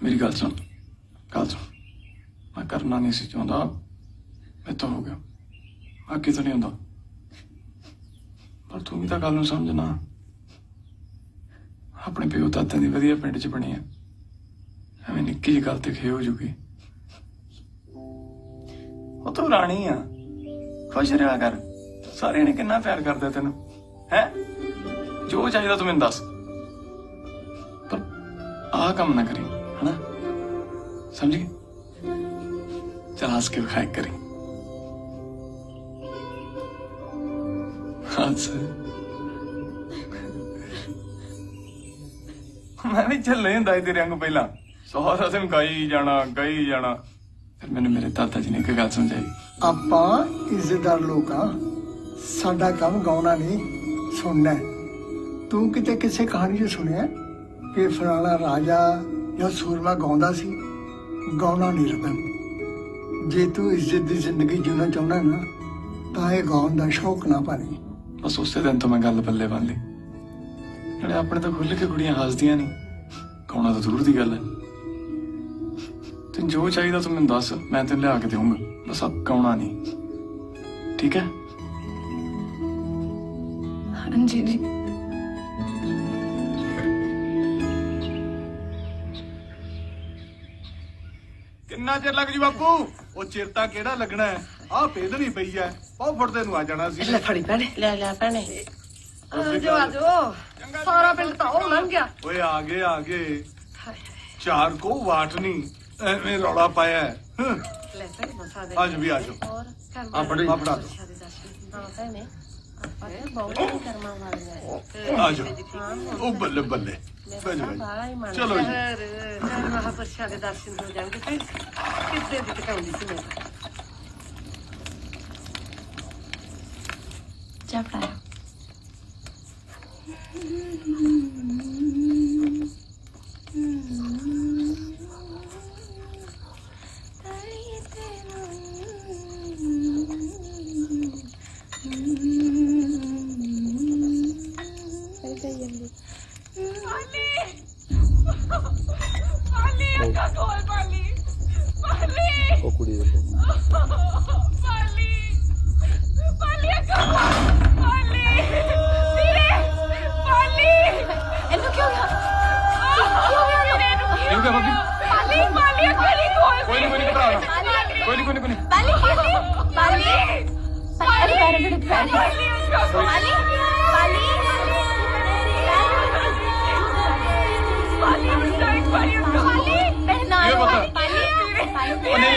मेरी गल सुन मैं करना नहीं सी चाहता मैं तो हो गया आगे तो नहीं होता पर तू भी तो गल समझना अपने प्यो दादे की वधिया पिंड च बनी है एवं निक्की जी गल ते खे हो जूगी वो तू राणी आ खुश रहा कर सारे ने कितना प्यार करते तेन है जो चाहिए तू मैंने दस पर आ काम ना करी है ना समझ गई चल हंस के खाए करी मैं भी चल नहीं ਹੁੰਦਾ तेरे वांगू पहला सारा दिन गाई जाना फिर मैंने मेरे दादा जी ने एक गल समझाई ਆਪਾਂ ਇੱਜ਼ਤਦਾਰ ਲੋਕ ਆ ਸਾਡਾ ਕੰਮ ਗਾਉਣਾ ਨਹੀਂ ਸੁਣਨਾ ਤੂੰ ਕਿਤੇ ਕਿਸੇ ਕਹਾਣੀ 'ਚ ਸੁਣਿਆ ਕਿ ਫਲਾਣਾ ਰਾਜਾ ਜਾਂ ਸੂਰਮਾ ਗਾਉਂਦਾ ਸੀ ਗਾਉਣਾ ਨਹੀਂ ਰਤਨ ਜੇ ਤੂੰ ਇੱਜ਼ਤ ਦੀ ਜ਼ਿੰਦਗੀ ਜਿਉਣਾ ਚਾਹੁੰਦਾ ਨਾ ਤਾਂ ਇਹ ਗਾਉਣ ਦਾ ਸ਼ੌਕ ਨਾ ਪਾਣੀ बस उसे दिन तो मैं गल बल्ले बन ली नाले अपने तो खुल के कुड़ियां हसदियां नहीं गाउणा तो दूर दी गल है तेन जो चाहिए तू मैनूं दस मैं तेन लिया के देऊंगा बस अब गाउणा नहीं ठीक है हाँ जी जी किन्ना चिर लग जू बापू वो चिर तां केड़ा लगना है आ पेदनी पई है बहुत फटदे नु आ जाना सी ले फड़ी भैने ले भैने आजो सारा पिंड तो ओ लंघ गया ओए आगे चार को वाटनी एवें रौला पाया है ले भैने मसा दे आज भी आजो आ बड़े बड़ा हां भैने अरे बहुत कर्मा वाले आजो ओ बल्ले बल्ले चलो जी महापुरुषों के दर्शन हो जाएंगे फिर कितने भी कटाऊंगी सी मैं जा पढ़ाया ਉਹ ਕੁੜੀ ਦੇ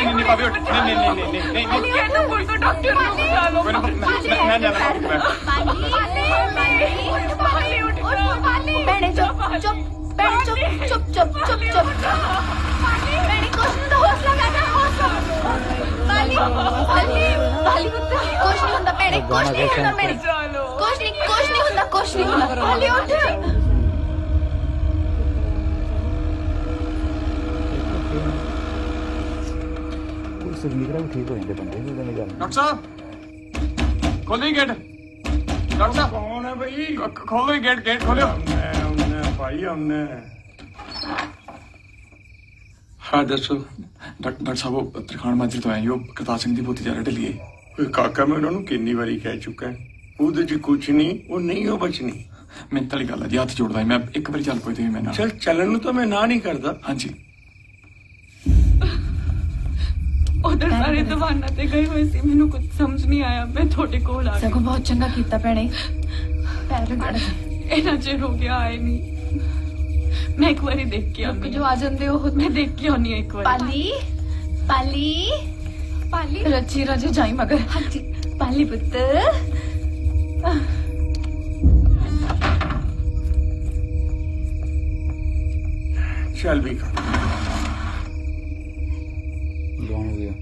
नहीं भाभी नहीं डॉक्टर सुनीता भी ठीक हो जाते बंदे डॉक्टर साहब खोलो गेट डॉक्टर साहब कौन है भाई खोलो गेट खोलो भाई हमने हाँ दसो डॉक्टर साहब वो तरखान माजरे तो आए हो करतार सिंह की पोती ज्यादा ढली है काका मैं उन्होंने कितनी बारी कह चुका है ਉਹਦੇ ਚ ਕੁਝ ਨਹੀਂ ਉਹ ਨਹੀਂ ਹੋ ਬਚਣੀ ਮੈਂ ਤਲੀ ਗੱਲ ਜੀ ਹੱਥ ਜੋੜਦਾ ਮੈਂ ਇੱਕ ਵਾਰੀ ਚੱਲ ਪਈ ਤੇ ਮੈਂ ਨਾਲ ਚਲ ਚੱਲਣ ਨੂੰ ਤਾਂ ਮੈਂ ਨਾ ਨਹੀਂ ਕਰਦਾ ਹਾਂਜੀ उधर सारे दवाना ते गए हुए सी मैनू कुछ समझ नहीं आया मैं थोड़े कोल आ सगों बहुत चंगा कीता भैणे पैर गड़ इतना चिर हो गया आए नहीं मैं एक बारी देख के आऊंगी जो आ जांदे हो मैं देख के आनी एक बारी पाली रची रजे जाई मगर हाँ जी पाली पुत्र चल भी कर हो गया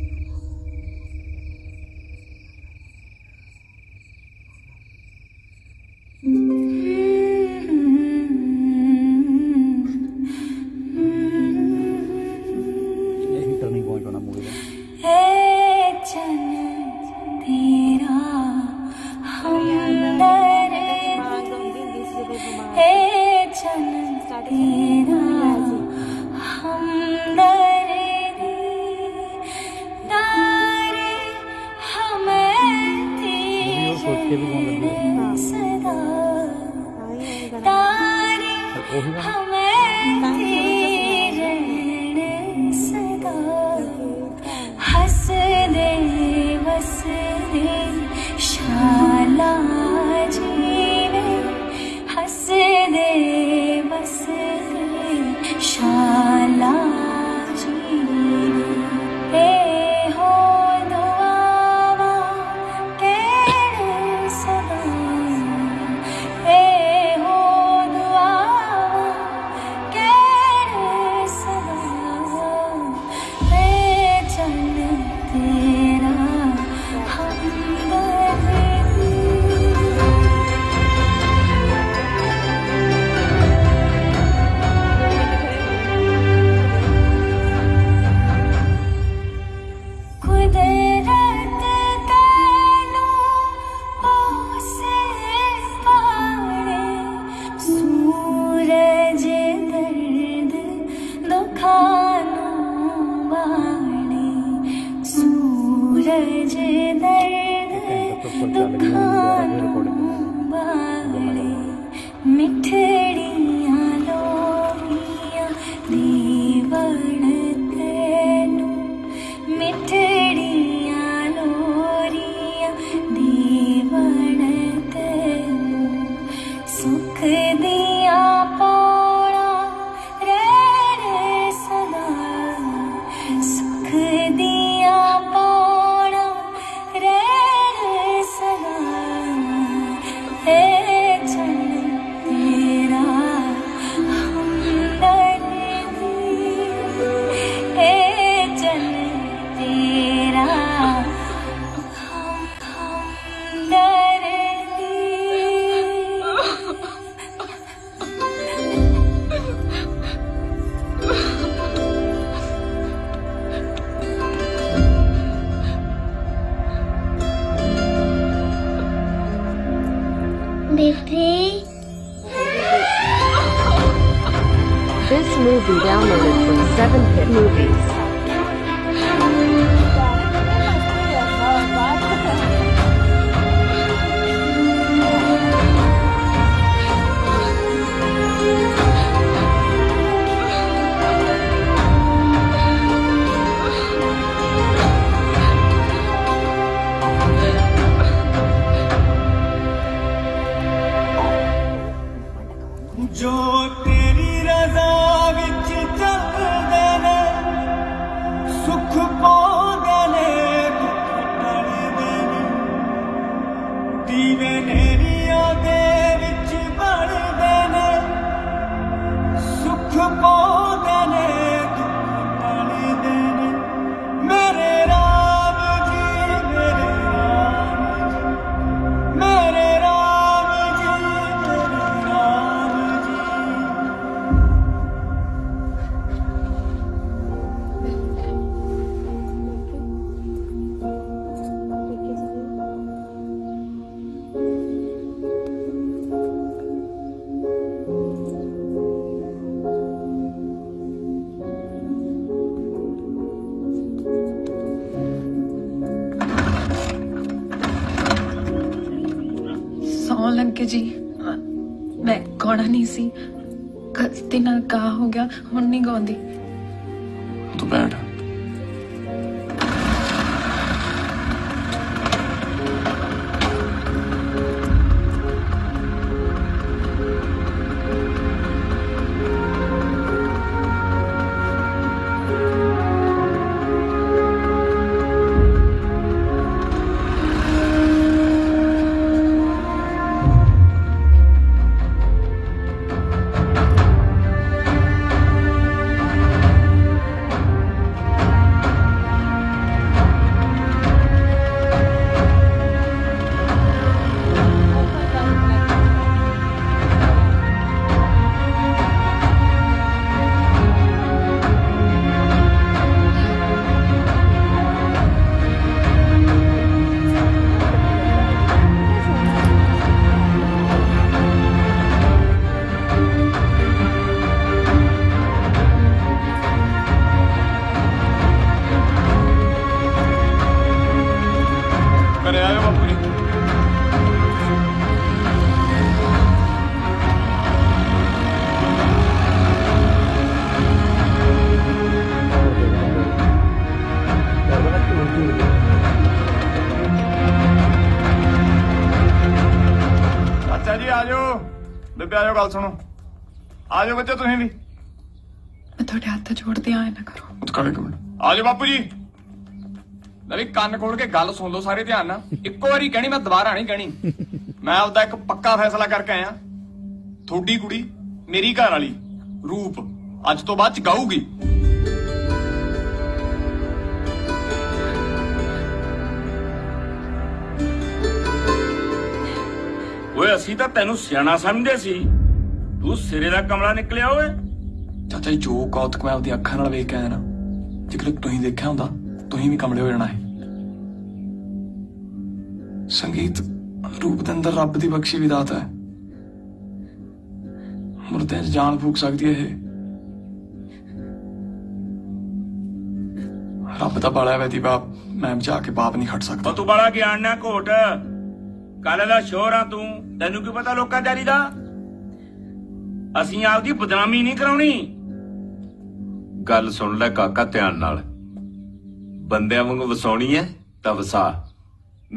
This movie downloaded from 7hit Movies. जो तेरी रज़ा विच चलदे ने सुख पाउंदे ने दुख टलदे ने दीवे नेरियां दे विच बढ़दे ने सुख पाउंदे ने दुख टलदे ने मेरे राम जी मेरे राम जी मेरे राम जी मेरे राम सौ लगे जी मैं गाना नहीं सी गलती नाल गा हो गया हुण नहीं गाउंदी तू बैठ गल सुनो आ जाओ बच्चे तुसीं भी मैं थोड़े हाथ जोड़ती आए ना करो एक मिनट आ जाओ बापू जी लवी कान खोल के गल सुन लो सारे ध्यान नाल इक्को बारी कहनी मैं दोबारा नहीं कहनी मैं आपदा एक पक्का फैसला करके आया थोड़ी कुड़ी मेरी घर वाली रूप अज तो बाद च गाऊगी ओए असी तां तैनू सियाणा समझदे सी तू सिरे दा कमला निकलिया ओए चाचा जी जो कौतक मैं आपदी अखां नाल वेख के आया ना जेकर तुसीं देखिया हुंदा तुसीं भी कमले हो जाना है संगीत रूप दे अंदर रब दी बख्शी भी दात है मुर्दे च जान फूक सकदी है रब दा बाला वैदी बाप मैं जाके बाप नहीं खट सकता तू बड़ा ज्ञान ना घोट कल दा शोर आ तू तैनू की पता लोकां जारी दा असीं आपदी बदनामी नहीं कराउणी गल सुन ले काका ध्यान नाल बंदियां वांगू वसाउणी है तां वसा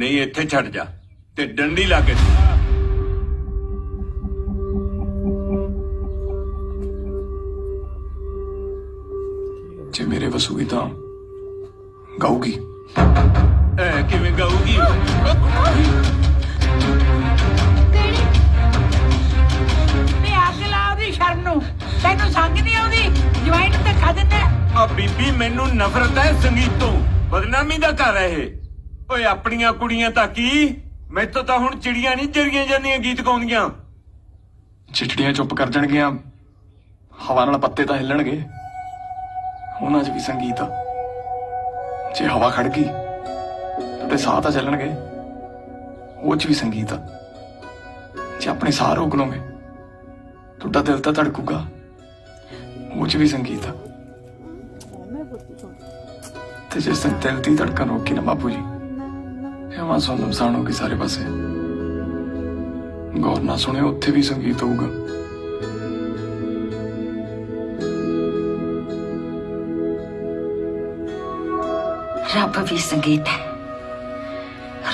नहीं इत्थे छड़ जा ते डंडी ला के जे मेरे वसूगी तां गाऊगी किवें गाऊगी शर्म नू तैनू संग नहीं आउंदी जवाइन ते खा दिंदा आ बीबी मैनू नफरत है संगीत तो बदनामी दा घर है ये ओए अपनियां कुड़ियां तां की मैथों तां हुण चिड़ियां नहीं जरियां जांदियां गीत गाउंदियां चिड़ियां चुप कर जाणगियां हवा नाल पत्ते तां हिलणगे उन्हां च भी संगीत जे हवा खड़ गई ते साह तां चलणगे ਉਹ ਚ ਵੀ ਸੰਗੀਤ ਜੇ ਆਪਣੇ ਸਾਹ ਰੋਕ ਲਓਗੇ ਤੁਹਾਡਾ ਦਿਲ ਤਾਂ ਧੜਕੂਗਾ ਉਹ ਚ ਵੀ ਸੰਗੀਤ ਆ ਤੇ ਜਿਸ ਦਿਨ ਦਿਲ ਦੀ ਧੜਕਣ ਰੋਕੀ ਨਾ ਬਾਪੂ ਜੀ ਹਵਾ ਸੁਣ ਸਾਣੋਗੇ ਸਾਰੇ ਪਾਸੇ ਗੌਰ ਨਾਲ ਸੁਣਿਓ ਉੱਥੇ ਵੀ ਸੰਗੀਤ ਹੋਊਗਾ रब भी संगीत है,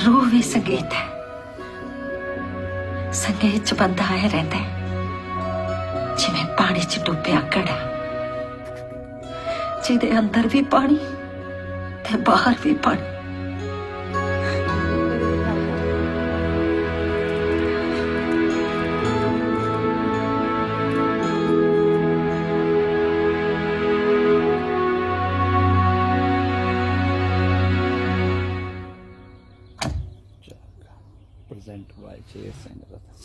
रूह भी संगीत है। संगीत च बंदा आया रहता है जिवें पानी च डुब्बिया घड़ा, जिहदे अंदर भी पानी ते बाहर भी पानी। Present by Chase and Rathas.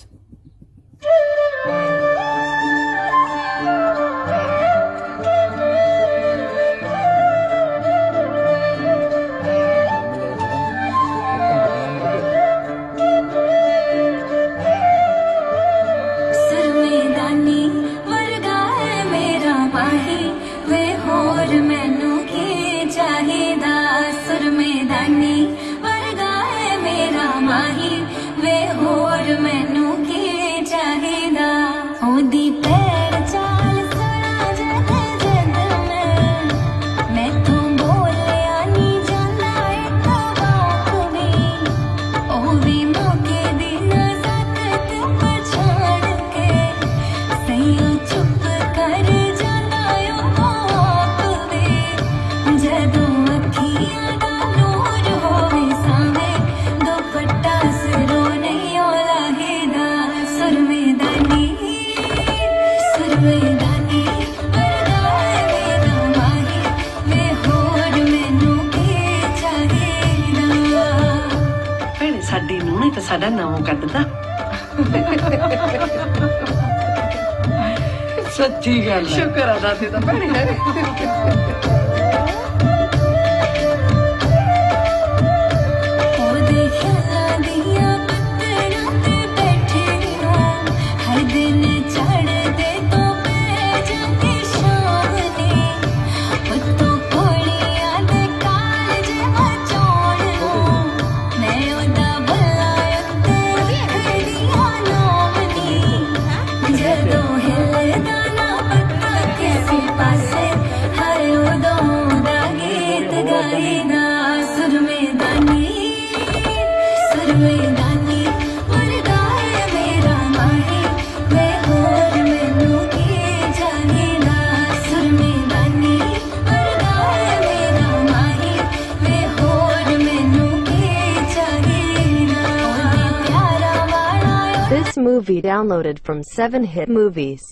साडा नाम कटदा सच्ची गल शुक्र अदा ते भैने पासे हर उदो This movie downloaded from 7hit Movies.